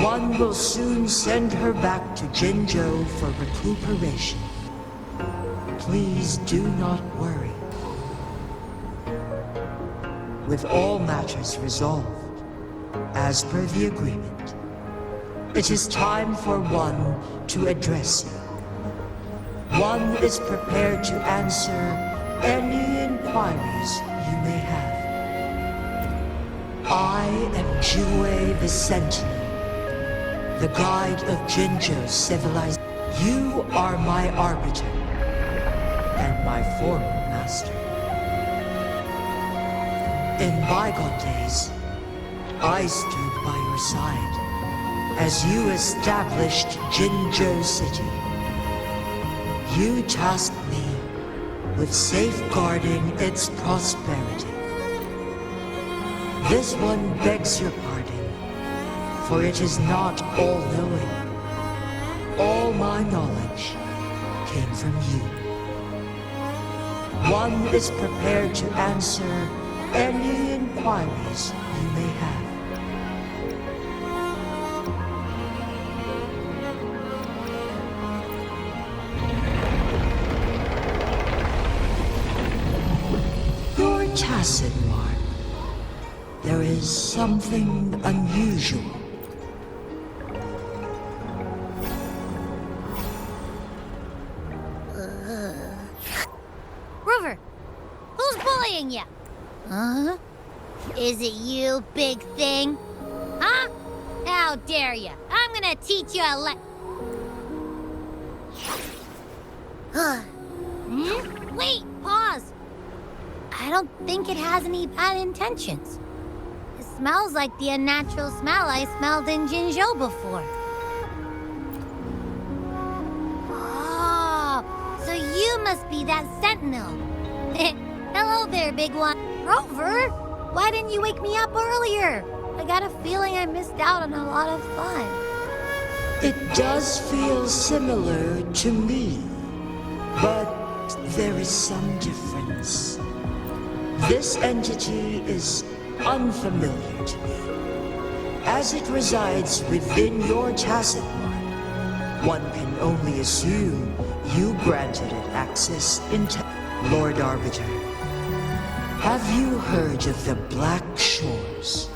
One will soon send her back to Jinzhou for recuperation. Please do not worry. With all matters resolved, as per the agreement, it is time for one to address you. One is prepared to answer any inquiries you may have. I am Jue the Sentinel, the guide of Jinzhou's civilization. You are my arbiter and my former master. In bygone days, I stood by your side as you established Jinzhou City. You tasked me with safeguarding its prosperity. This one begs your pardon, for it is not all-knowing. All my knowledge came from you. One is prepared to answer any inquiries you may have. You're tacit, Mark. There is something unusual. Rover, who's bullying you? Huh? Is it you, big thing? Huh? How dare you? I'm gonna teach you a Wait, pause. I don't think it has any bad intentions. It smells like the unnatural smell I smelled in Jinzhou before. Oh, so you must be that sentinel. Hello there, big one. Rover, why didn't you wake me up earlier? I got a feeling I missed out on a lot of fun. It does feel similar to me, but there is some difference. This entity is unfamiliar to me. As it resides within your tacit mind, one can only assume you granted it access into Lord Arbiter. Have you heard of the Black Shores?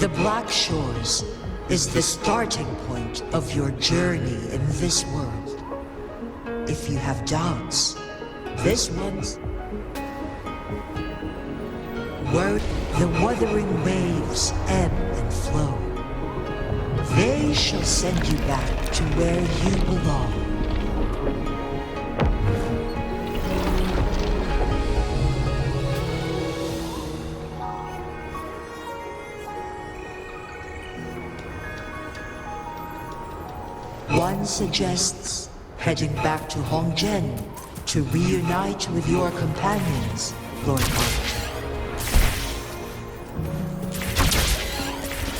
The Black Shores is the starting point of your journey in this world. If you have doubts, this one's where the wuthering waves ebb and flow. They shall send you back to where you belong. One suggests heading back to Hongzhen to reunite with your companions, Lord Arbiter.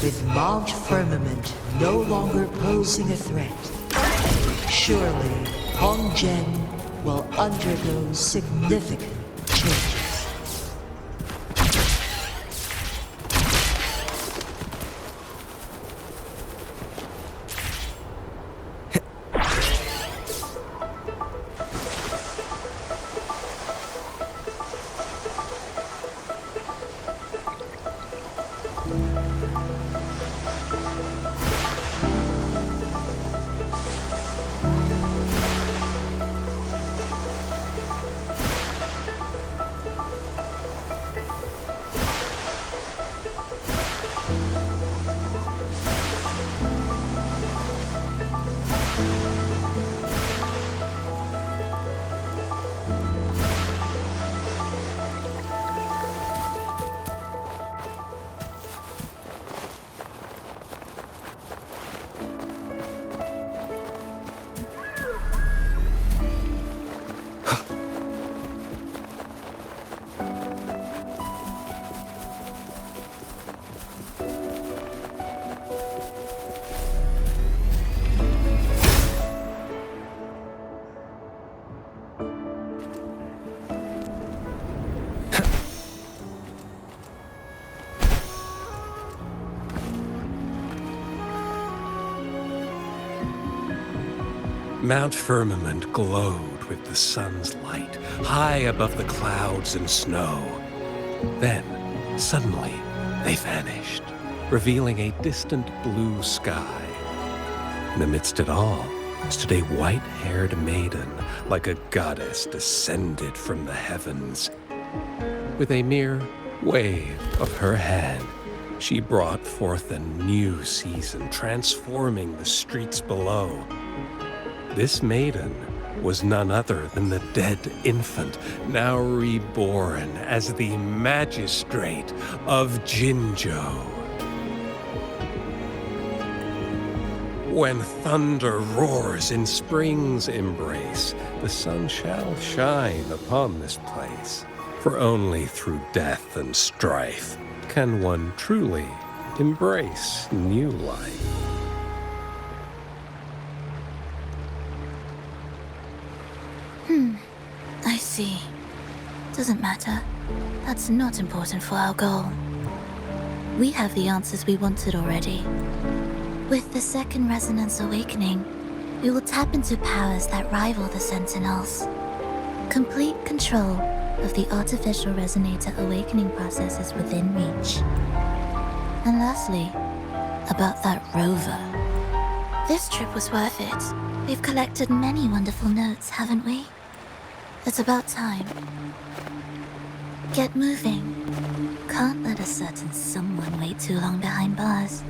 With Mount Firmament no longer posing a threat, surely Hongzhen will undergo significant changes. Mount Firmament glowed with the sun's light, high above the clouds and snow. Then, suddenly, they vanished, revealing a distant blue sky. And amidst it all stood a white-haired maiden, like a goddess descended from the heavens. With a mere wave of her hand, She brought forth a new season, transforming the streets below. This maiden was none other than the dead infant, now reborn as the magistrate of Jinzhou. When thunder roars in spring's embrace, the sun shall shine upon this place. For only through death and strife can one truly embrace new life. I see. Doesn't matter. That's not important for our goal. We have the answers we wanted already. With the second resonance awakening, we will tap into powers that rival the Sentinels. Complete control of the artificial resonator awakening process is within reach. And lastly, about that rover. This trip was worth it. We've collected many wonderful notes, haven't we? It's about time. Get moving. Can't let a certain someone wait too long behind bars.